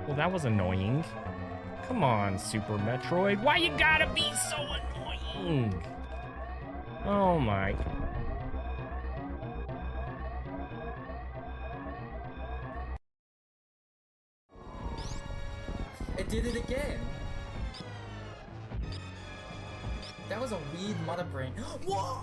Well, that was annoying. Come on, Super Metroid. Why you gotta be so annoying? Oh my. It did it again. That was a weird mother brain. Whoa!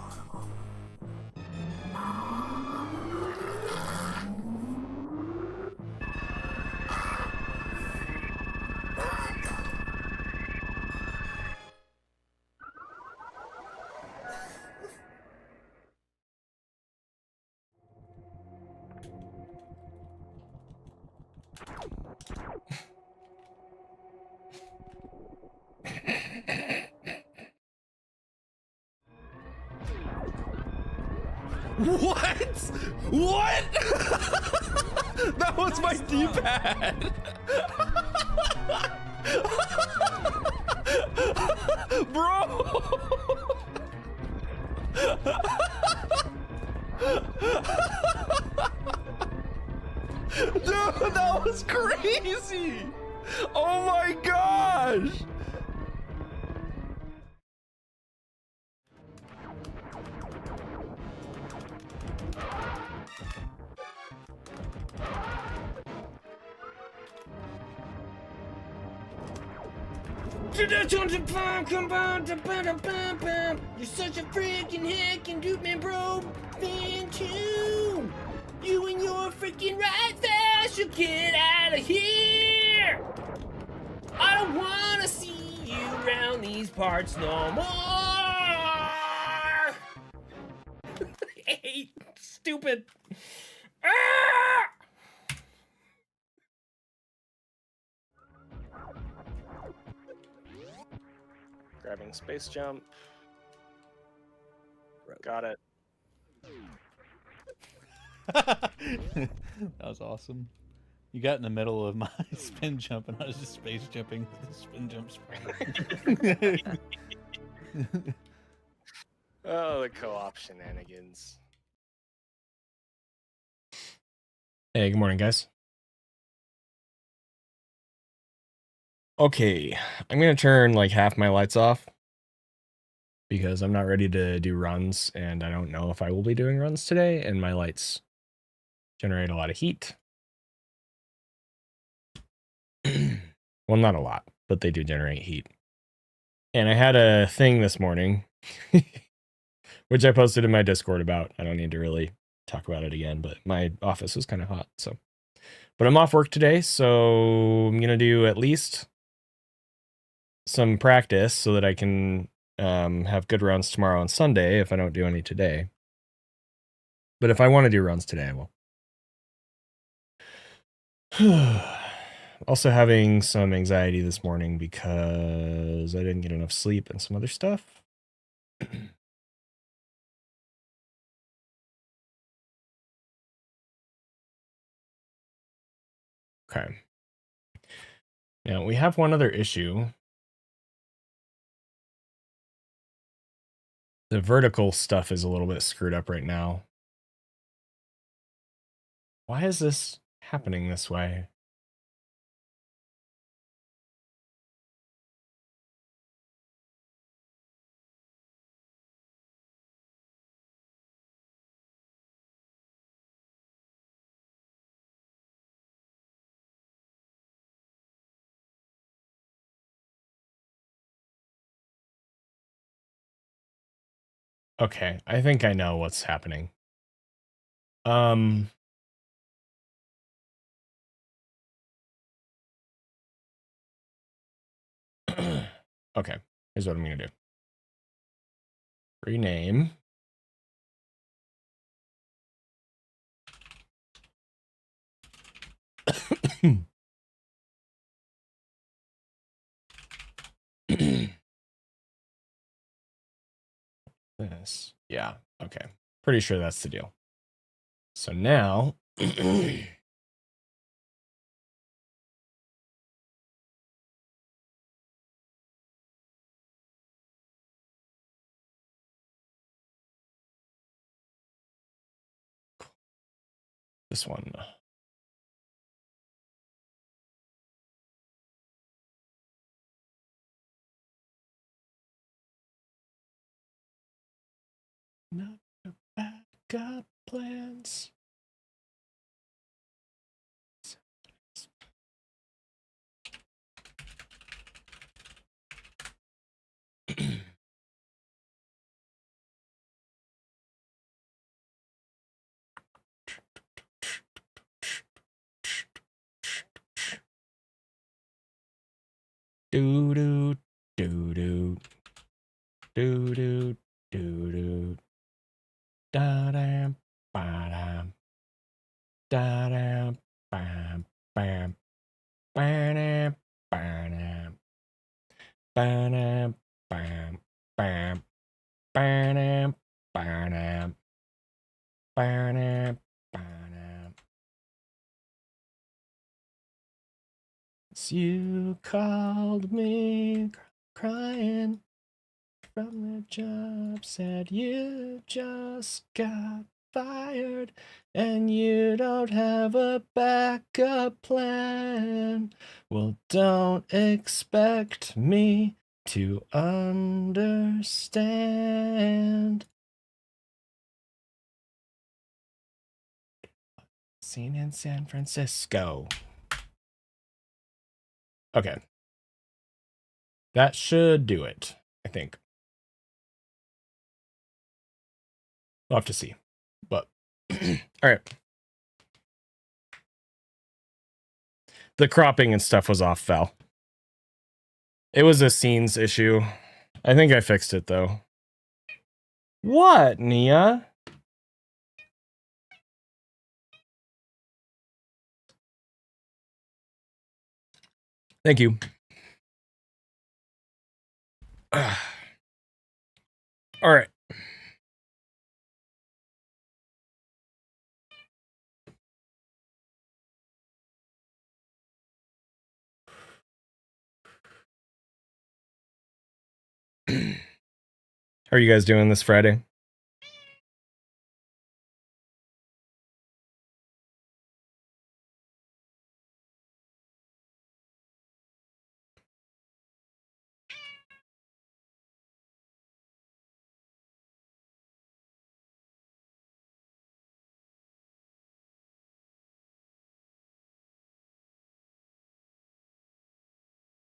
What? What? That was my D-pad. Bro. Dude, that was crazy. Oh my gosh. You're such a freaking heckin' dude, man, bro. Fan too. You and your freaking right fast. You get out of here. I don't wanna see you around these parts no more. Hey, stupid. Ah! Grabbing space jump. Got it. That was awesome. You got in the middle of my spin jump and I was just space jumping with the spin jump spray. Oh, the co-op shenanigans. Hey, good morning, guys. Okay, I'm gonna turn like half my lights off because I'm not ready to do runs and I don't know if I will be doing runs today, and my lights generate a lot of heat. Well, not a lot, but they do generate heat. And I had a thing this morning, which I posted in my Discord about. I don't need to really talk about it again, but my office was kind of hot, so. But I'm off work today, so I'm gonna do at least some practice so that I can have good runs tomorrow and Sunday if I don't do any today. But if I want to do runs today, I will. Also having some anxiety this morning because I didn't get enough sleep and some other stuff. Okay. Now we have one other issue. The vertical stuff is a little bit screwed up right now. Why is this happening this way? Okay, I think I know what's happening. Okay, here's what I'm gonna do. Rename. This. Yeah, okay. Pretty sure that's the deal. So now this one. got plans. Do do do do do do do do da da ba da da da bam bam ba da ba bam bam ba ba ba. You called me crying from the job, said you just got fired and you don't have a backup plan. Well, don't expect me to understand. Seen in San Francisco. Okay. That should do it, I think. We'll have to see. But, all right. The cropping and stuff was off, Val. It was a scenes issue. I think I fixed it, though. What, Nia? Thank you. All right. How are you guys doing this Friday?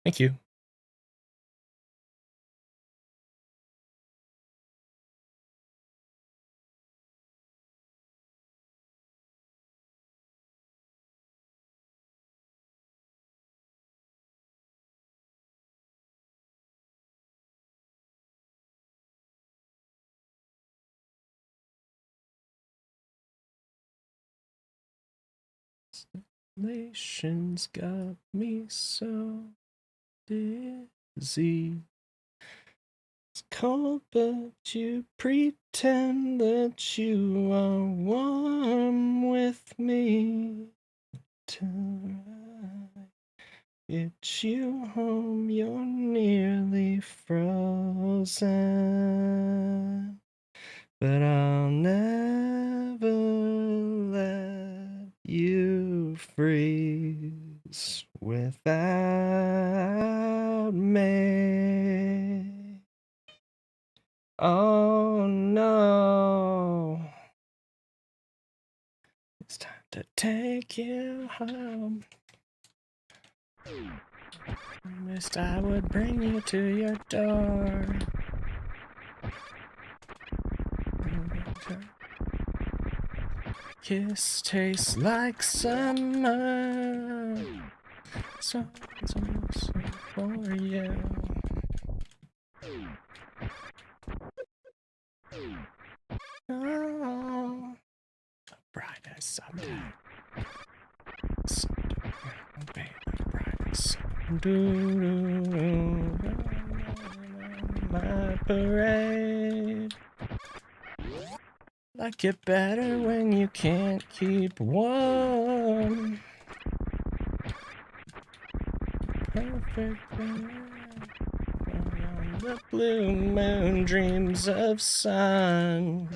Thank you. Nations got me so dizzy. It's cold, but you pretend that you are warm with me. Till I get you home, you're nearly frozen. But I'll never let you freeze without me. Oh no. It's time to take you home. Promised I would bring you to your door. Kiss tastes like summer. So for you. Oh, bright as someday. My parade. Like it better when you can't keep warm. Perfect. The blue moon dreams of sun.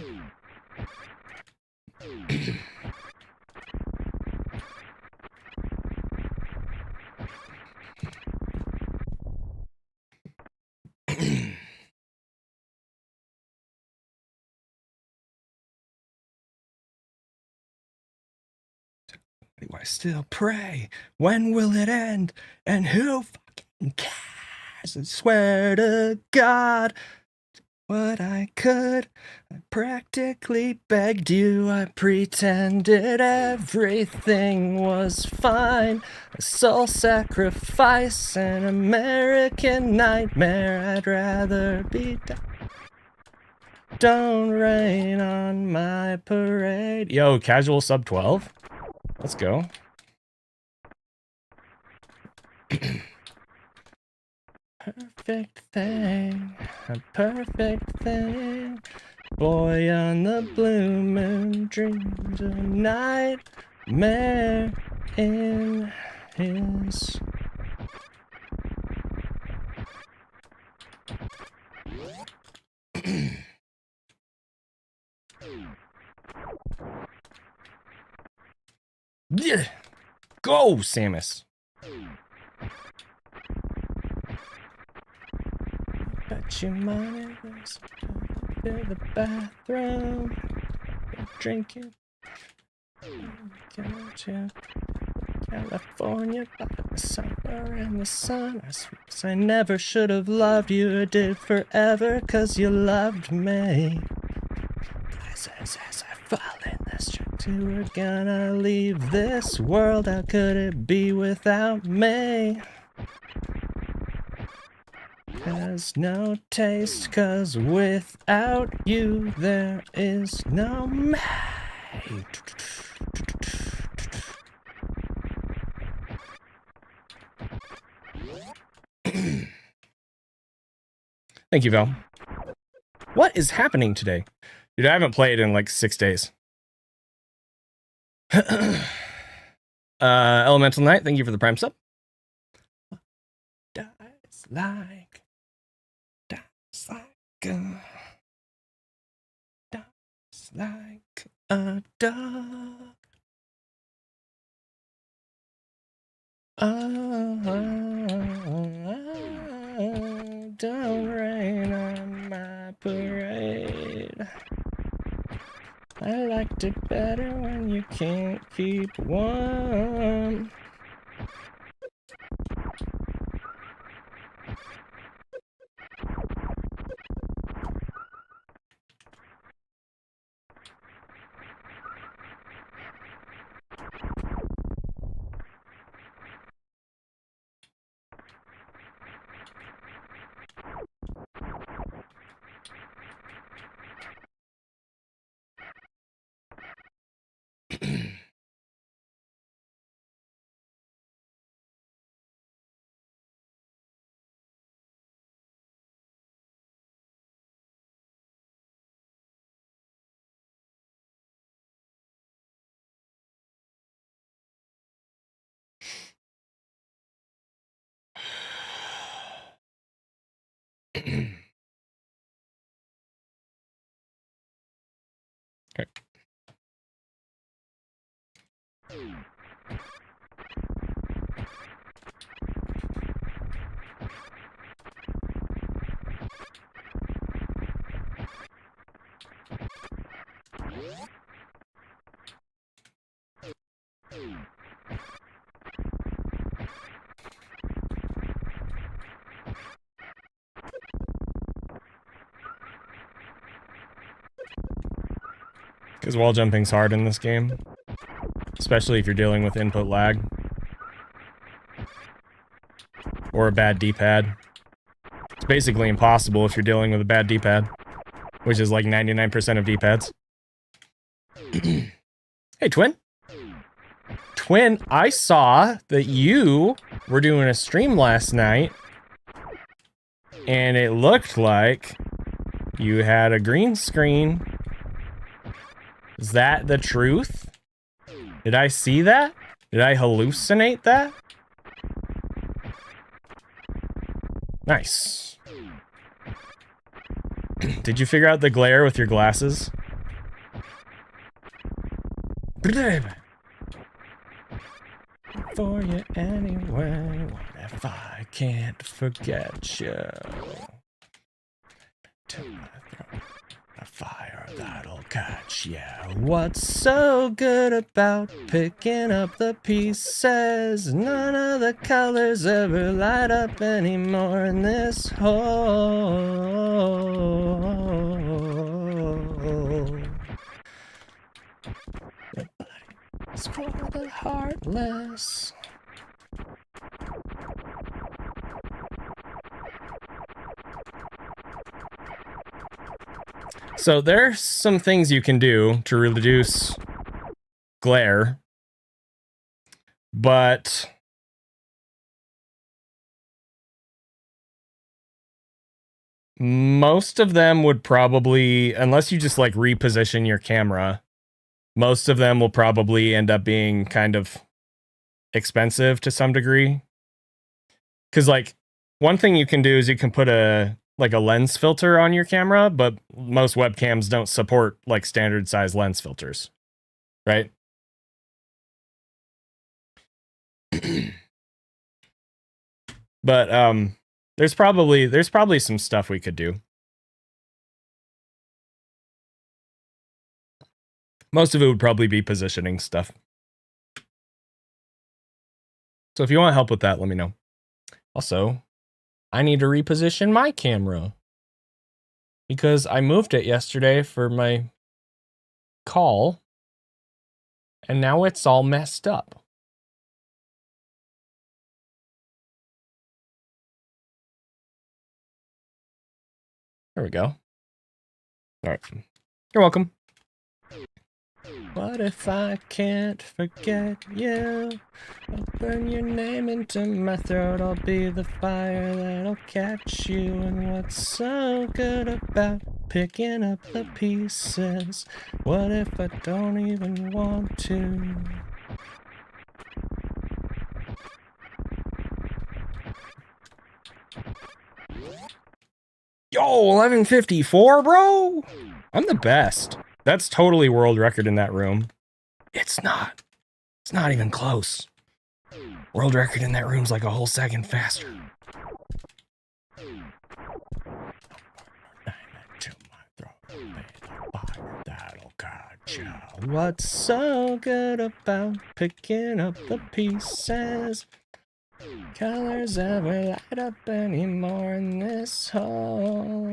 Do I still pray? When will it end? And who fucking cares? I swear to God, what I could. I practically begged you. I pretended everything was fine. A soul sacrifice, an American nightmare. I'd rather be dead. Don't rain on my parade. Yo, casual sub 12. Let's go. Perfect thing, a perfect thing. Boy on the blue moon dreams a nightmare in his. Yeah. Go, Samus. Bet your money was to the bathroom, drinking. Go to California by the summer and the sun. I suppose I never should have loved you or did forever, 'cause you loved me. As I fall in this track, you were gonna leave this world. How could it be without me? Has no taste, 'cause without you there is no me. Thank you, Val. What is happening today? Dude, I haven't played in like 6 days. Elemental Knight, thank you for the prime sub. Dies like a dog. Don't rain on my parade. I liked it better when you can't keep warm. Okay. Because wall jumping's hard in this game, especially if you're dealing with input lag or a bad D-pad. It's basically impossible if you're dealing with a bad D-pad, which is like 99% of D-pads. Hey, Twin. Twin, I saw that you were doing a stream last night, and it looked like you had a green screen. Is that the truth? Did I see that? Did I hallucinate that? Nice. Did you figure out the glare with your glasses? For you anyway, what if I can't forget you? To my throat, a fire that'll catch ya. What's so good about picking up the pieces? None of the colors ever light up anymore in this hole. It's for the heartless. So there's some things you can do to reduce glare, but most of them would probably, unless you just like reposition your camera, most of them will probably end up being kind of expensive to some degree. Because like one thing you can do is you can put a lens filter on your camera, but most webcams don't support like standard size lens filters, right? But there's probably some stuff we could do. Most of it would probably be positioning stuff. So if you want help with that, let me know. Also, I need to reposition my camera because I moved it yesterday for my call and now it's all messed up. There we go. All right. You're welcome. What if I can't forget you? I'll burn your name into my throat. I'll be the fire that'll catch you. And what's so good about picking up the pieces? What if I don't even want to? Yo, 1154, bro! I'm the best. That's totally world record in that room. It's not. It's not even close. World record in that room's like a whole second faster. That'll catch ya. What's so good about picking up the pieces? Colors ever light up anymore in this hole.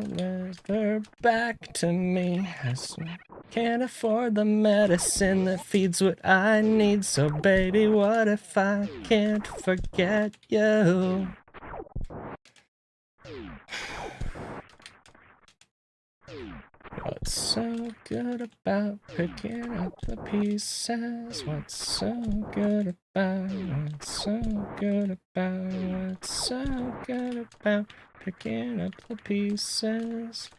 They're back to me. I can't afford the medicine that feeds what I need. So baby, what if I can't forget you? What's so good about picking up the pieces? What's so good about? What's so good about? What's so good about picking up the pieces?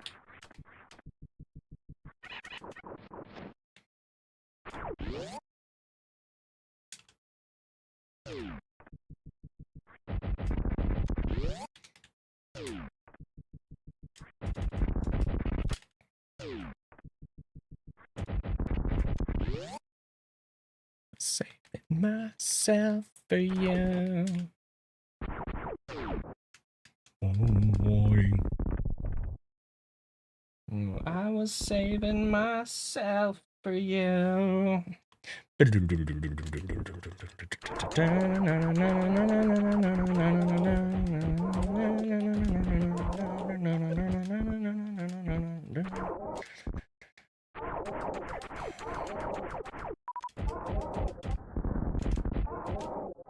Saving myself for you. Oh boy. I was saving myself for you.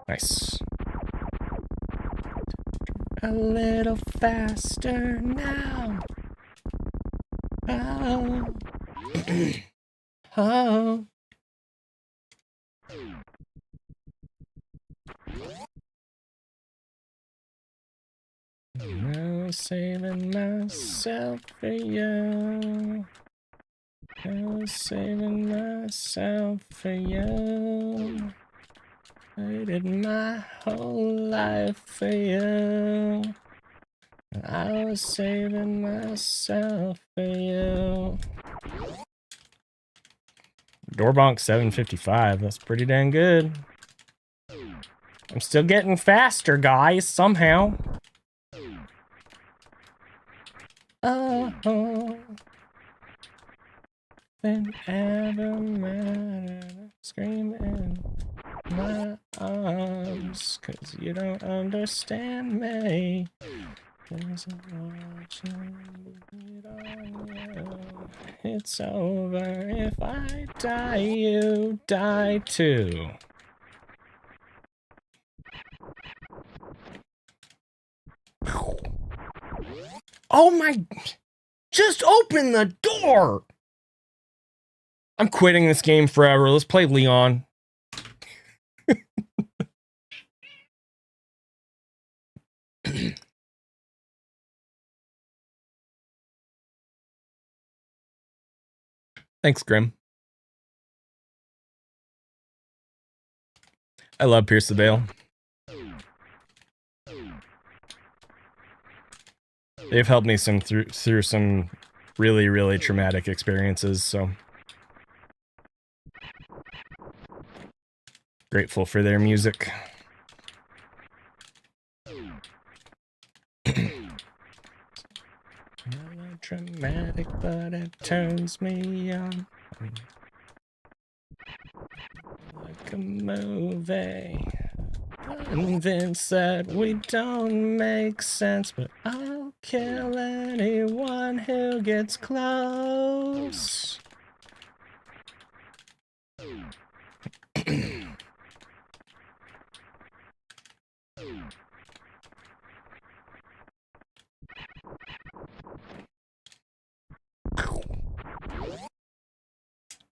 Nice. A little faster now. Oh. Oh. I was saving myself for you. I was saving myself for you. I did my whole life for you. I was saving myself for you. Doorbonk 755. That's pretty dang good. I'm still getting faster, guys, somehow. Oh. nothing ever mattered. Scream in my arms, 'cause you don't understand me. It's over. If I die, you die too. Oh my... Just open the door! I'm quitting this game forever. Let's play Leon. Thanks, Grim. I love Pierce the Veil. They've helped me through some really, really traumatic experiences, so grateful for their music. Dramatic, but it turns me on like a movie. Convinced that we don't make sense, but I'll kill anyone who gets close.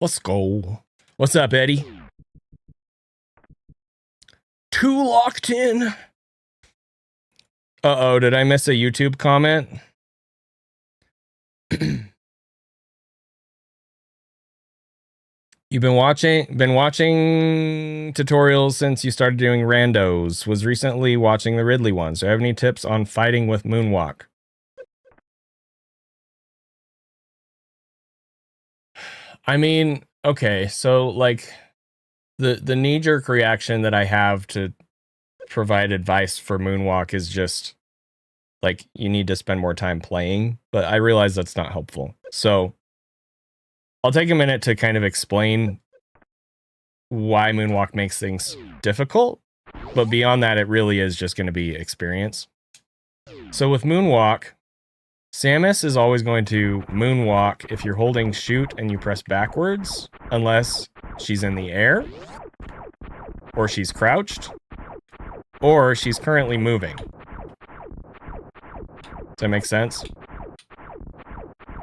Let's go. What's up, Eddie? Too locked in. Uh-oh, did I miss a YouTube comment? You've been watching tutorials since you started doing randos. Was recently watching the Ridley ones. Do you have any tips on fighting with Moonwalk? I mean, okay, so like the knee-jerk reaction that I have to provide advice for Moonwalk is just like you need to spend more time playing, but I realize that's not helpful. So I'll take a minute to kind of explain why Moonwalk makes things difficult, but beyond that, it really is just going to be experience. So with Moonwalk, Samus is always going to moonwalk if you're holding shoot and you press backwards, unless she's in the air, or she's crouched, or she's currently moving. Does that make sense?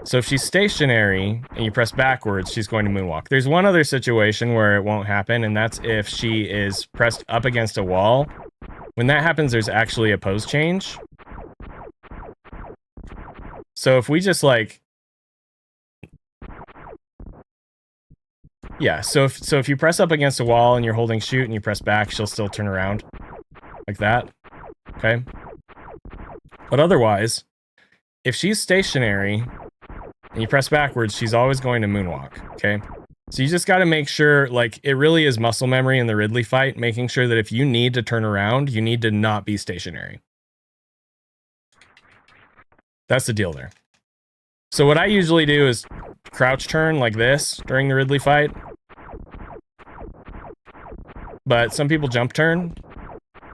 So if she's stationary and you press backwards, she's going to moonwalk. There's one other situation where it won't happen, and that's if she is pressed up against a wall. When that happens, there's actually a pose change. So if we just like... Yeah, so if you press up against a wall and you're holding shoot and you press back, she'll still turn around. Like that. Okay? But otherwise, if she's stationary and you press backwards, she's always going to moonwalk. Okay? So you just got to make sure, like, it really is muscle memory in the Ridley fight, making sure that if you need to turn around, you need to not be stationary. That's the deal there. So what I usually do is crouch turn like this during the Ridley fight. But some people jump turn.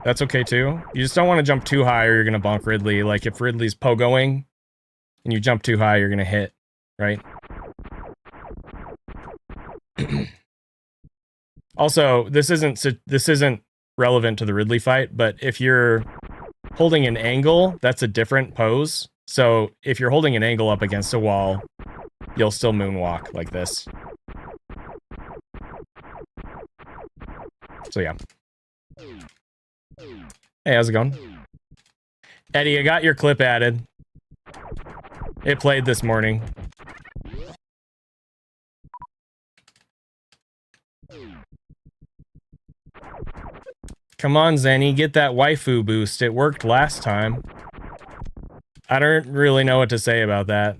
That's okay too. You just don't want to jump too high or you're going to bonk Ridley. Like if Ridley's pogoing and you jump too high, you're going to hit, right? Also, this isn't relevant to the Ridley fight, but if you're holding an angle, that's a different pose. So if you're holding an angle up against a wall, you'll still moonwalk like this. So yeah. Hey, how's it going? Eddie, I got your clip added. It played this morning. Come on, ZENI, get that waifu boost. It worked last time. I don't really know what to say about that.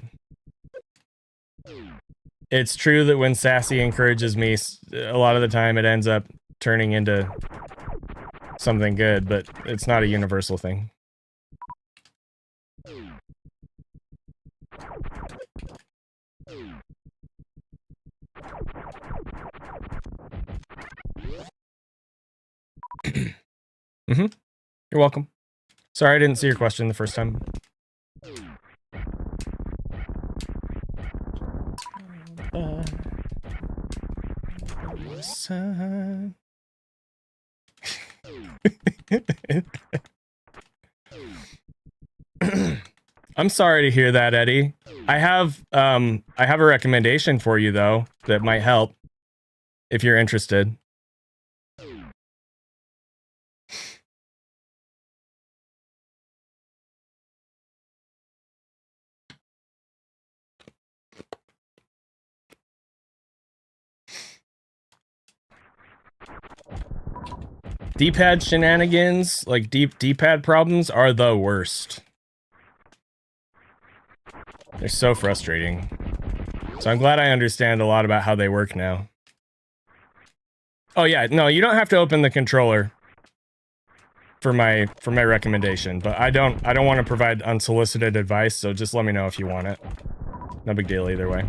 It's true that when Sassy encourages me, a lot of the time it ends up turning into something good, but it's not a universal thing. You're welcome. Sorry I didn't see your question the first time. I'm sorry to hear that, Eddie. I have a recommendation for you though that might help if you're interested. D-pad shenanigans, like D-pad problems, are the worst. They're so frustrating. So I'm glad I understand a lot about how they work now. Oh yeah, no, you don't have to open the controller for my recommendation, but I don't want to provide unsolicited advice, so just let me know if you want it. No big deal either way.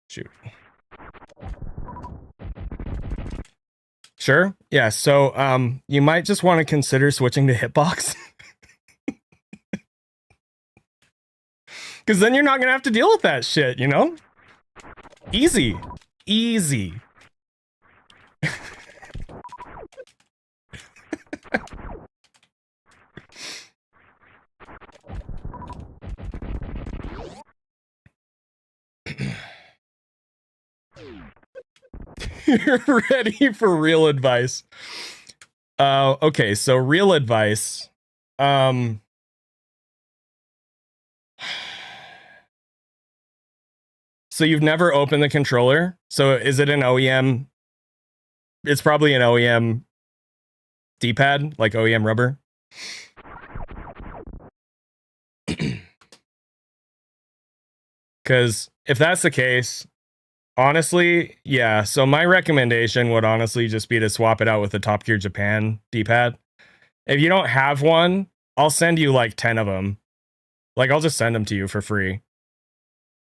Shoot. Sure. Yeah, so you might just want to consider switching to hitbox. Because then you're not going to have to deal with that shit, you know? Easy. Easy. You're ready for real advice. Okay, so real advice. So you've never opened the controller? So is it an OEM? It's probably an OEM D-pad, like OEM rubber. Because if that's the case, honestly, yeah. So my recommendation would honestly just be to swap it out with the Top Gear Japan D-pad. If you don't have one, I'll send you like 10 of them. Like I'll just send them to you for free.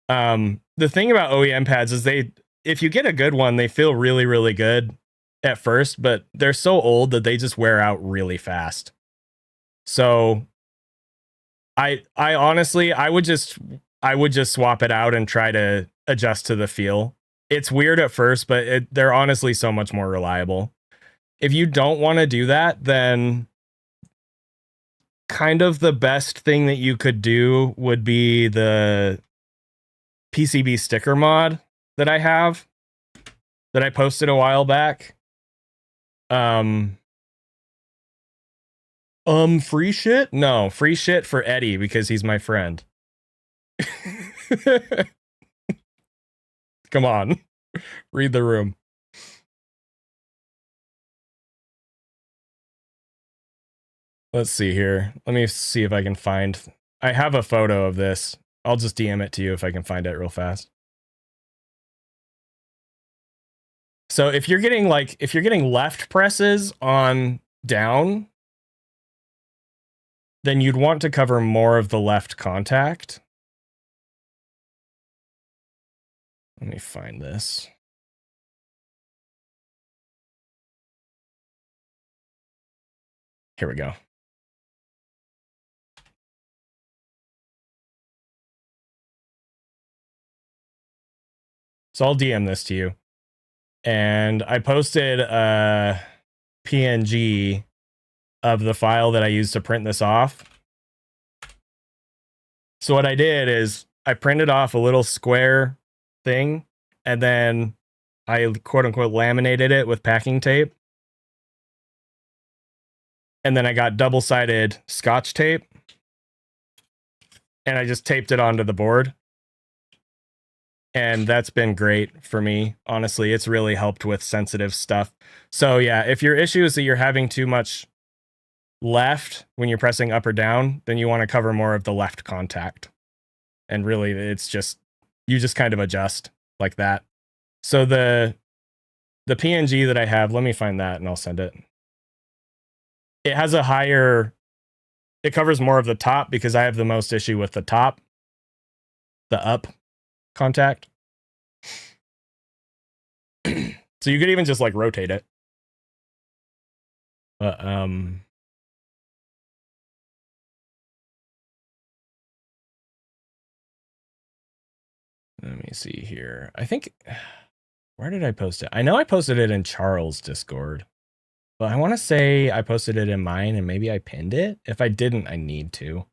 The thing about OEM pads is if you get a good one, they feel really, really good at first, but they're so old that they just wear out really fast. So I honestly, I would just swap it out and try to adjust to the feel. It's weird at first, but they're honestly so much more reliable. If you don't want to do that, then kind of the best thing that you could do would be the PCB sticker mod that I have that I posted a while back. Free shit? No, free shit for Eddie because he's my friend. Come on. Read the room. Let's see here. Let me see if I can find. I have a photo of this. I'll just DM it to you if I can find it real fast. So if you're getting left presses on down, then you'd want to cover more of the left contact. Let me find this. Here we go. So I'll DM this to you. And I posted a PNG of the file that I used to print this off. So what I did is I printed off a little square thing, and then I quote unquote laminated it with packing tape. And then I got double-sided Scotch tape, and I just taped it onto the board. And that's been great for me. Honestly, it's really helped with sensitive stuff. So yeah, if your issue is that you're having too much left when you're pressing up or down, then you want to cover more of the left contact. And really, it's just, you just kind of adjust like that. So the PNG that I have, let me find that and I'll send it. It has a higher, it covers more of the top because I have the most issue with the top, the up contact. So you could even just like rotate it. But let me see here. I think, where did I post it? I know I posted it in Charles' Discord, but I want to say I posted it in mine and maybe I pinned it. If I didn't, I need to.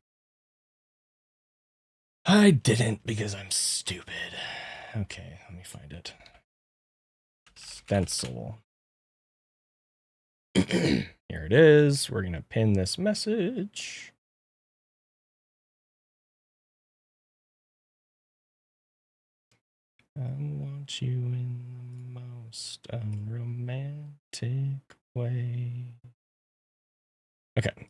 I didn't because I'm stupid. Okay, let me find it. Stencil. Here it is. We're going to pin this message. I want you in the most unromantic way. Okay.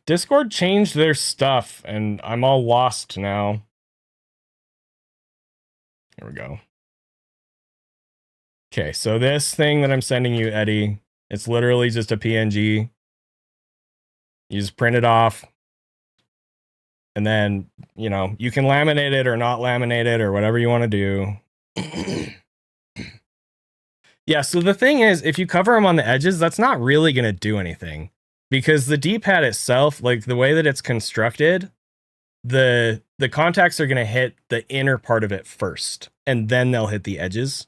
Discord changed their stuff, and I'm all lost now. Here we go. Okay, so this thing that I'm sending you, Eddie, it's literally just a PNG. You just print it off. And then, you know, you can laminate it or not laminate it or whatever you want to do. Yeah, so the thing is, if you cover them on the edges, that's not really going to do anything. Because the D-pad itself, like the way that it's constructed, the contacts are going to hit the inner part of it first. And then they'll hit the edges.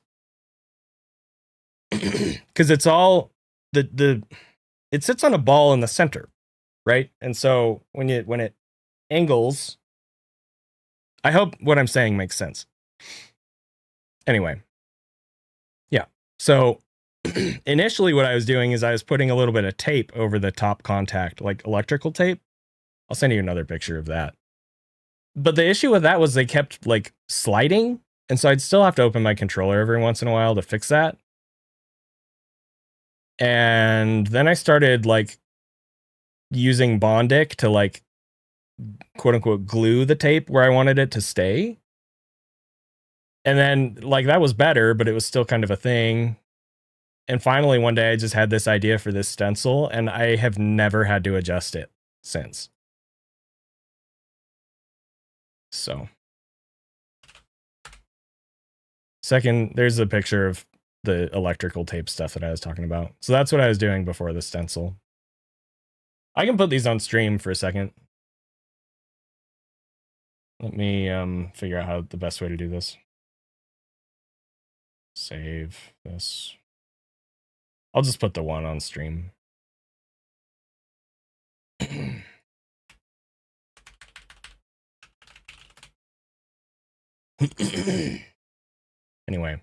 Because it's all, it sits on a ball in the center, right? And so when it angles, I hope what I'm saying makes sense. Anyway, yeah. So initially what I was doing is I was putting a little bit of tape over the top contact, like electrical tape. I'll send you another picture of that. But the issue with that was they kept like sliding. And so I'd still have to open my controller every once in a while to fix that. And then I started like using Bondic to like quote unquote glue the tape where I wanted it to stay. And then like that was better, but it was still kind of a thing. And finally one day I just had this idea for this stencil and I have never had to adjust it since. So second, there's a picture of the electrical tape stuff that I was talking about. So that's what I was doing before the stencil. I can put these on stream for a second. Let me figure out how the best way to do this. Save this. I'll just put the one on stream. Anyway.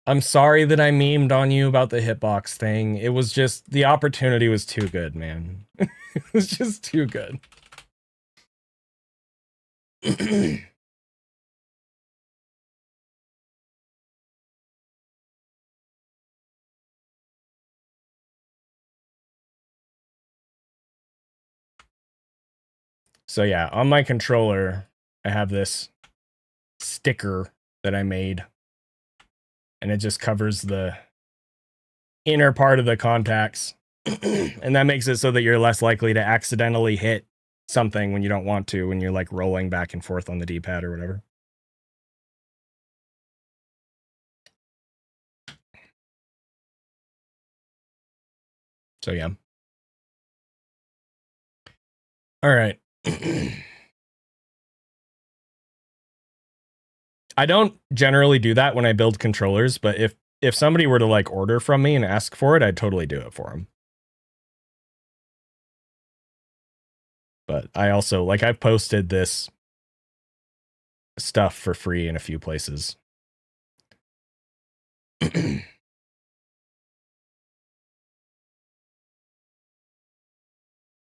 I'm sorry that I memed on you about the hitbox thing. It was just, the opportunity was too good, man. It was just too good. So yeah, on my controller, I have this sticker that I made. And it just covers the inner part of the contacts. And that makes it so that you're less likely to accidentally hit something when you don't want to, when you're like rolling back and forth on the D-pad or whatever. So yeah. All right. I don't generally do that when I build controllers, but if somebody were to like order from me and ask for it, I'd totally do it for them. But I also, like, I've posted this stuff for free in a few places.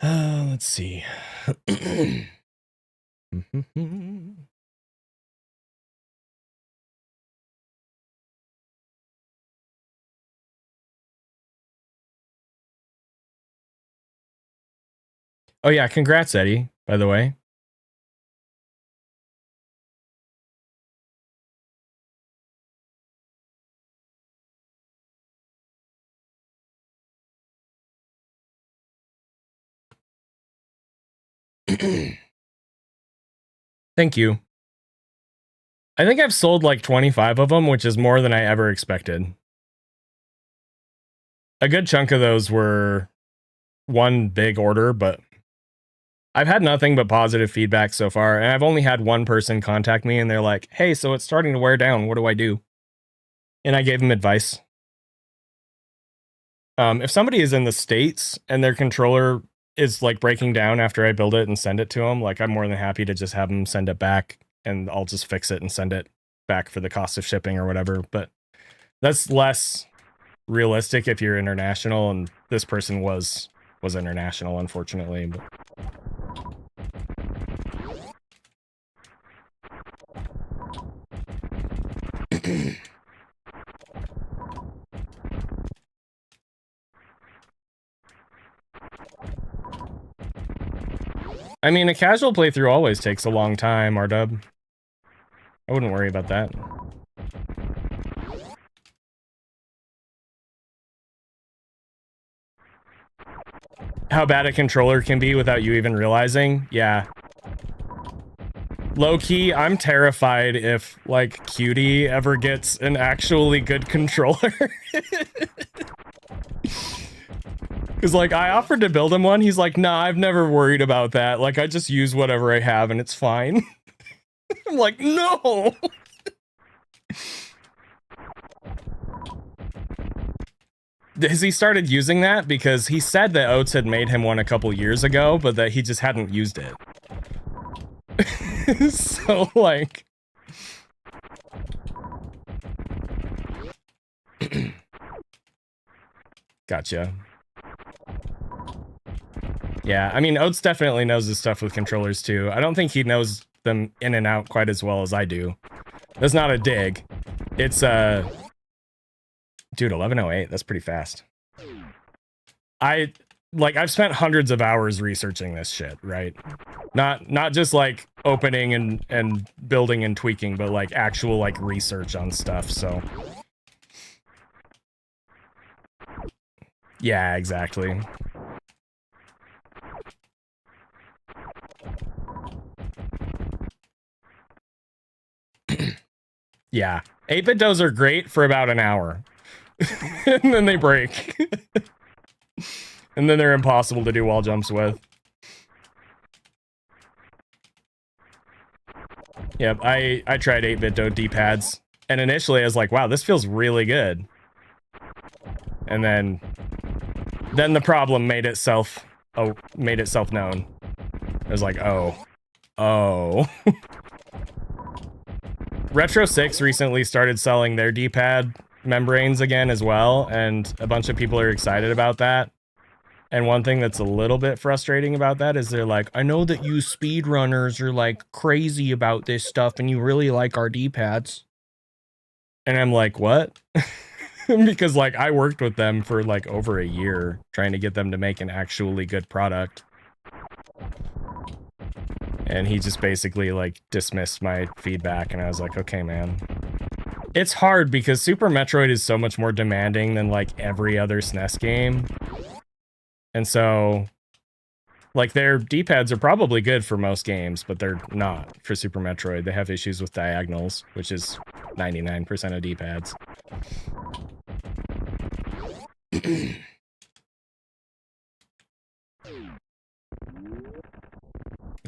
Let's see. Oh yeah, congrats, Eddie, by the way. Thank you. I think I've sold like 25 of them, which is more than I ever expected. A good chunk of those were one big order, but I've had nothing but positive feedback so far, and I've only had one person contact me, and they're like, hey, so it's starting to wear down. What do I do? And I gave them advice. If somebody is in the States and their controller is like breaking down after I build it and send it to them, like I'm more than happy to just have them send it back, and I'll just fix it and send it back for the cost of shipping or whatever. But that's less realistic if you're international, and this person was international, unfortunately. But I mean, a casual playthrough always takes a long time, R-Dub. I wouldn't worry about that. How bad a controller can be without you even realizing? Yeah. Low-key, I'm terrified if, like, Cutie ever gets an actually good controller. Because, like, I offered to build him one. He's like, nah, I've never worried about that. Like, I just use whatever I have and it's fine. I'm like, no! Has he started using that? Because he said that Oats had made him one a couple years ago, but that he just hadn't used it. So, like... Gotcha. Yeah, I mean, Oats definitely knows his stuff with controllers, too. I don't think he knows them in and out quite as well as I do. That's not a dig. It's, Dude, 1108, that's pretty fast. I've spent hundreds of hours researching this shit, right? Not just, like, opening and building and tweaking, but, like, actual, like, research on stuff, so... Yeah, exactly. Yeah. 8-bit doughs are great for about an hour. And then they break. And then they're impossible to do wall jumps with. Yep, I tried 8-bit dough D-pads. And initially I was like, wow, this feels really good. And then the problem made itself known. I was like, oh. Retro 6 recently started selling their D-pad membranes again as well, and a bunch of people are excited about that. And one thing that's a little bit frustrating about that is they're like, I know that you speedrunners are like crazy about this stuff and you really like our D-pads. And I'm like, what? Because like I worked with them for like over a year trying to get them to make an actually good product. And he just basically like dismissed my feedback, and I was like, okay, man. It's hard because Super Metroid is so much more demanding than like every other SNES game. And so like their D-pads are probably good for most games, but they're not for Super Metroid. They have issues with diagonals, which is 99% of D-pads.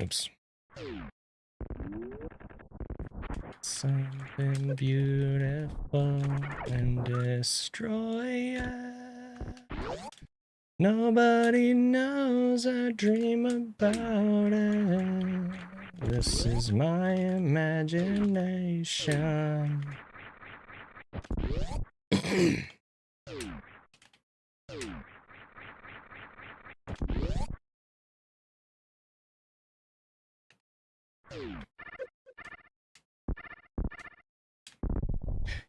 Oops. Something beautiful and destroy it. Nobody knows I dream about it. This is my imagination.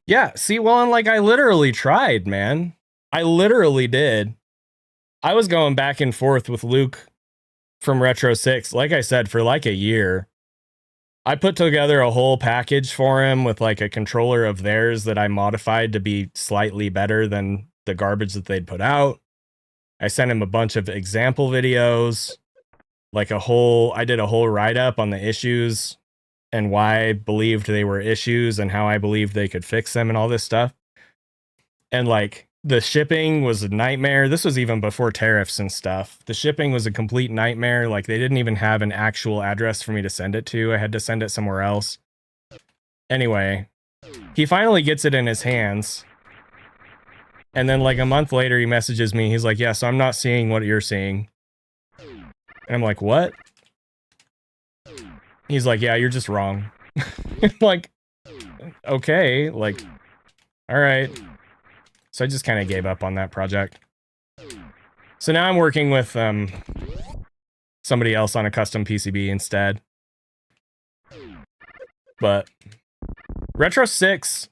Yeah, see, well, and like I literally tried, man. I literally did. I was going back and forth with Luke from Retro 6, like I said, for like a year. I put together a whole package for him with like a controller of theirs that I modified to be slightly better than the garbage that they'd put out. I sent him a bunch of example videos. like I did a whole write-up on the issues and why I believed they were issues and how I believed they could fix them and all this stuff. And like the shipping was a nightmare. This was even before tariffs and stuff. The shipping was a complete nightmare. Like they didn't even have an actual address for me to send it to. I had to send it somewhere else. Anyway, he finally gets it in his hands. And then like a month later, he messages me. He's like, yeah, so I'm not seeing what you're seeing. And I'm like, what? He's like, yeah, you're just wrong. Like, okay, like, all right. So I just kind of gave up on that project. So now I'm working with somebody else on a custom PCB instead. But Retro 6,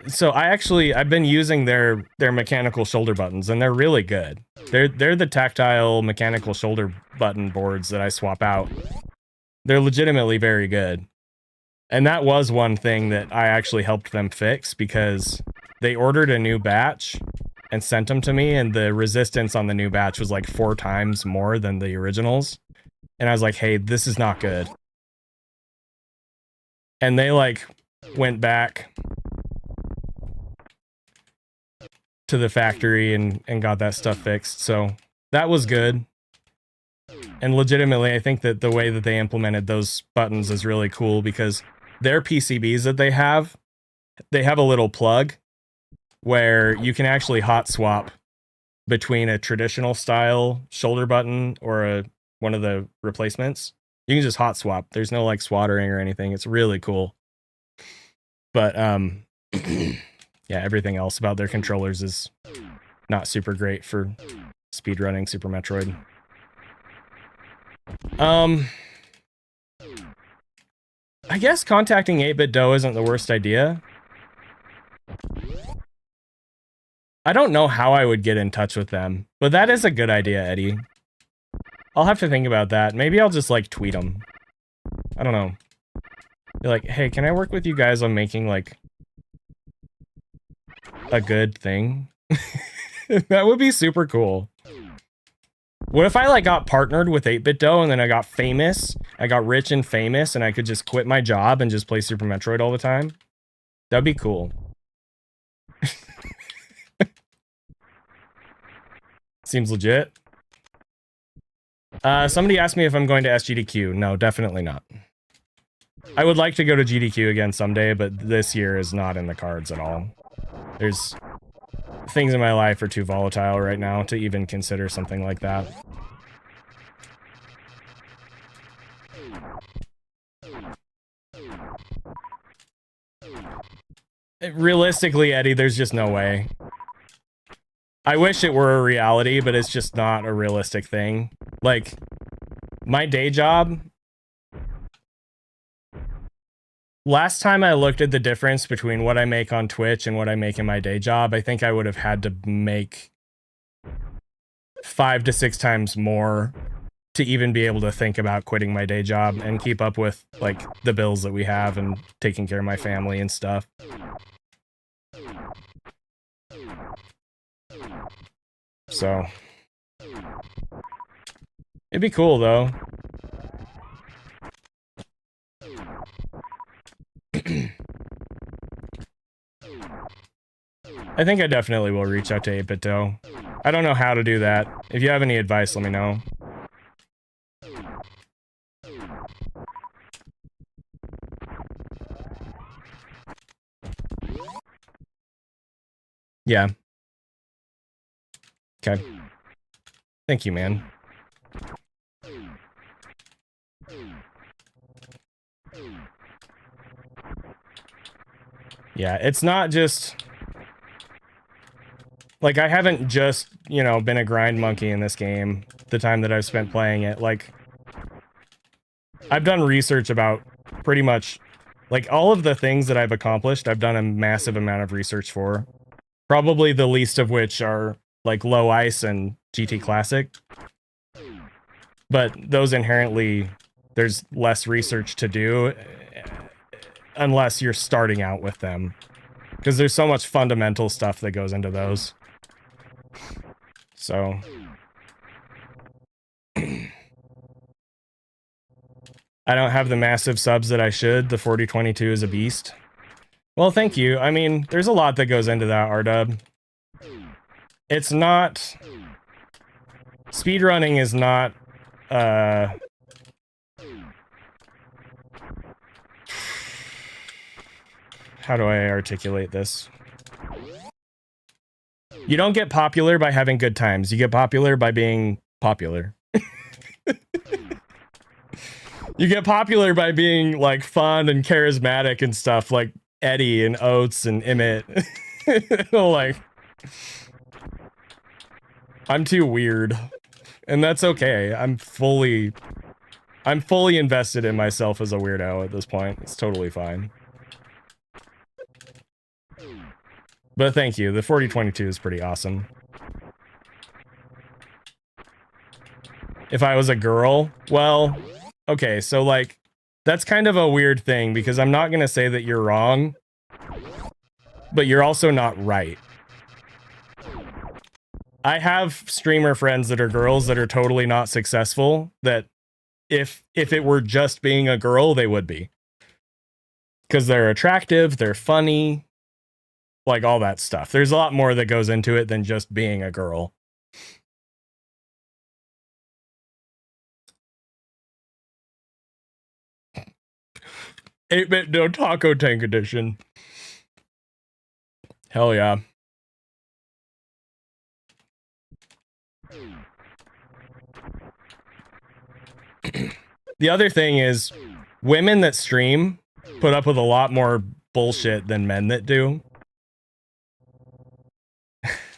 so I've been using their mechanical shoulder buttons, and they're really good. They're the tactile mechanical shoulder button boards that I swap out. They're legitimately very good. And that was one thing that I actually helped them fix, because they ordered a new batch and sent them to me, and the resistance on the new batch was like 4 times more than the originals. And I was like, hey, this is not good. And they like went back to the factory and got that stuff fixed. So that was good. And legitimately, I think that the way that they implemented those buttons is really cool, because their PCBs that they have a little plug where you can actually hot swap between a traditional style shoulder button or one of the replacements. You can just hot swap. There's no like soldering or anything. It's really cool. But yeah, everything else about their controllers is not super great for speedrunning Super Metroid. I guess contacting 8-Bit Dough isn't the worst idea. I don't know how I would get in touch with them, but that is a good idea, Eddie. I'll have to think about that. Maybe I'll just like tweet them. I don't know. Be like, hey, can I work with you guys on making like a good thing? That would be super cool. What if I like got partnered with 8-Bit Dough and then I got famous, I got rich and famous, and I could just quit my job and just play Super Metroid all the time? That'd be cool. Seems legit. Somebody asked me if I'm going to SGDQ. No, definitely not. I would like to go to GDQ again someday, but this year is not in the cards at all. There's things in my life are too volatile right now to even consider something like that. Realistically, Eddie, there's just no way. I wish it were a reality, but it's just not a realistic thing. Like, my day job... Last time I looked at the difference between what I make on Twitch and what I make in my day job, I think I would have had to make 5 to 6 times more to even be able to think about quitting my day job and keep up with, like, the bills that we have and taking care of my family and stuff. So, it'd be cool, though. I think I definitely will reach out to 8-Bit Dough. I don't know how to do that. If you have any advice, let me know. Yeah. Okay. Thank you, man. Yeah, it's not just... Like, I haven't just, you know, been a grind monkey in this game the time that I've spent playing it. Like, I've done research about pretty much, like, all of the things that I've accomplished, I've done a massive amount of research for. Probably the least of which are, like, Low Ice and GT Classic. But those inherently, there's less research to do unless you're starting out with them. Because there's so much fundamental stuff that goes into those. So... I don't have the massive subs that I should. The 4022 is a beast. Well, thank you. I mean, there's a lot that goes into that, R-Dub. It's not... Speedrunning is not, how do I articulate this? You don't get popular by having good times. You get popular by being popular. You get popular by being, like, fun and charismatic and stuff, like Eddie and Oats and Emmett. Like... I'm too weird. And that's okay. I'm fully invested in myself as a weirdo at this point. It's totally fine. But thank you. The 4022 is pretty awesome. If I was a girl, well, okay, so like, that's kind of a weird thing because I'm not gonna say that you're wrong, but you're also not right. I have streamer friends that are girls that are totally not successful, that if it were just being a girl, they would be. Because they're attractive, they're funny, like all that stuff. There's a lot more that goes into it than just being a girl. Eight-bit no taco tank edition. Hell yeah. The other thing is, women that stream put up with a lot more bullshit than men that do.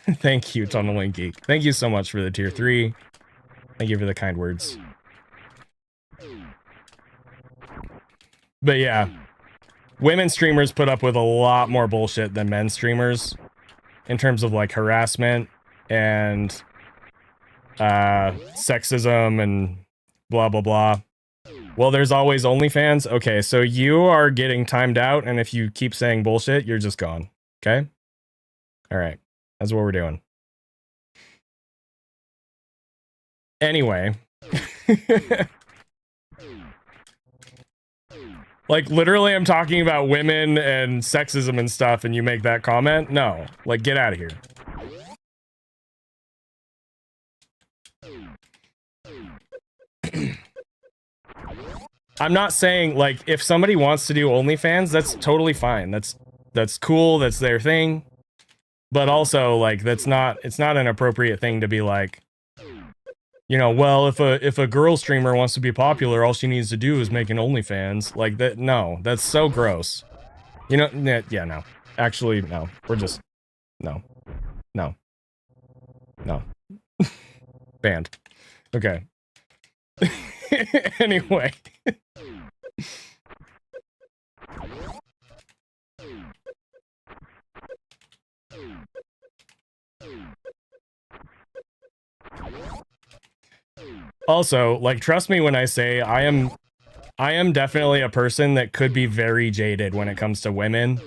Thank you, Tunneling Geek. Thank you so much for the tier 3. Thank you for the kind words. But yeah, women streamers put up with a lot more bullshit than men streamers in terms of like harassment and sexism and blah blah blah. Well, there's always OnlyFans. Okay, so you are getting timed out, and if you keep saying bullshit, you're just gone. Okay? Alright. That's what we're doing. Anyway. Like, literally, I'm talking about women and sexism and stuff, and you make that comment? No. Like, get out of here. I'm not saying, like, if somebody wants to do OnlyFans, that's totally fine. That's cool, that's their thing. But also, like, it's not an appropriate thing to be like, you know, well, if a girl streamer wants to be popular, all she needs to do is make an OnlyFans. Like, that, no, that's so gross. You know, yeah, no. Actually, no. We're just, no. No. No. Banned. Okay. Anyway. Also, like, trust me when I say I am definitely a person that could be very jaded when it comes to women.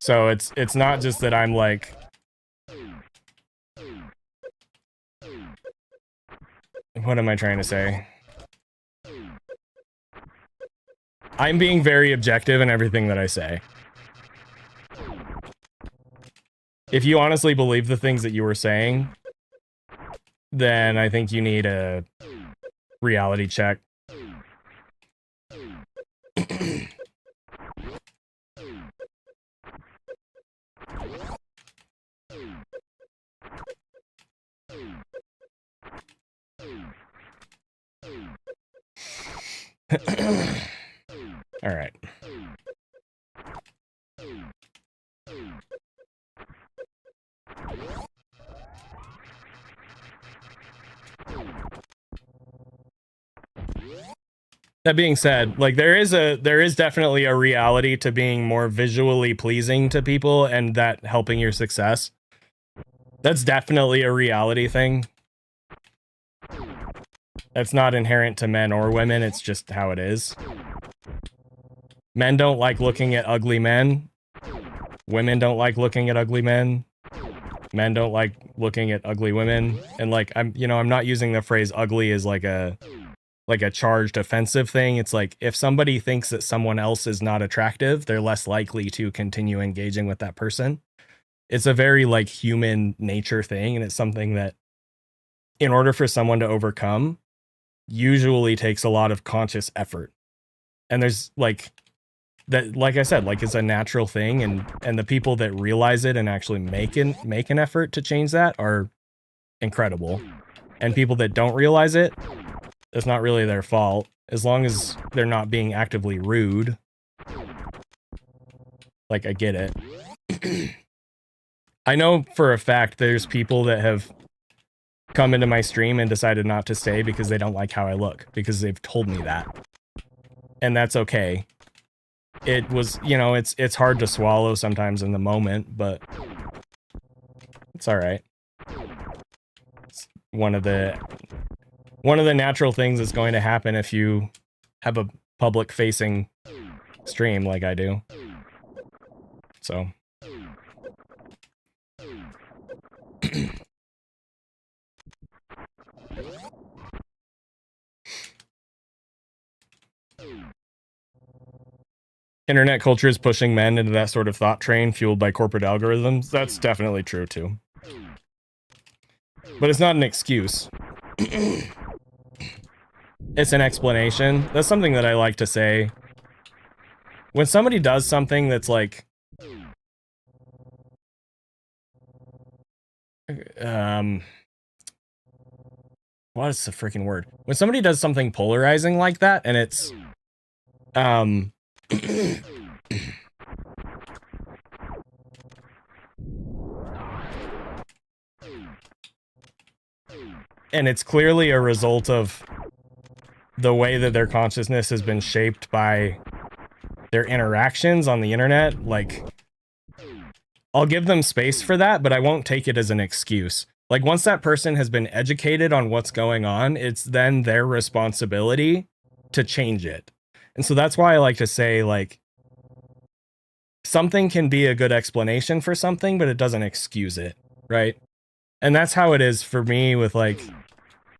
So it's not just that I'm like, what am I trying to say? I'm being very objective in everything that I say. If you honestly believe the things that you were saying, then I think you need a reality check. All right. That being said, like, there is definitely a reality to being more visually pleasing to people and that helping your success. That's definitely a reality thing. That's not inherent to men or women, it's just how it is. Men don't like looking at ugly men. Women don't like looking at ugly men. Men don't like looking at ugly women. And like, I'm not using the phrase ugly as like a like a charged offensive thing. It's like if somebody thinks that someone else is not attractive, they're less likely to continue engaging with that person. It's a very like human nature thing, and it's something that in order for someone to overcome usually takes a lot of conscious effort. And there's like that, like I said, like it's a natural thing, and the people that realize it and actually make an effort to change that are incredible. And people that don't realize it, it's not really their fault, as long as they're not being actively rude. Like, I get it. I know for a fact there's people that have come into my stream and decided not to stay because they don't like how I look, because they've told me that. And that's okay. It was, you know, it's hard to swallow sometimes in the moment, but it's all right. It's one of the natural things that's going to happen if you have a public facing stream like I do. So internet culture is pushing men into that sort of thought train fueled by corporate algorithms. That's definitely true too. But it's not an excuse. It's an explanation. That's something that I like to say. When somebody does something that's like what is the freaking word? When somebody does something polarizing like that, and it's and it's clearly a result of the way that their consciousness has been shaped by their interactions on the internet, like, I'll give them space for that, but I won't take it as an excuse. Like, once that person has been educated on what's going on, it's then their responsibility to change it. And so that's why I like to say, like, something can be a good explanation for something, but it doesn't excuse it, right? And that's how it is for me with, like,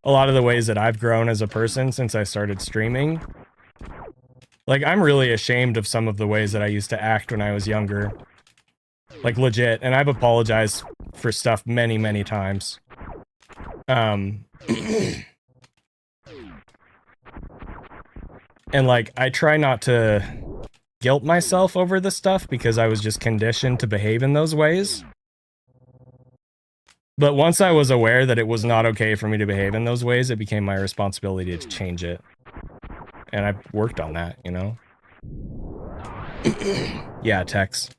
a lot of the ways that I've grown as a person since I started streaming. Like, I'm really ashamed of some of the ways that I used to act when I was younger. Like, legit. And I've apologized for stuff many, many times. And, like, I try not to guilt myself over the stuff because I was just conditioned to behave in those ways. But once I was aware that it was not okay for me to behave in those ways, it became my responsibility to change it. And I worked on that, you know? Yeah, Tex.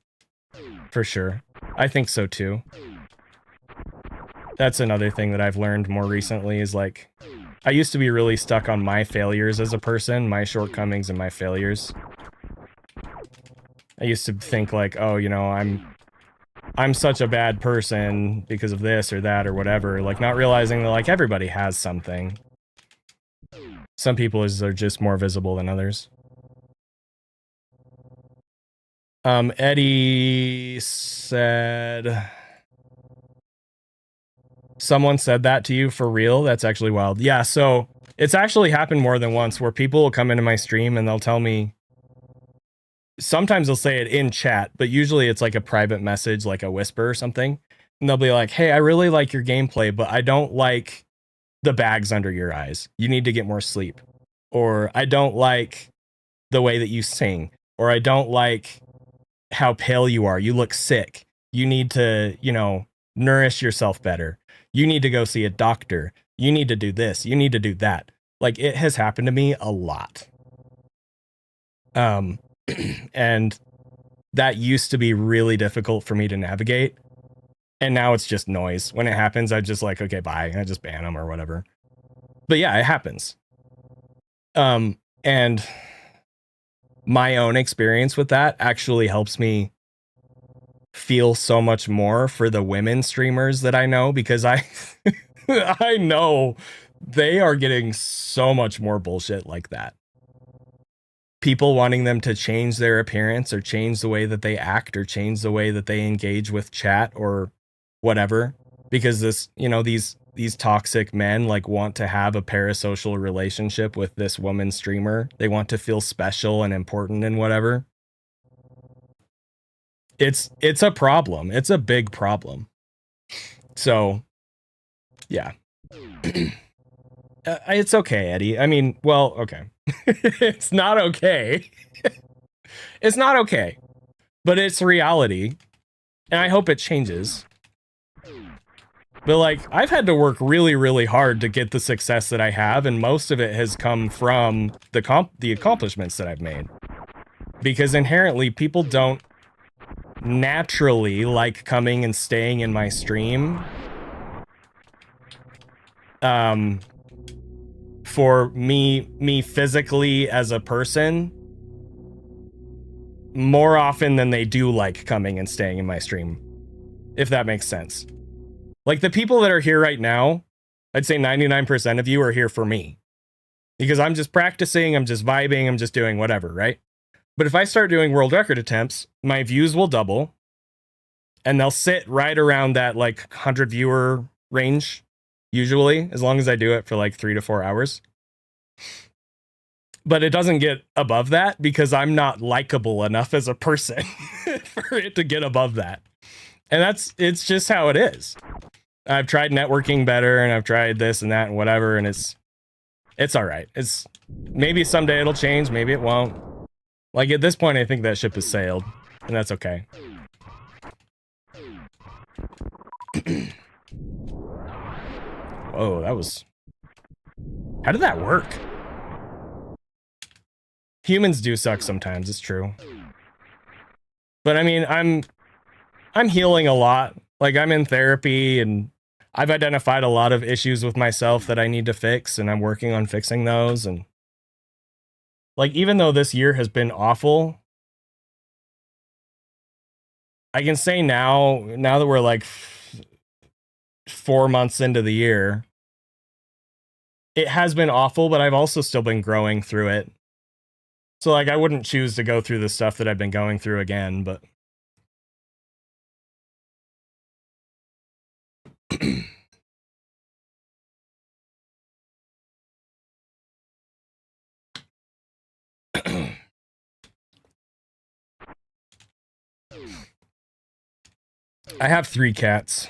For sure. I think so too. That's another thing that I've learned more recently is, like, I used to be really stuck on my failures as a person, my shortcomings and my failures. I used to think like, oh, you know, I'm such a bad person because of this or that or whatever, like, not realizing that, like, everybody has something. Some people are just more visible than others. Eddie said, someone said that to you for real? That's actually wild. Yeah, so it's actually happened more than once where people will come into my stream and they'll tell me, sometimes they'll say it in chat, but usually it's like a private message, like a whisper or something. And they'll be like, hey, I really like your gameplay, but I don't like the bags under your eyes. You need to get more sleep. Or I don't like the way that you sing. Or I don't like how pale you are. You look sick. You need to, you know, nourish yourself better. You need to go see a doctor. You need to do this. You need to do that. Like, it has happened to me a lot. And that used to be really difficult for me to navigate. And now it's just noise. When it happens, I just like, okay, bye. I just ban them or whatever. But yeah, it happens. And my own experience with that actually helps me feel so much more for the women streamers that I know, because I I know they are getting so much more bullshit like that. People wanting them to change their appearance or change the way that they act or change the way that they engage with chat or whatever, because this, you know, these these toxic men like want to have a parasocial relationship with this woman streamer. They want to feel special and important and whatever. It's a problem. It's a big problem. So, yeah. It's okay, Eddie. I mean, well, okay. It's not okay. It's not okay. But it's reality. And I hope it changes. But like, I've had to work really, really hard to get the success that I have, and most of it has come from the accomplishments that I've made. Because inherently, people don't naturally like coming and staying in my stream. For me physically as a person, more often than they do like coming and staying in my stream, if that makes sense. Like the people that are here right now, I'd say 99% of you are here for me. Because I'm just practicing, I'm just vibing, I'm just doing whatever, right? But if I start doing world record attempts, my views will double. And they'll sit right around that like 100 viewer range, usually, as long as I do it for like 3 to 4 hours. But it doesn't get above that because I'm not likable enough as a person for it to get above that. And it's just how it is. I've tried networking better and I've tried this and that and whatever, and it's all right. It's maybe someday it'll change, maybe it won't. Like at this point, I think that ship has sailed, and that's okay. Whoa, that was... How did that work? Humans do suck sometimes, it's true. But I mean, I'm healing a lot. Like I'm in therapy and I've identified a lot of issues with myself that I need to fix, and I'm working on fixing those. And like, even though this year has been awful, I can say now that we're like 4 months into the year, it has been awful, but I've also still been growing through it. So like, I wouldn't choose to go through the stuff that I've been going through again, but I have 3 cats.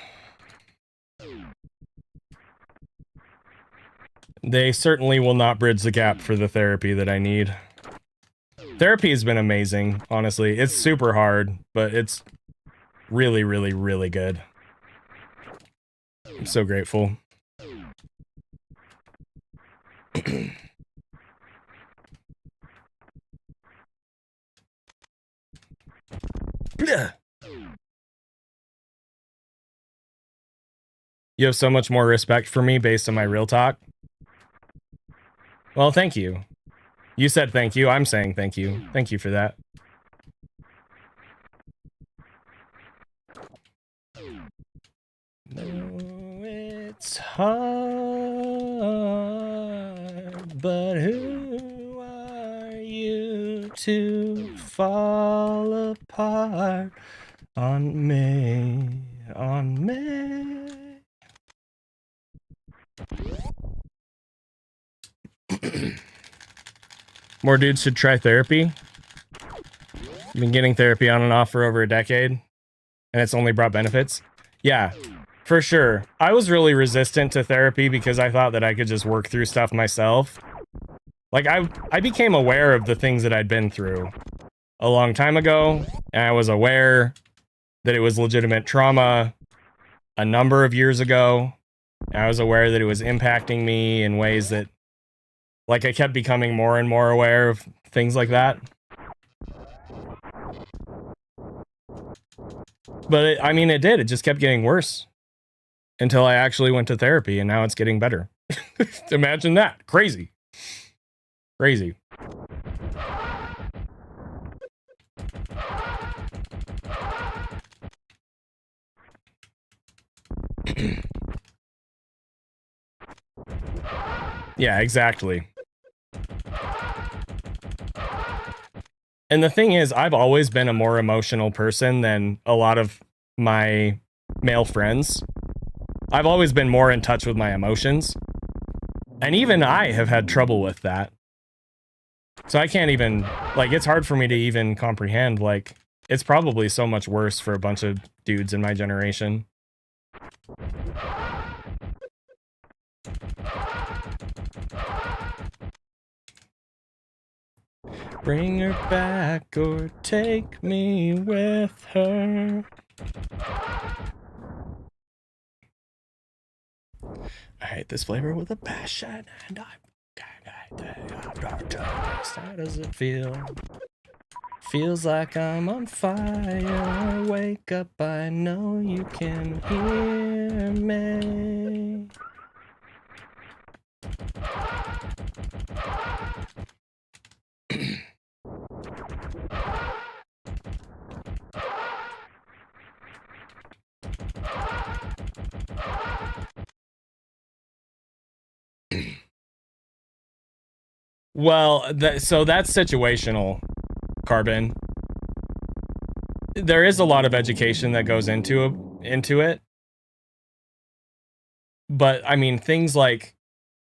They certainly will not bridge the gap for the therapy that I need. Therapy has been amazing, honestly. It's super hard, but it's really, really, really good. I'm so grateful. You have so much more respect for me based on my real talk. Well, thank you. You said thank you. I'm saying thank you. Thank you for that. No, it's hard, but who are you to fall apart on me, on me? More dudes should try therapy. I've been getting therapy on and off for over a decade, and it's only brought benefits. Yeah, for sure. I was really resistant to therapy because I thought that I could just work through stuff myself. Like, I became aware of the things that I'd been through a long time ago, and I was aware that it was legitimate trauma a number of years ago. And I was aware that it was impacting me in ways that, like, I kept becoming more and more aware of things like that. But I mean, it did. It just kept getting worse until I actually went to therapy, and now it's getting better. Imagine that. Crazy. Crazy. Yeah, exactly. And the thing is, I've always been a more emotional person than a lot of my male friends. I've always been more in touch with my emotions. And even I have had trouble with that. So I can't even, like, it's hard for me to even comprehend, like, it's probably so much worse for a bunch of dudes in my generation. Bring her back or take me with her. I hate this flavor with a passion, and how does it feel? Feels like I'm on fire. Wake up, I know you can hear me. Well, so that's situational, Carbon. There is a lot of education that goes into it. But, I mean, things like,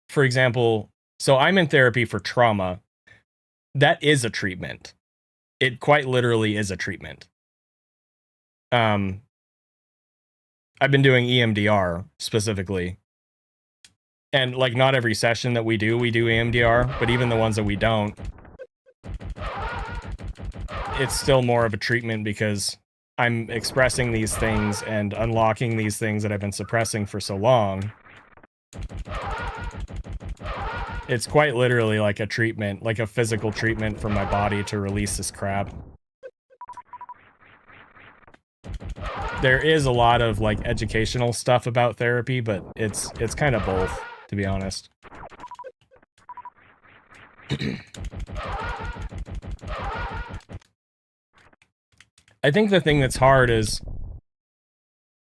for example, so I'm in therapy for trauma. That is a treatment. It quite literally is a treatment. I've been doing EMDR specifically. And, like, not every session that we do EMDR, but even the ones that we don't, it's still more of a treatment because I'm expressing these things and unlocking these things that I've been suppressing for so long. It's quite literally like a treatment, like a physical treatment for my body to release this crap. There is a lot of, like, educational stuff about therapy, but it's kind of both, to be honest. I think the thing that's hard is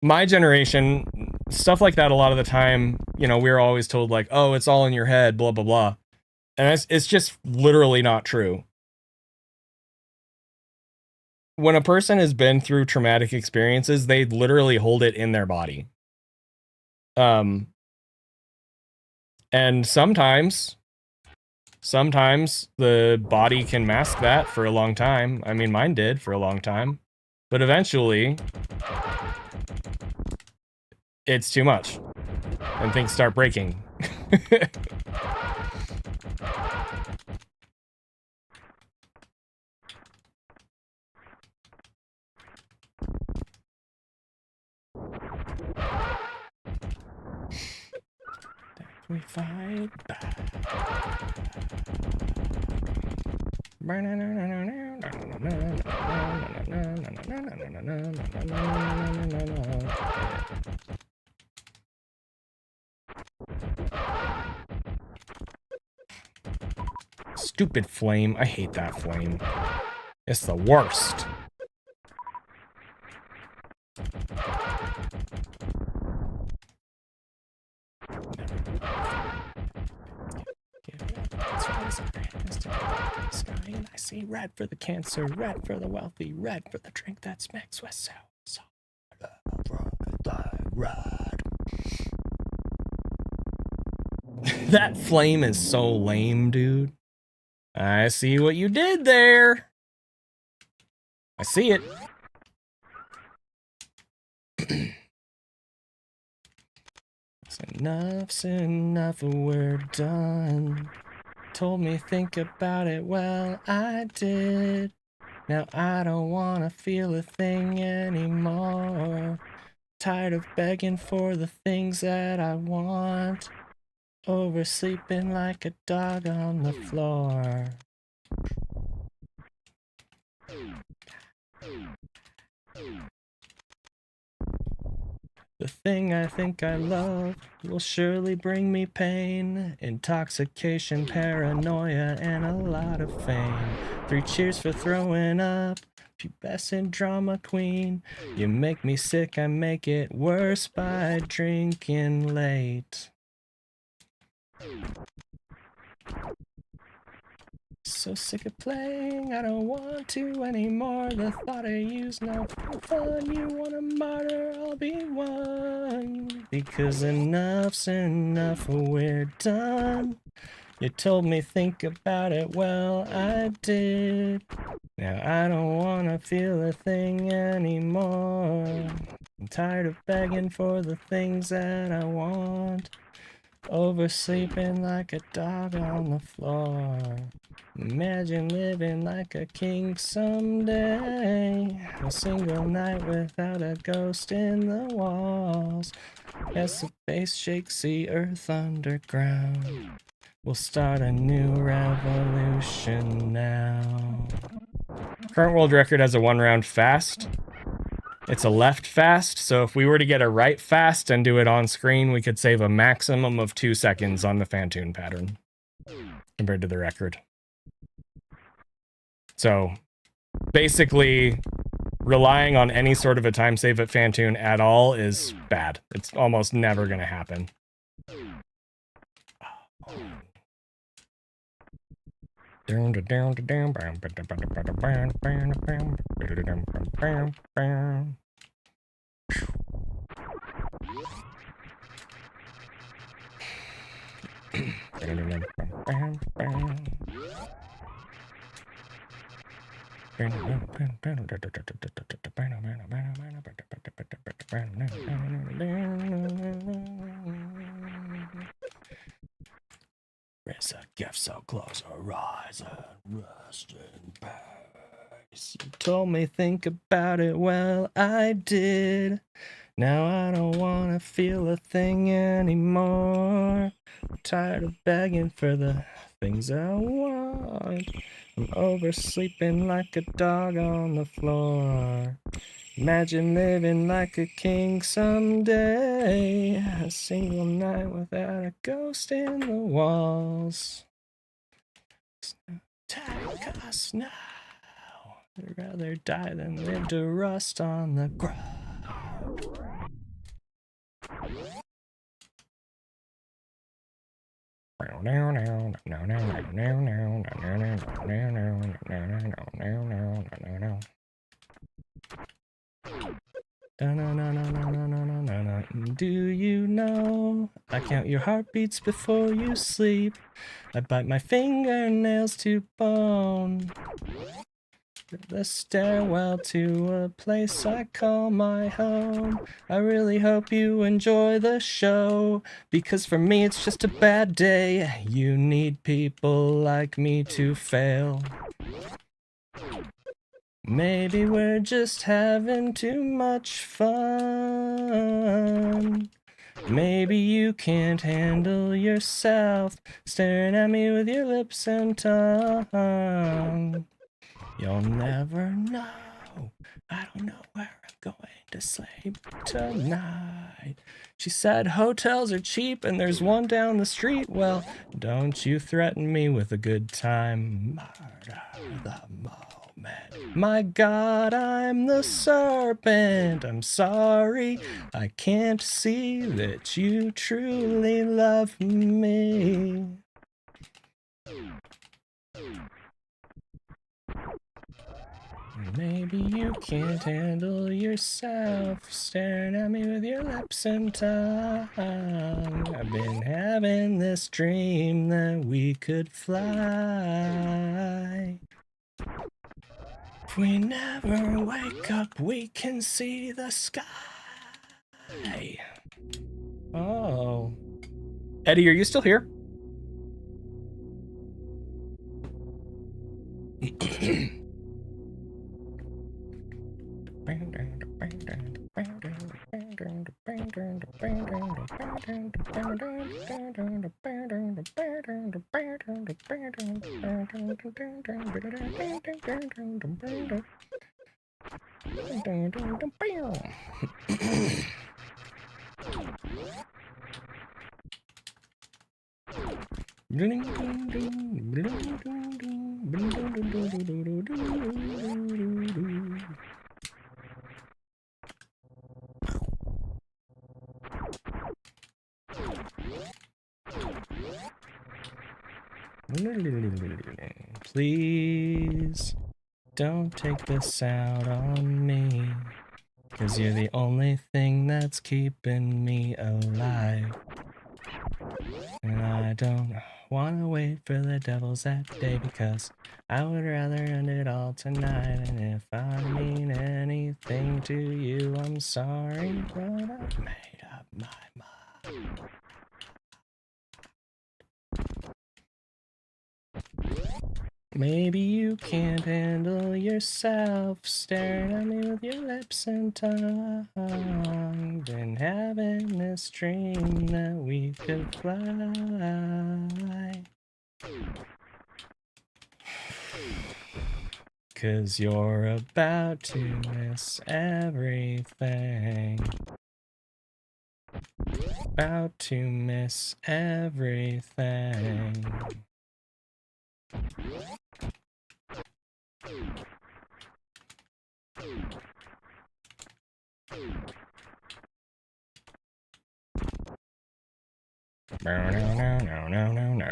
my generation, stuff like that a lot of the time, you know, we're always told, like, oh, it's all in your head, blah, blah, blah. And it's just literally not true. When a person has been through traumatic experiences, they literally hold it in their body. And sometimes the body can mask that for a long time. I mean, mine did for a long time. But eventually, it's too much. And things start breaking. We fight back. Stupid flame. I hate that flame. It's the worst. I see red for the cancer, red for the wealthy, red for the drink that smacks with so red. That flame is so lame, dude. I see what you did there. I see it. Enough's enough, we're done. Told me think about it, well, I did. Now I don't wanna feel a thing anymore. Tired of begging for the things that I want. Oversleeping like a dog on the floor. The thing I think I love will surely bring me pain, intoxication, paranoia, and a lot of fame. 3 cheers for throwing up, pubescent drama queen. You make me sick, I make it worse by drinking late. So sick of playing, I don't want to anymore. The thought of you's no fun. You want a martyr, I'll be one. Because enough's enough, we're done. You told me think about it, well, I did. Now I don't wanna feel a thing anymore. I'm tired of begging for the things that I want. Oversleeping like a dog on the floor. Imagine living like a king someday. A single night without a ghost in the walls. As the bass shakes the earth underground. We'll start a new revolution now. Current world record has a 1-round fast. It's a left fast, so if we were to get a right fast and do it on screen, we could save a maximum of 2 seconds on the Fantoon pattern compared to the record. So basically, relying on any sort of a time save at Fantoon at all is bad. It's almost never going to happen. It's a gift, so close our eyes and rest in peace. You told me think about it, well, I did. Now I don't wanna feel a thing anymore. I'm tired of begging for the things I want. I'm oversleeping like a dog on the floor. Imagine living like a king someday. A single night without a ghost in the walls. Take us now. I'd rather die than live to rust on the ground. Do you know I count your heartbeats before you sleep? I bite my fingernails to bone. The stairwell to a place I call my home. I really hope you enjoy the show, because for me it's just a bad day. You need people like me to fail. Maybe we're just having too much fun. Maybe you can't handle yourself, staring at me with your lips and tongue. You'll never know. I don't know where I'm going to sleep tonight. She said hotels are cheap and there's one down the street. Well, don't you threaten me with a good time. Murder the moment. My God, I'm the serpent. I'm sorry. I can't see that you truly love me. Maybe you can't handle yourself, staring at me with your lips and tongue. I've been having this dream that we could fly. If we never wake up, we can see the sky. Oh. Eddie, are you still here? please don't take this out on me. 'Cause you're the only thing that's keeping me alive. And I don't wanna wait for the devil's that day, because I would rather end it all tonight. And if I mean anything to you, I'm sorry, but I've made up my mind. Maybe you can't handle yourself staring at me with your lips and tongue. Been having this dream that we could fly. 'Cause you're about to miss everything. About to miss everything. No, no, no, no, no, no, no.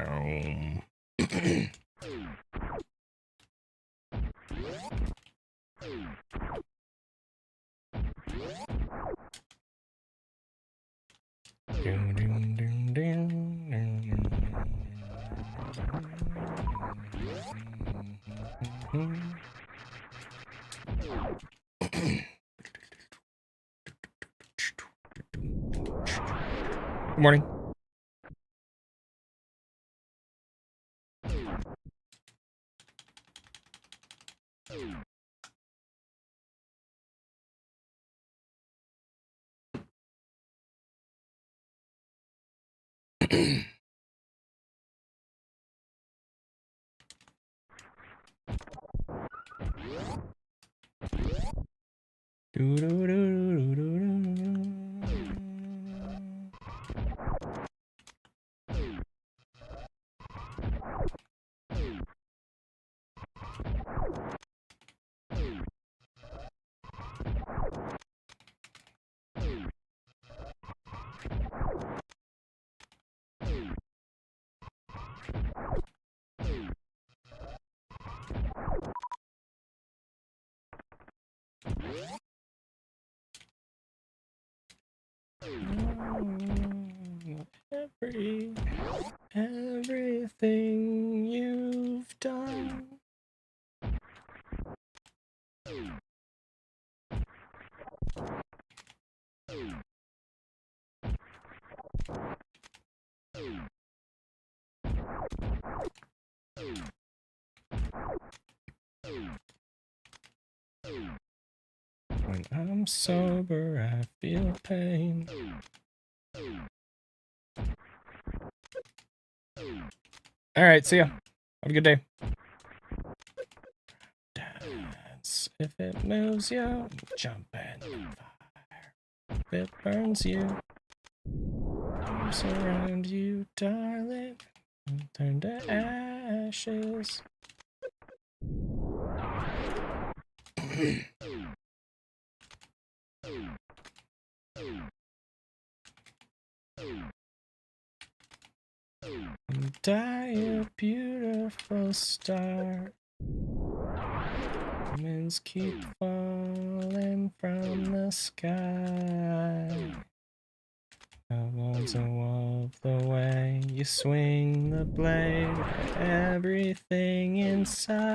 Dun, dun, dun, dun. Good morning. Do, do, do, do, do, do. Everything you've done. When I'm sober, I feel pain. All right, see ya. Have a good day. Dance. If it moves you, jump in the fire. If it burns you, arms around you, darling, turn to ashes. Die a beautiful star. Diamonds keep falling from the sky. I want to walk the way you swing the blade. Everything inside.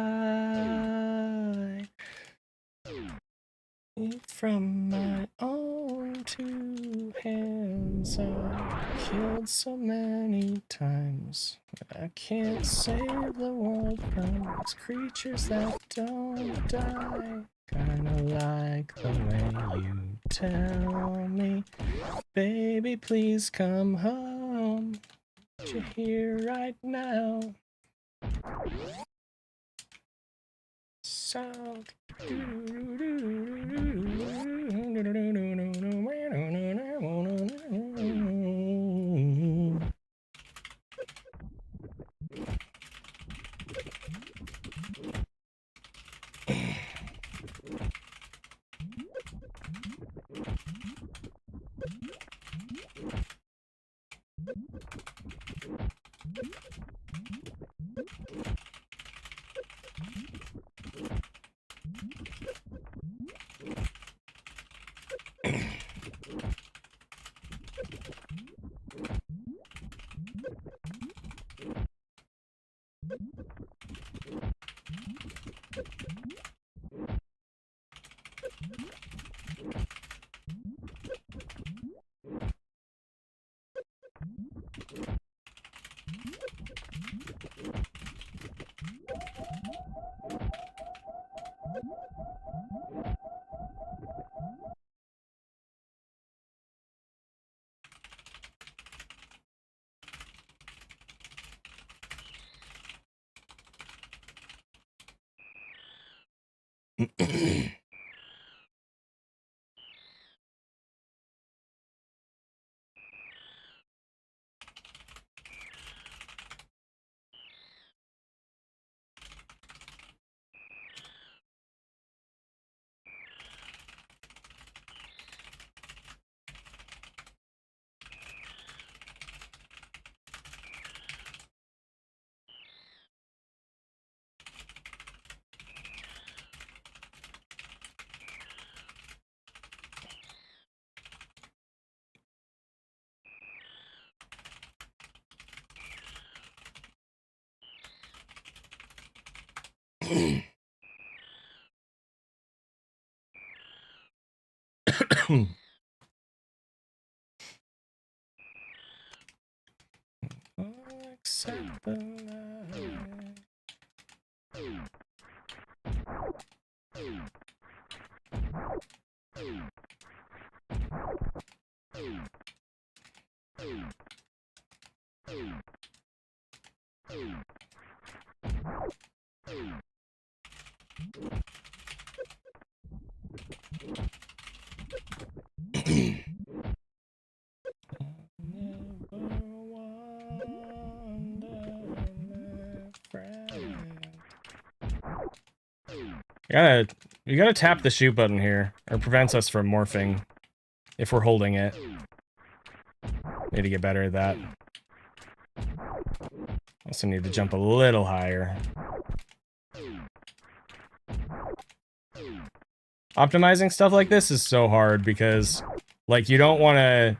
From my own two hands, I've killed so many times. I can't save the world from these creatures that don't die. Kinda like the way you tell me, baby, please come home. You're here right now. So Accept the lie. You gotta tap the shoot button here, or it prevents us from morphing if we're holding it. Need to get better at that. Also need to jump a little higher. Optimizing stuff like this is so hard because, like, you don't want to...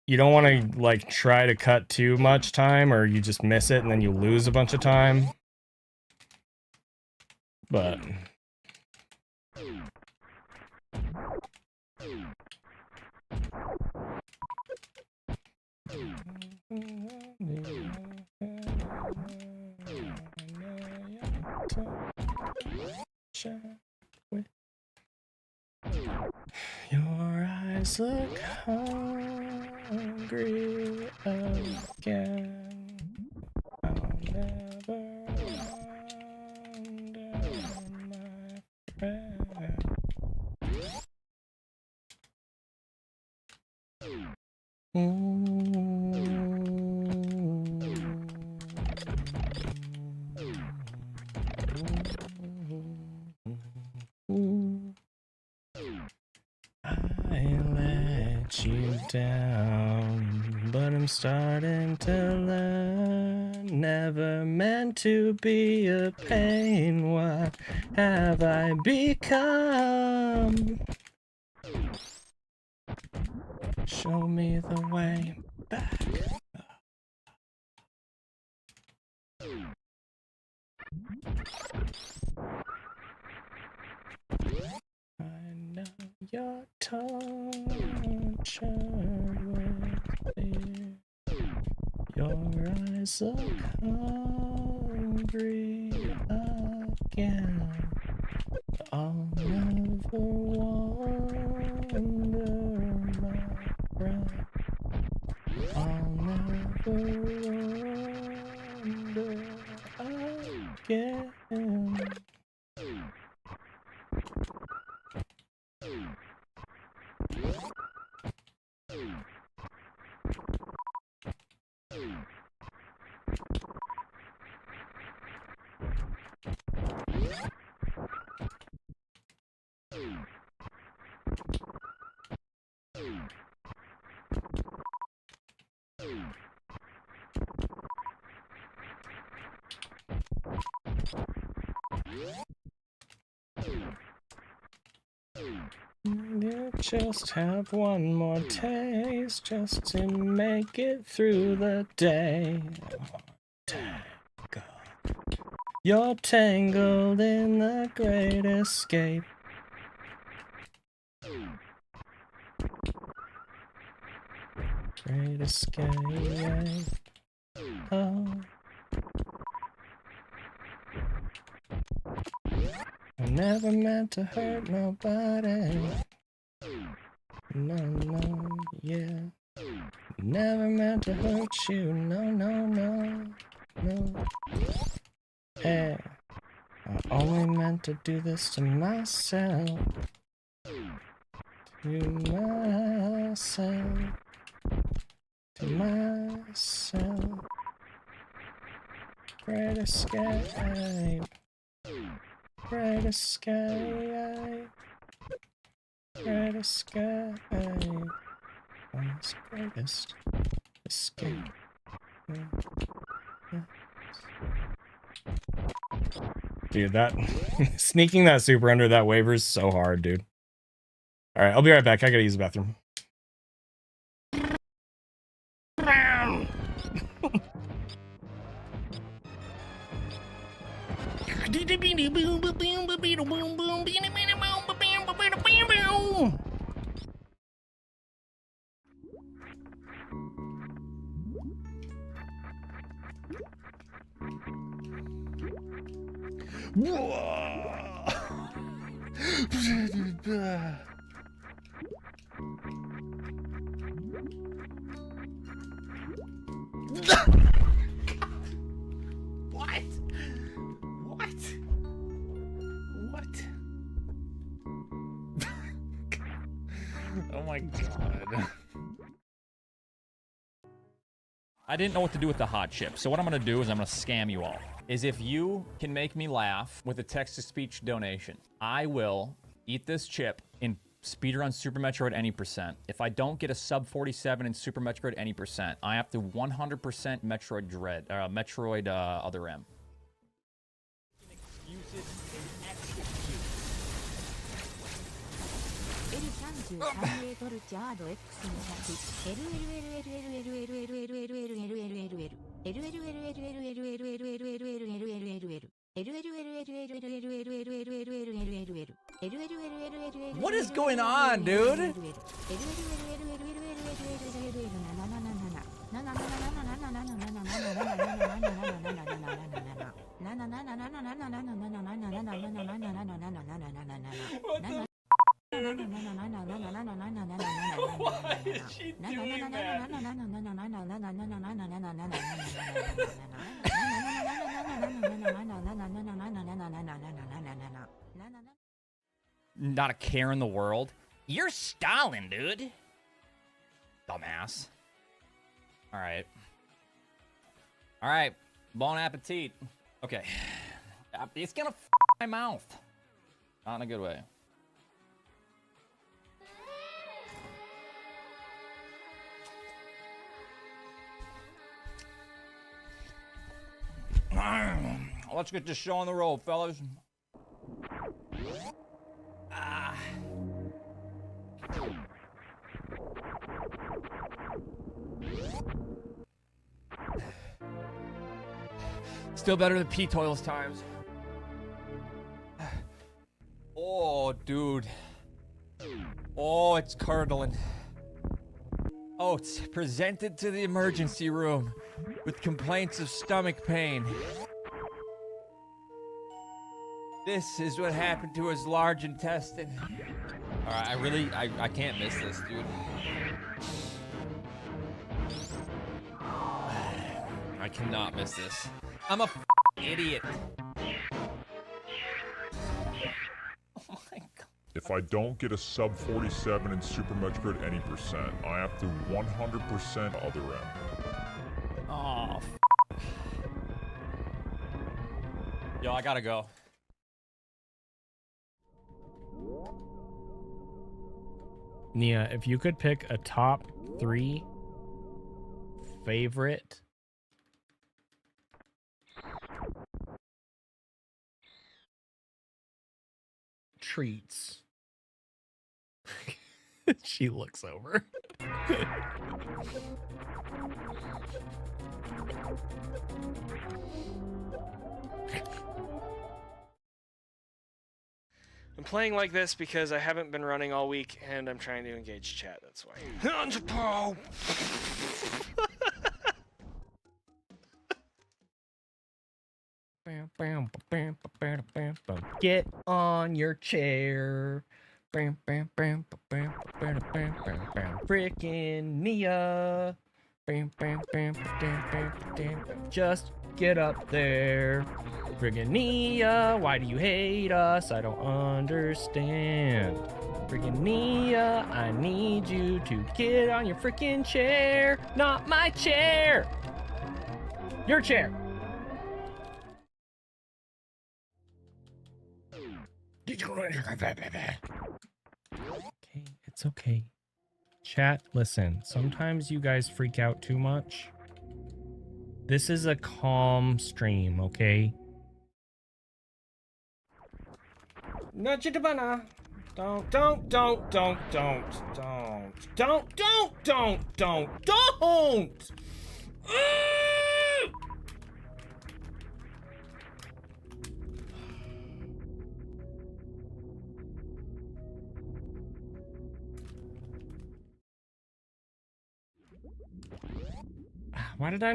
You don't want to, like, try to cut too much time, or you just miss it and then you lose a bunch of time. But... Your eyes look hungry again. I'll never wonder, my friend. I let you down, but I'm starting to learn. Never meant to be a pain. What have I become? Show me the way back. I know you're tortured with fear. Your eyes look hungry again. I'll never wonder, my friend. I'll never wonder again. You just have one more taste just to make it through the day. Tango. You're tangled in the great escape. Great escape. Oh. I never meant to hurt nobody. No, no, yeah. Never meant to hurt you. No, no, no, no. Hey, I only meant to do this to myself. To myself. To myself. Great escape. Great escape. Great escape. One's greatest escape. Dude, that sneaking that super under that waiver is so hard, dude. All right, I'll be right back. I gotta use the bathroom. What? What? What? Oh my god. I didn't know what to do with the hot chip, so what I'm gonna do is I'm gonna scam you all. Is if you can make me laugh with a text-to-speech donation, I will eat this chip in speedrun Super Metroid any percent. If I don't get a sub 47 in Super Metroid any percent, I have to 100% Metroid Dread, Metroid Other M. What is going on, dude? Why is she doing that? Not a care in the world. You're stalling, dude. Dumbass. All right. All right. Bon appetit. Okay. It's gonna f my mouth. Not in a good way. Let's get this show on the road, fellas. Still better than P-Toils times. Oh, dude. Oh, it's curdling. Oh, it's presented to the emergency room with complaints of stomach pain. This is what happened to his large intestine. All right, I can't miss this, dude. I cannot miss this. I'm a idiot. Oh my god. If I don't get a sub 47 in Super Metroid any percent, I have to 100% Other M. Oh, yo, I gotta go. Nia, if you could pick a top 3 favorite treats. She looks over. I'm playing like this because I haven't been running all week and I'm trying to engage chat, that's why. Get on your chair. Frickin' Nia. Just get up there. Friggin' Nia, why do you hate us? I don't understand. Friggin' Nia, I need you to get on your frickin' chair. Not my chair. Your chair. Okay, it's okay. Chat, listen. Sometimes you guys freak out too much. This is a calm stream, okay? Don't. Why did I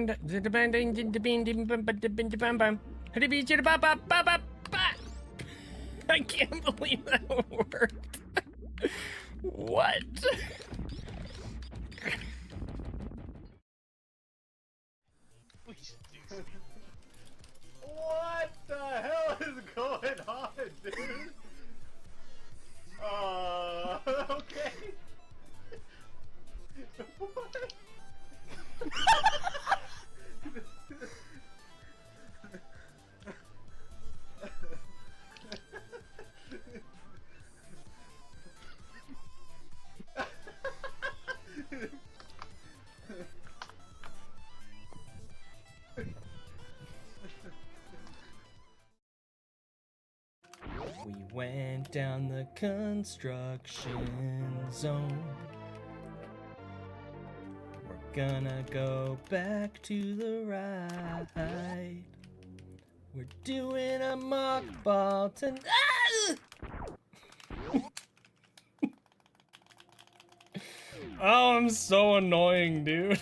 can't believe that worked. What? What the hell is going on, dude? Okay. What? We went down the construction zone. We're gonna go back to the right. We're doing a mock ball tonight. Oh, I'm so annoying, dude.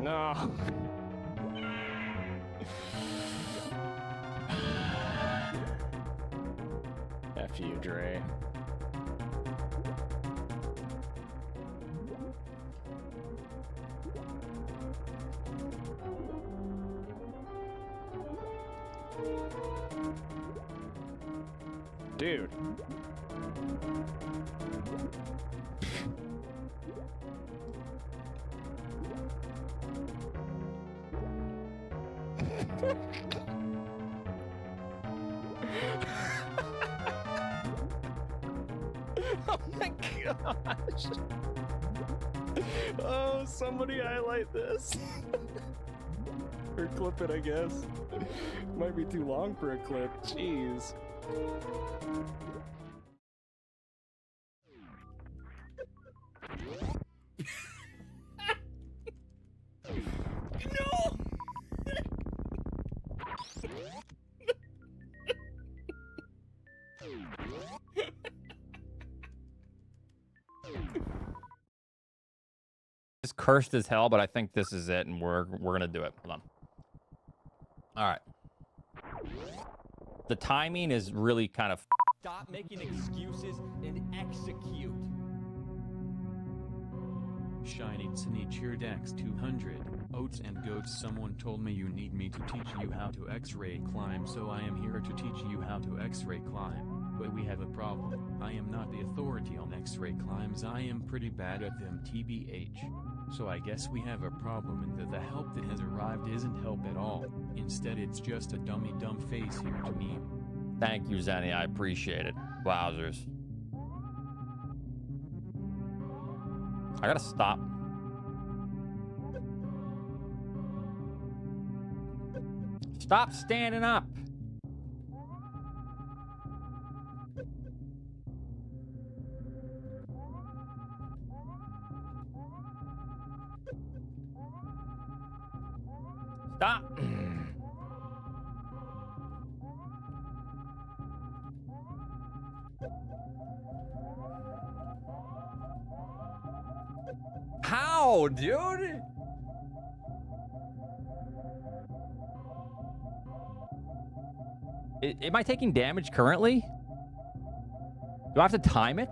No. F you, Dre. Dude. Oh my gosh. Oh, somebody highlight this. Or clip it, I guess. Might be too long for a clip. Jeez. No! It's cursed as hell, but I think this is it, and we're gonna do it. Hold on. All right. The timing is really kind of. Stop making excuses and execute. Shiny Tsini cheered X200. Oats and goats, someone told me you need me to teach you how to X-ray climb, so I am here to teach you how to X-ray climb. But we have a problem. I am not the authority on X-ray climbs. I am pretty bad at them, TBH. So I guess we have a problem in that the help that has arrived isn't help at all. Instead, it's just a dummy dumb face here to meme. Thank you, ZENI. I appreciate it. Wowzers. I gotta stop Stop standing up. Stop. How, dude? Am I taking damage currently? Do I have to time it?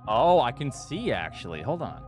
Oh, I can see actually. Hold on.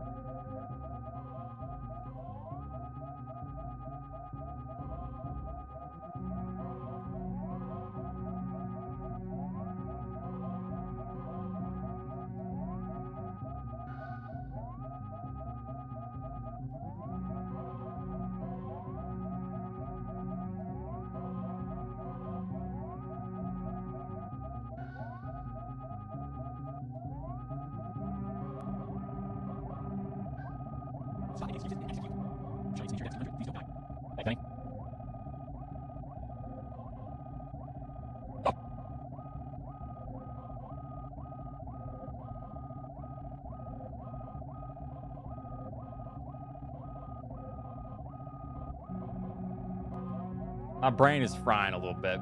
My brain is frying a little bit.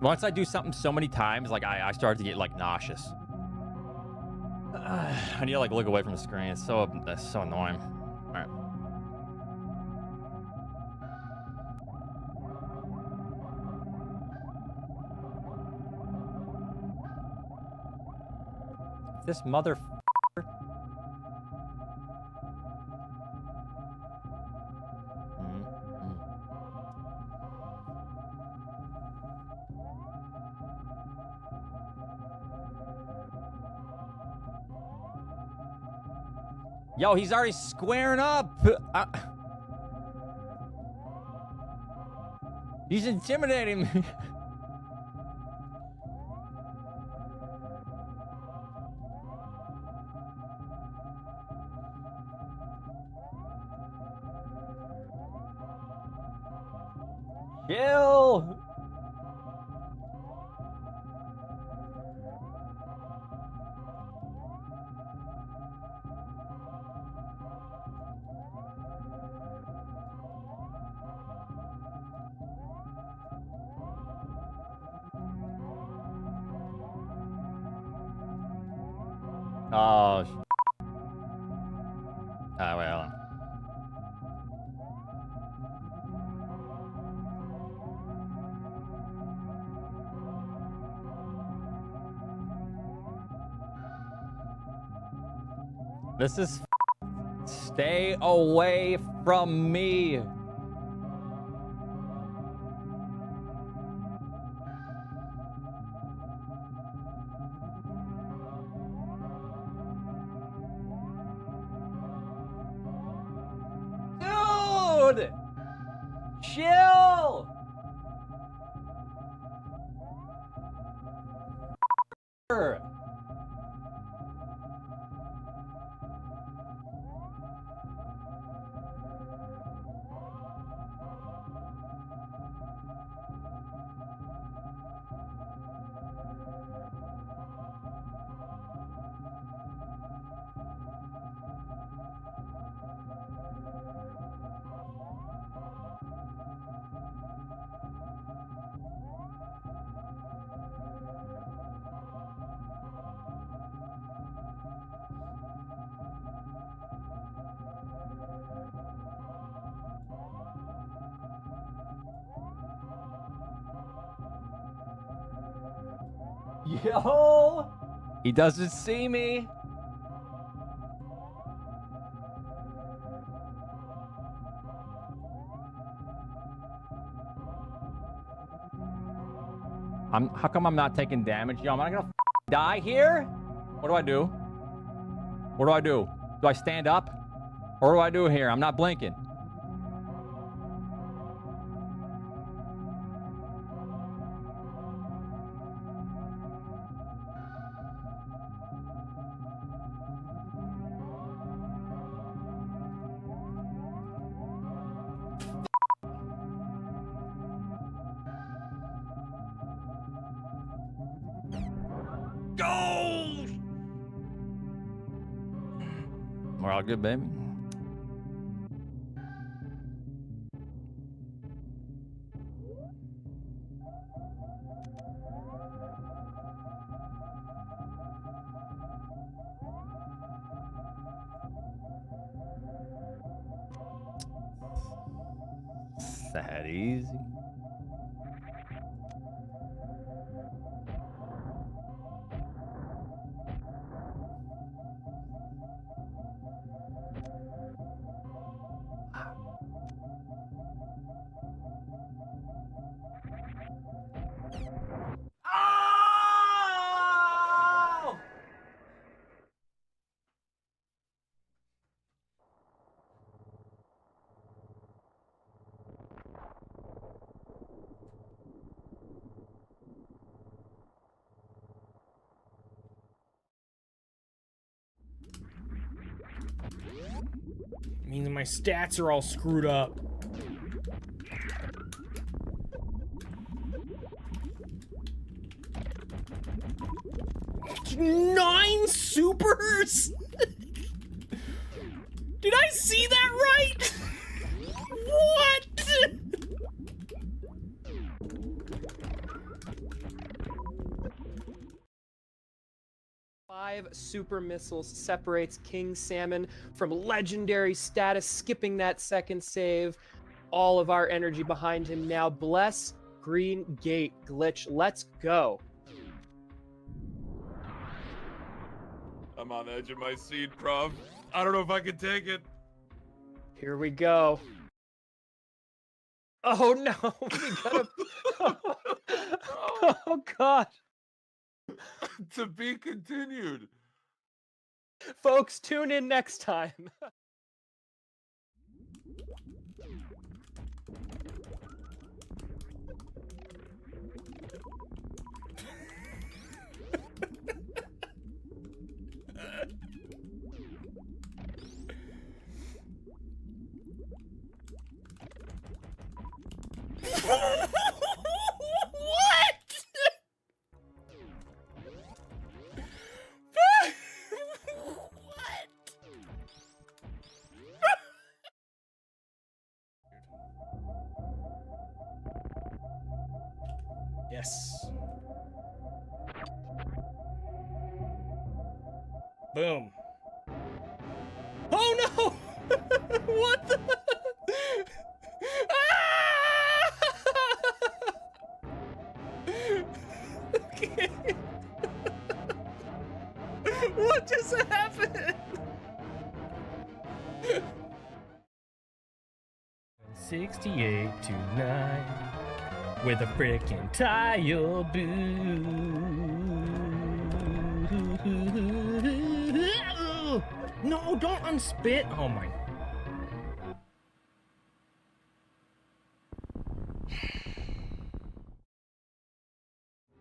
Once I do something so many times, like I start to get like nauseous. I need to like look away from the screen. It's so annoying. All right. This mother. Yo, he's already squaring up. He's intimidating me. Chill. Oh, wait, hold on. This is stay away from me. Dude! Chill! Yo! He doesn't see me. How come I'm not taking damage? Yo, am I gonna die here? What do I do? What do I do? Do I stand up? Or what do I do here? I'm not blinking. Go! We're all good, baby. That easy. Oh! Means my stats are all screwed up. Nine supers? Did I see that right? What? 5 super missiles separates King Salmon from legendary status, skipping that second save. All of our energy behind him now. Bless Green Gate glitch. Let's go. I'm on the edge of my seat, Prof. I don't know if I can take it. Here we go. Oh no, we gotta... Oh god. To be continued. Folks, tune in next time. Yes. Boom. Oh no! What the? Okay. What just happened? 68 to 9 with a frickin' tile boo. No, don't unspit. Oh my.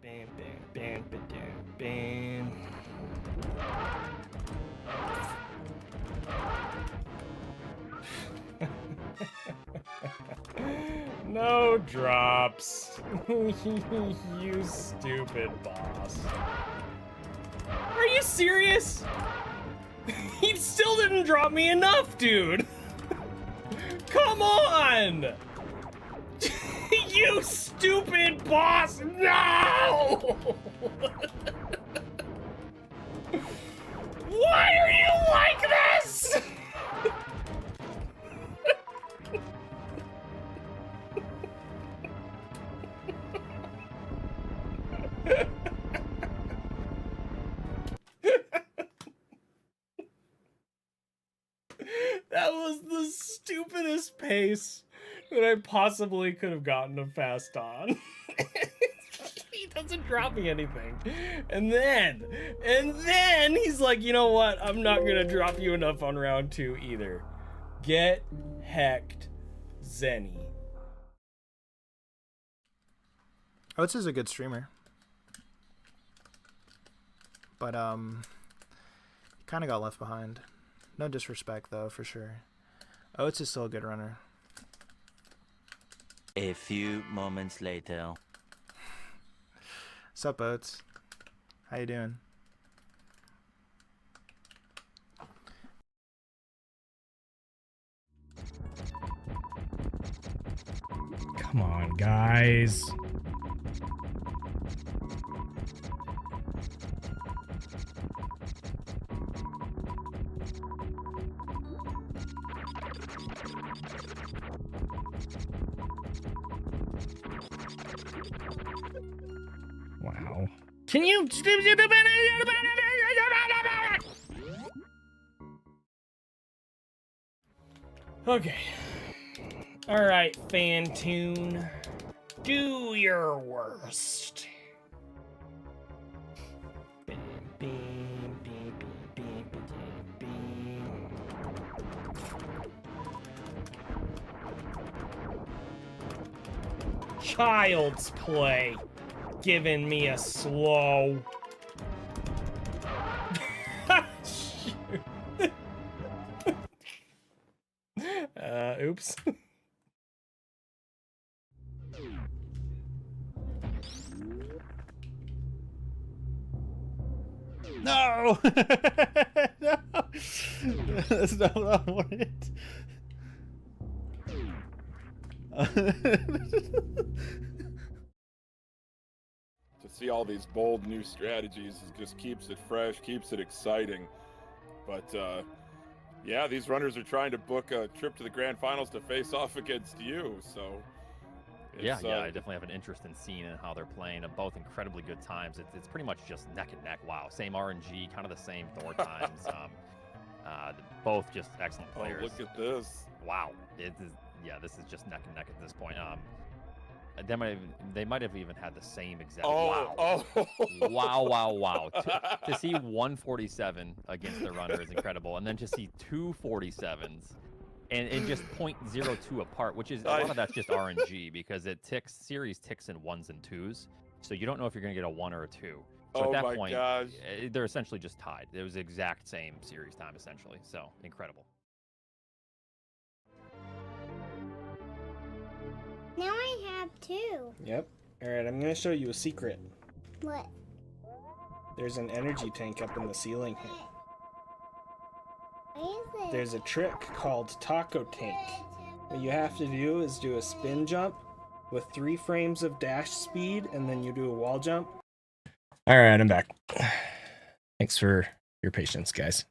Bam, bam, bam, bam, bam. No drops. You stupid boss. Are you serious? He still didn't drop me enough, dude. Come on. You stupid boss. No. Why are you like this? That was the stupidest pace that I possibly could have gotten him fast on. He doesn't drop me anything. And then he's like, you know what? I'm not gonna drop you enough on round 2 either. Get hecked, ZENI. Oats is a good streamer. But, kind of got left behind. No disrespect, though, for sure. Oats is still a good runner. A few moments later. Sup, Oats? How you doing? Come on, guys. Wow. Can you... Okay. All right, Fantune. Do your worst. Child's play. Giving me a slow. Oops. No! No! That's not what I wanted. To see all these bold new strategies just keeps it fresh, keeps it exciting. But yeah, these runners are trying to book a trip to the grand finals to face off against you, so Yeah, I definitely have an interest in seeing how they're playing. Both incredibly good times. It's pretty much just neck and neck. Wow, same RNG, kind of the same Thor times. Both just excellent players. Oh, look at this! Wow, this is just neck and neck at this point. They might have even had the same exact. Oh, Wow! To see 147 against the runner is incredible, and then to see 247s. And just 0.02 apart, which is a lot of that's just RNG because series ticks in 1s and 2s, so you don't know if you're gonna get a 1 or a 2. So at that point, they're essentially just tied. It was the exact same series time essentially, so incredible. Now I have 2. Yep. All right, I'm gonna show you a secret. What? There's an energy tank up in the ceiling here. What is it? There's a trick called Taco Tank. What you have to do is do a spin jump with 3 frames of dash speed, and then you do a wall jump. All right, I'm back. Thanks for your patience, guys.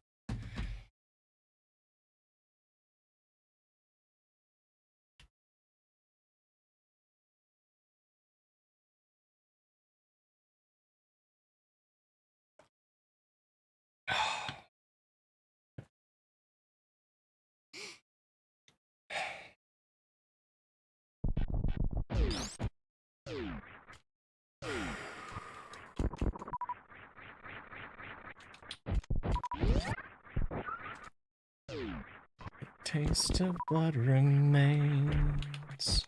Taste of blood remains.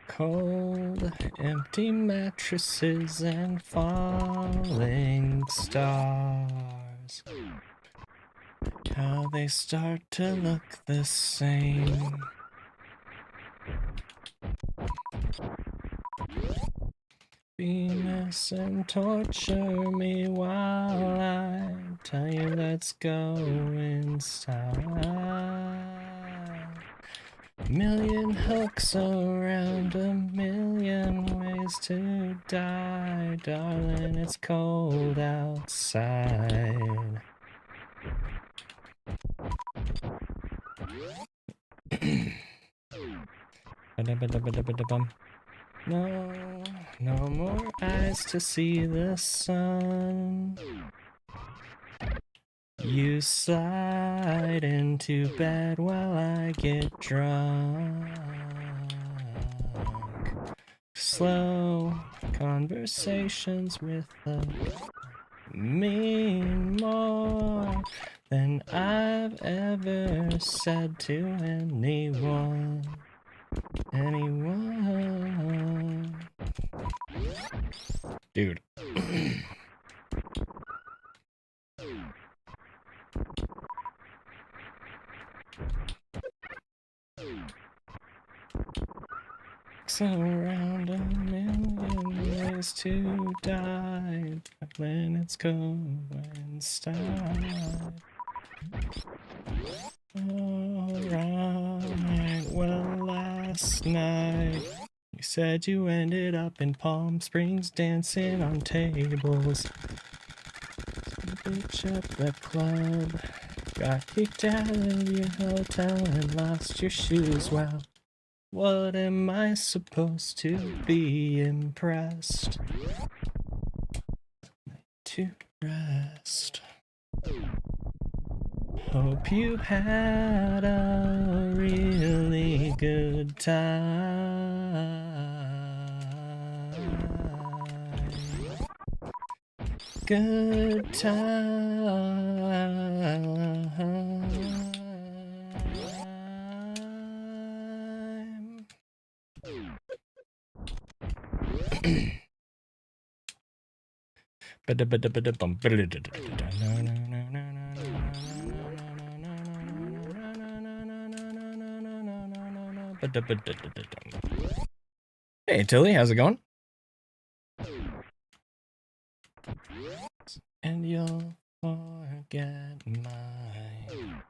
Cold, empty mattresses and falling stars. How they start to look the same. Venus and torture me while I tell you let's go inside. A million hooks around, a million ways to die, darling, it's cold outside. No more eyes to see the sun. You slide into bed while I get drunk. Slow conversations with the mean more. than I've ever said to anyone. Anyone. Dude. So around a million ways to die, when it's coincide. Alright, well, last night you said you ended up in Palm Springs dancing on tables. Bitch at the club, got kicked out of your hotel and lost your shoes. Well, what am I supposed to be impressed? To rest. Hope you had a really good time. Good time. Hey Tilly, how's it going? And you'll forget mine.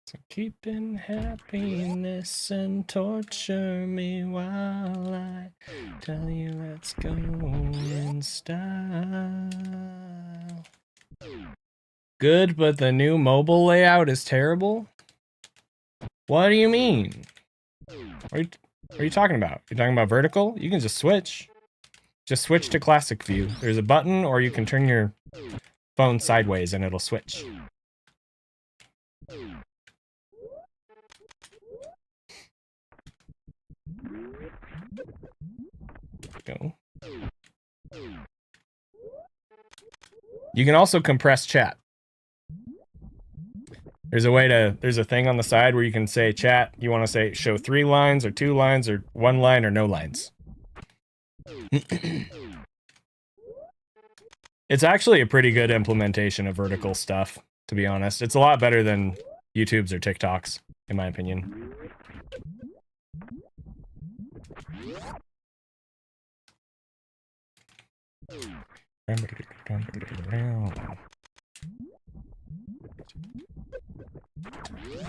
So keeping happiness and torture me while I tell you let's go in style. Good, but the new mobile layout is terrible? What do you mean? What are you talking about? You're talking about vertical? You can just switch. Just switch to classic view. There's a button, or you can turn your phone sideways and it'll switch. Go. You can also compress chat. There's a thing on the side where you can say chat, you want to say show 3 lines or 2 lines or 1 line or no lines. It's actually a pretty good implementation of vertical stuff, to be honest. It's a lot better than YouTube's or TikTok's, in my opinion.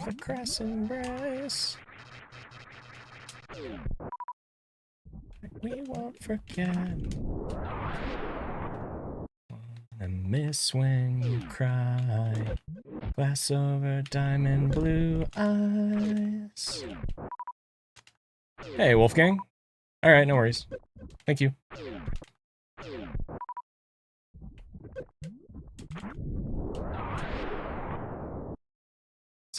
The cross embrace. We won't forget. I miss when you cry. Glass over diamond blue eyes. Hey, Wolfgang. All right, no worries. Thank you.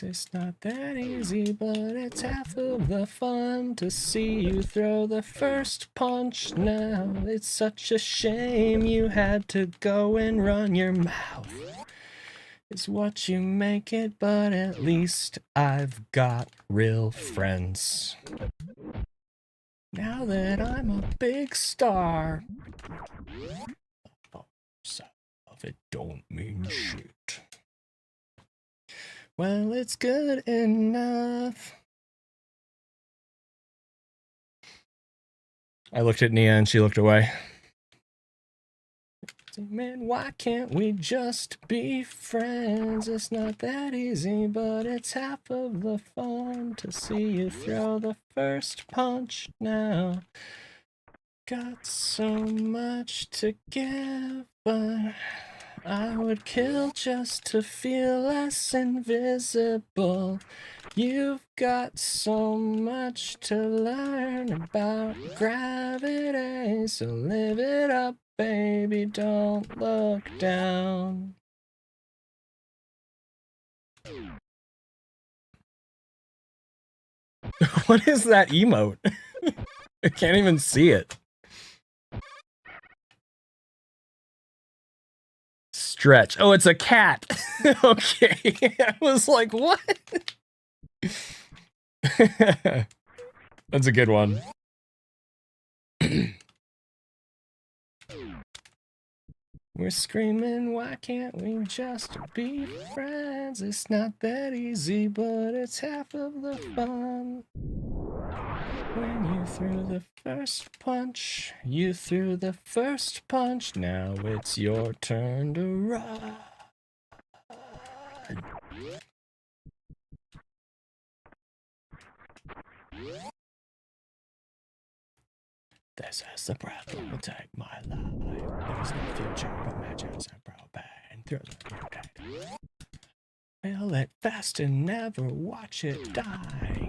It's not that easy, but it's half of the fun to see you throw the first punch now. It's such a shame you had to go and run your mouth. It's what you make it, but at least I've got real friends. Now that I'm a big star, of it don't mean shit. Well, it's good enough. I looked at Nia and she looked away. Man, why can't we just be friends? It's not that easy, but it's half of the fun to see you throw the first punch now. Got so much to give, but I would kill just to feel less invisible. You've got so much to learn about gravity, so live it up, baby, don't look down. What is that emote? I can't even see it. stretch. Oh, it's a cat. Okay. I was like, what? That's a good one. We're screaming, why can't we just be friends? It's not that easy, but it's half of the fun. When you threw the first punch, you threw the first punch. Now it's your turn to run. This is the breath that will take my life. There's no future but matches and propane through the mutate. Feel it fast and never watch it die.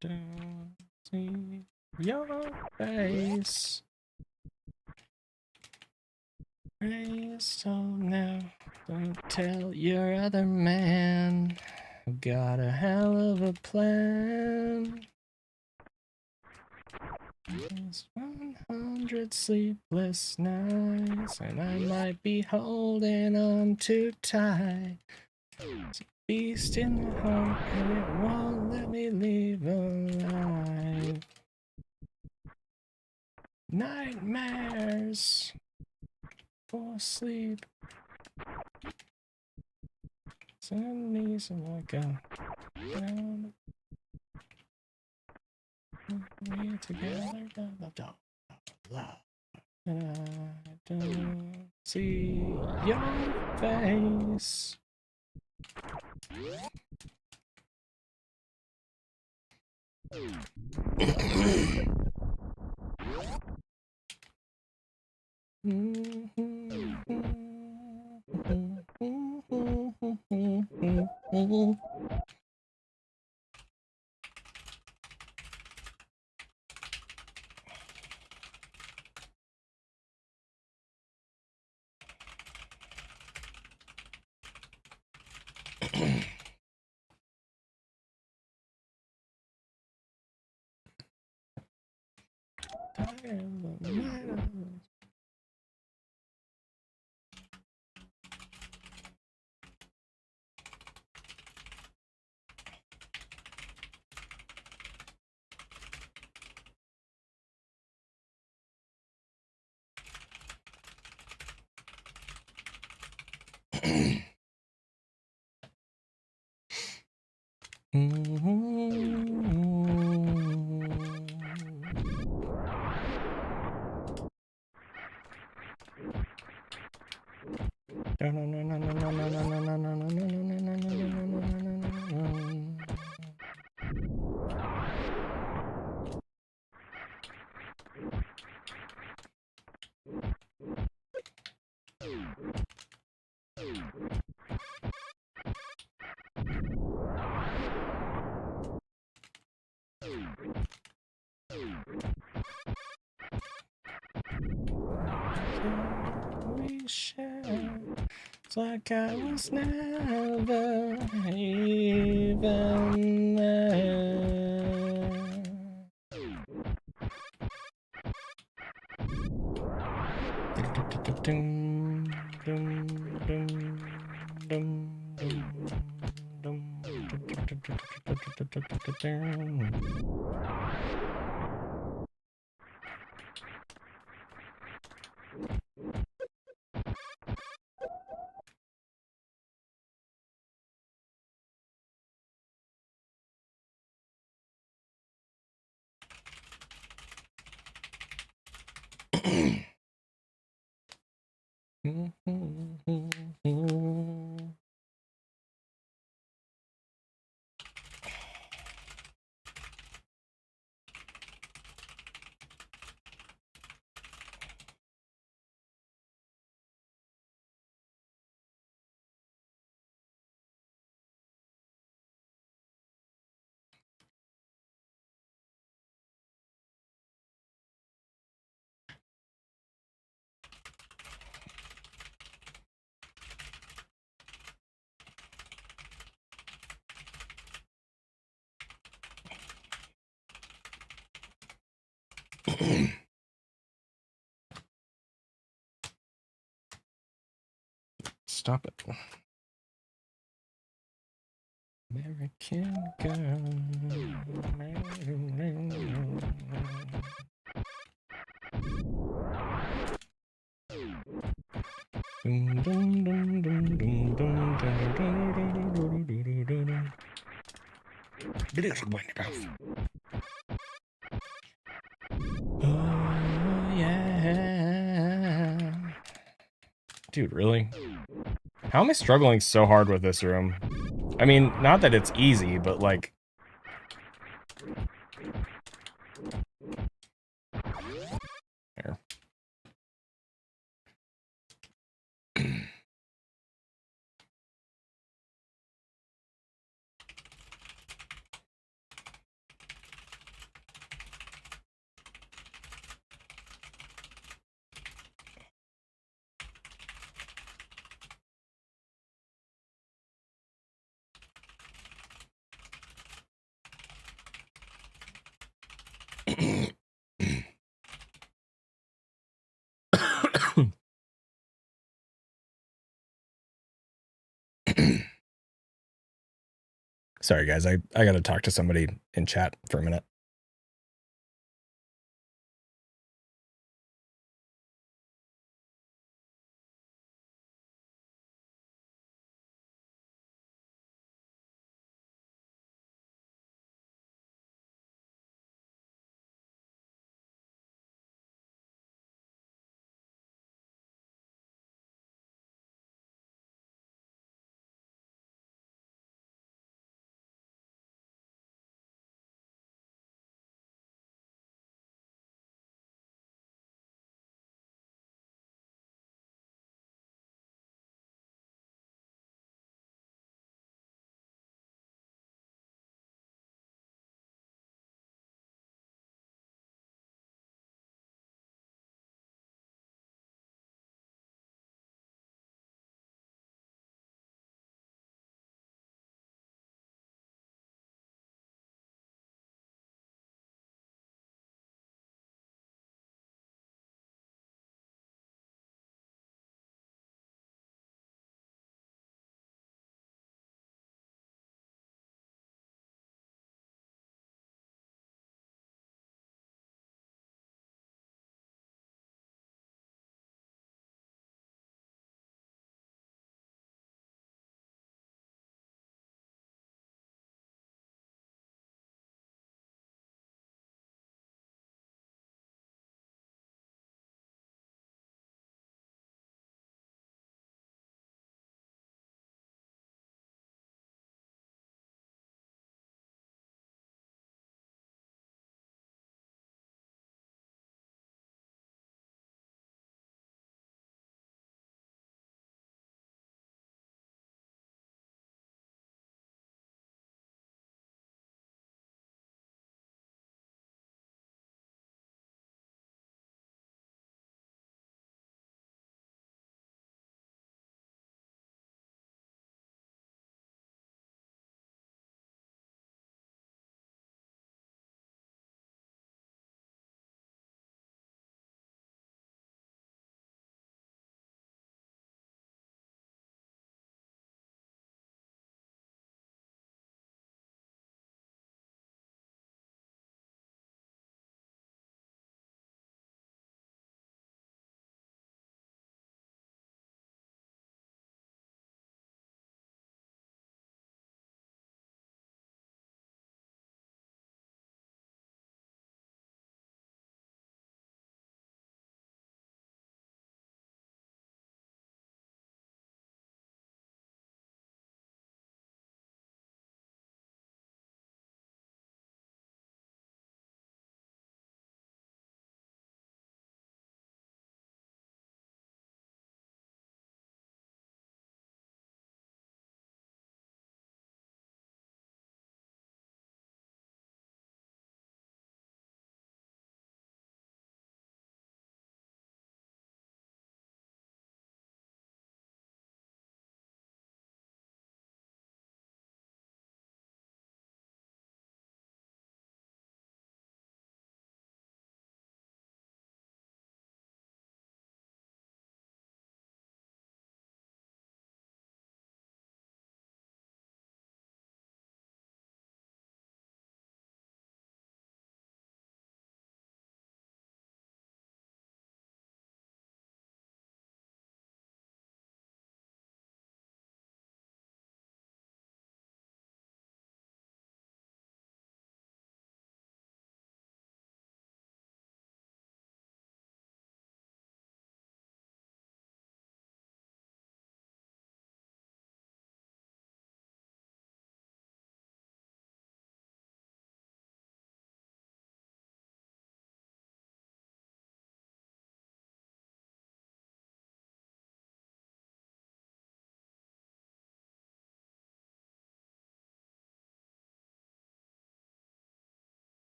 Don't see your face. So now, don't tell your other man. I've got a hell of a plan. It's 100 sleepless nights, and I might be holding on too tight. It's a beast in the heart, and it won't let me leave alive. Nightmares for sleep. Send me some like a down. We together, don't love. And I don't see your face. We share. It's like I was never even there. Stop it. American girl. Oh, yeah. Dude, really? How am I struggling so hard with this room? I mean, not that it's easy, but like... There. Sorry, guys. I gotta talk to somebody in chat for a minute.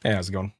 Hey, how's it going?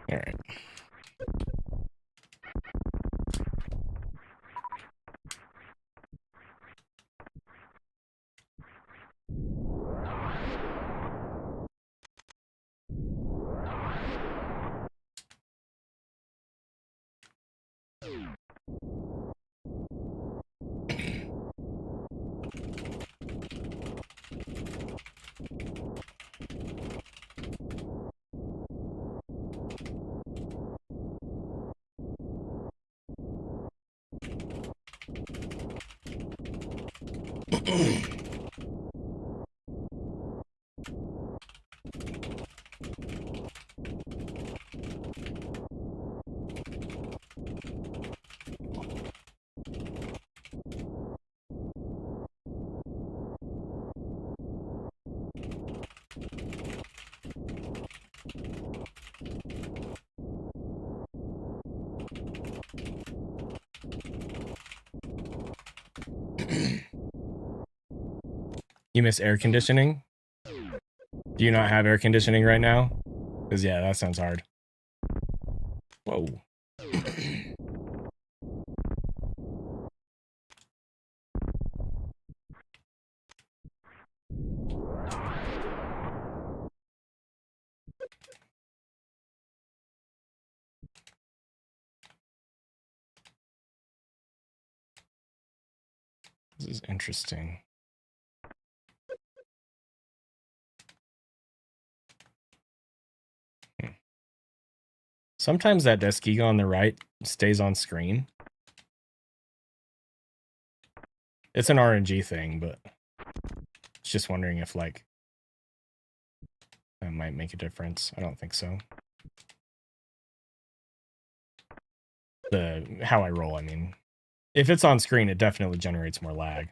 All right. You miss air conditioning? Do you not have air conditioning right now? Because, yeah, that sounds hard. Whoa. This is interesting. Sometimes that Deskiga on the right stays on screen. It's an RNG thing, but it's just wondering if, like, that might make a difference. I don't think so. How I roll, I mean. If it's on screen, it definitely generates more lag.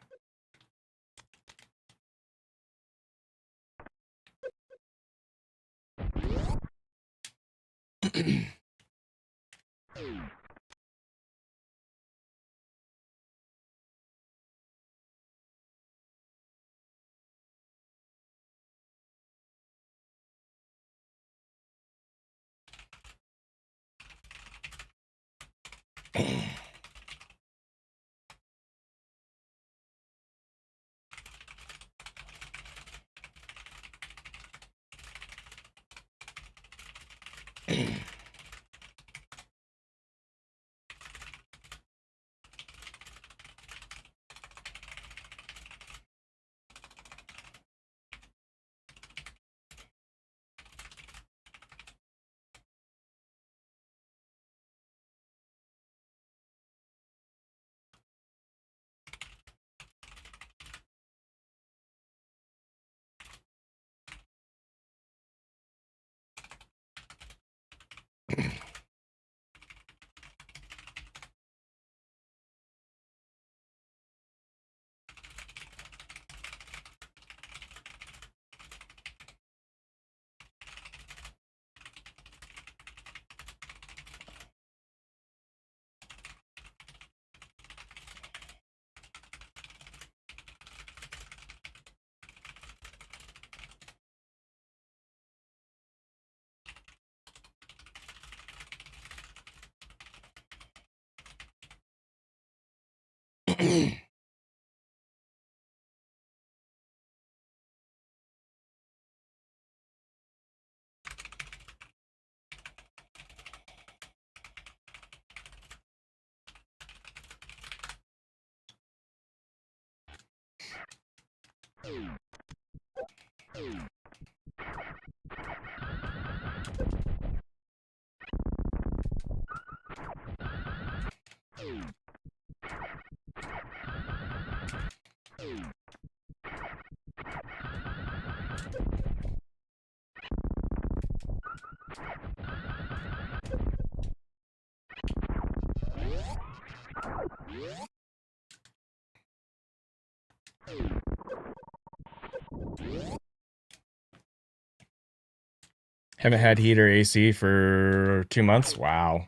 Haven't had heat or AC for 2 months? Wow.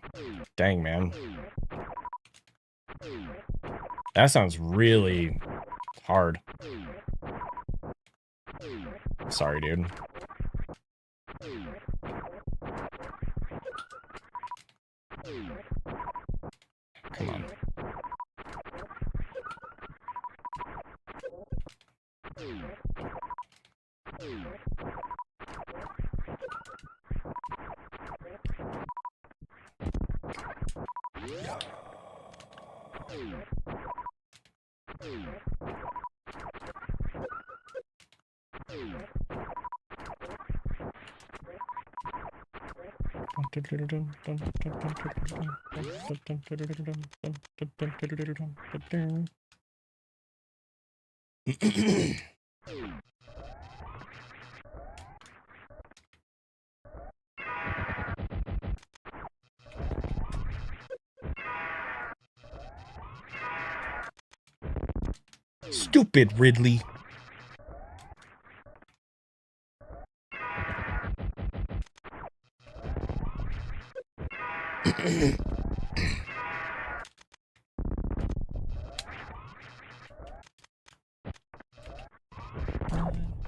Dang, man. That sounds really hard. Sorry, dude. Come on. Stupid Ridley.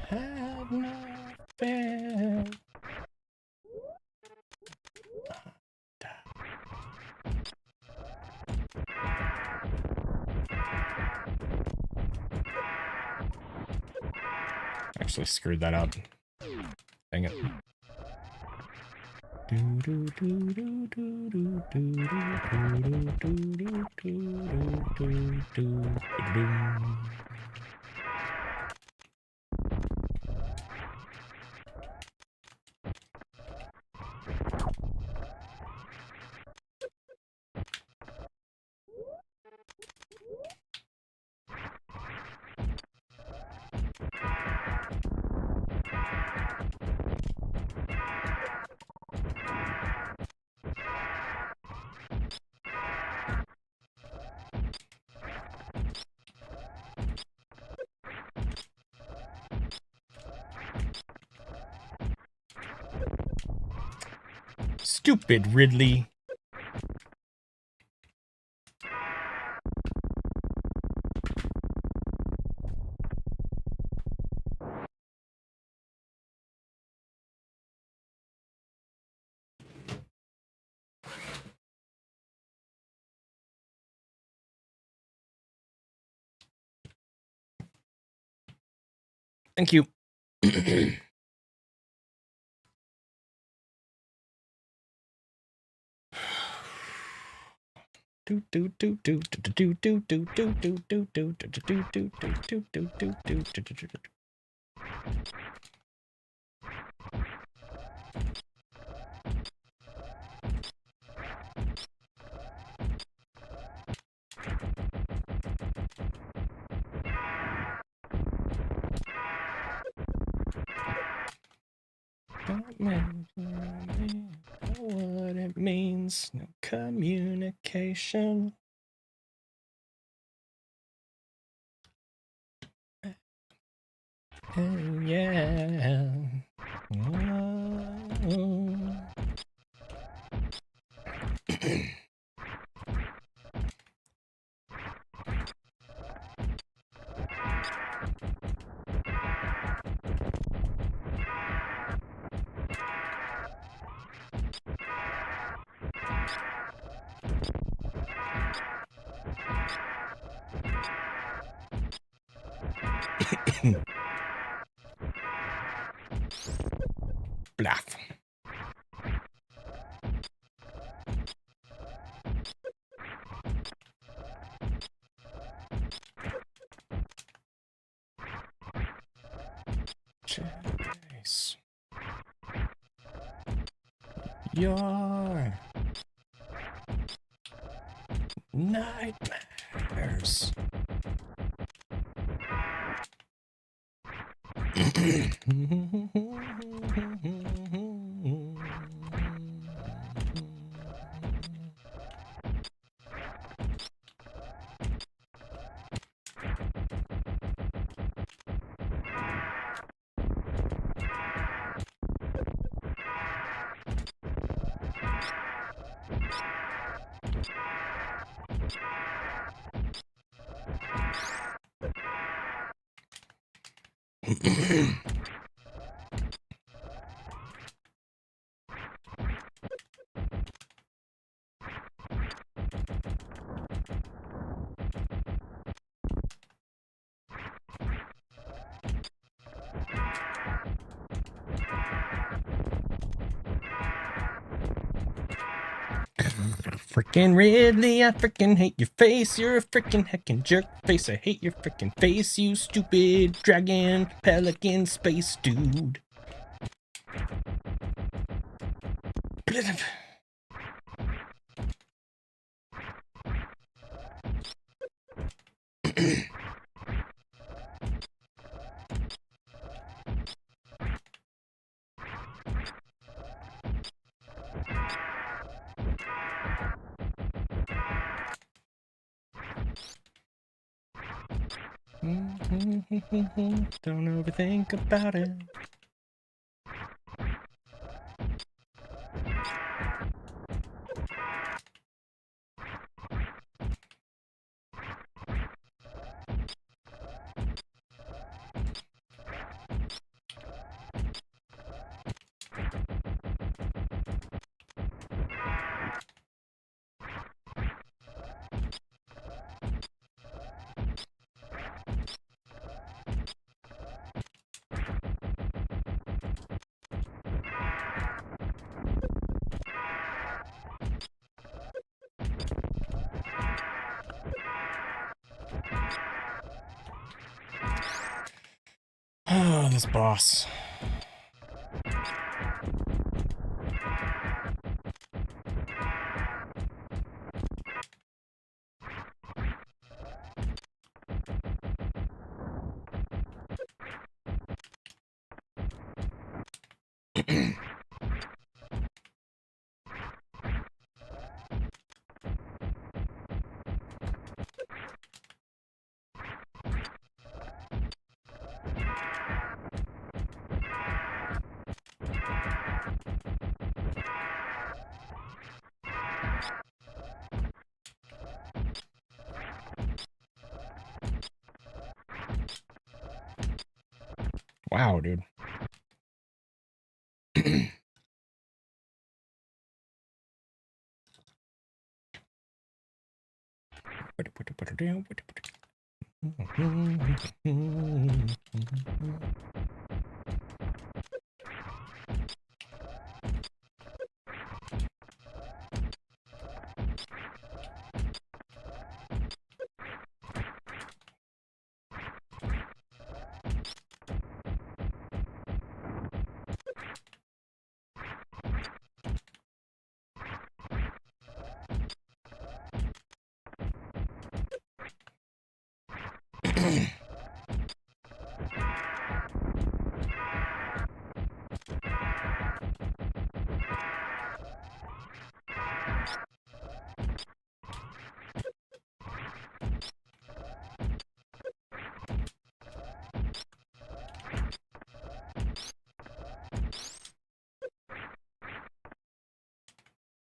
Have no fear. Actually screwed that up. Dang it. Stupid Ridley. Thank you. What it means, no communication. Yeah. Blah. Chase. Your nightmares. Frickin' Ridley, I frickin' hate your face. You're a frickin' heckin' jerk face. I hate your frickin' face, you stupid dragon, pelican, space dude. Don't overthink about it. Oh, this boss. Wow, dude.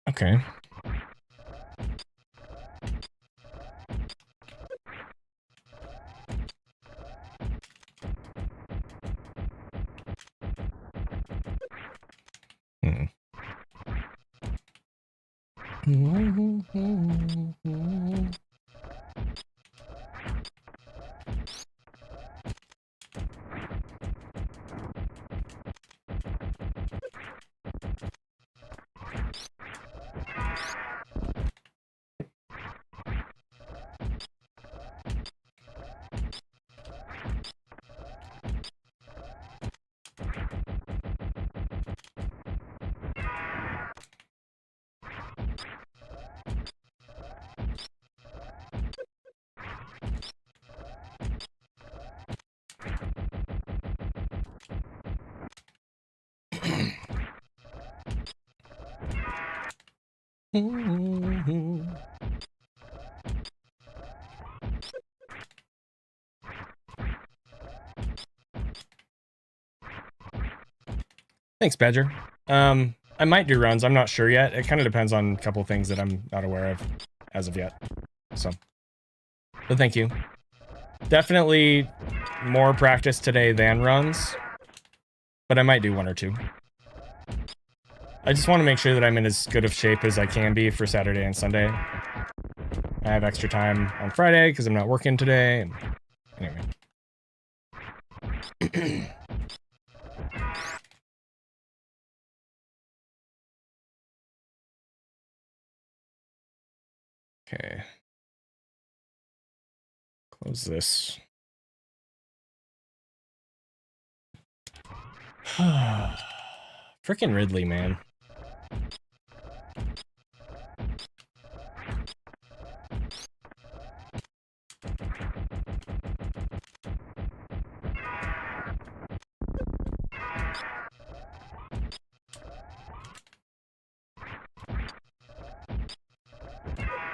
Okay. Thanks, Badger. I might do runs. I'm not sure yet. It kind of depends on a couple things that I'm not aware of as of yet. So, but thank you. Definitely more practice today than runs, but I might do 1 or 2. I just want to make sure that I'm in as good of shape as I can be for Saturday and Sunday. I have extra time on Friday because I'm not working today. And anyway. Okay. Close this. Frickin' Ridley, man.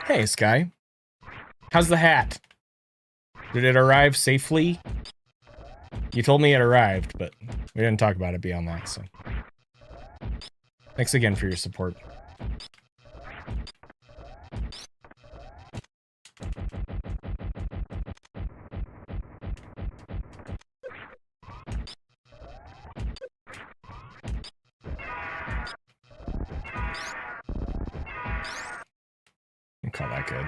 Hey, Sky. How's the hat? Did it arrive safely? You told me it arrived, but we didn't talk about it beyond that, so. Thanks again for your support. Call that good.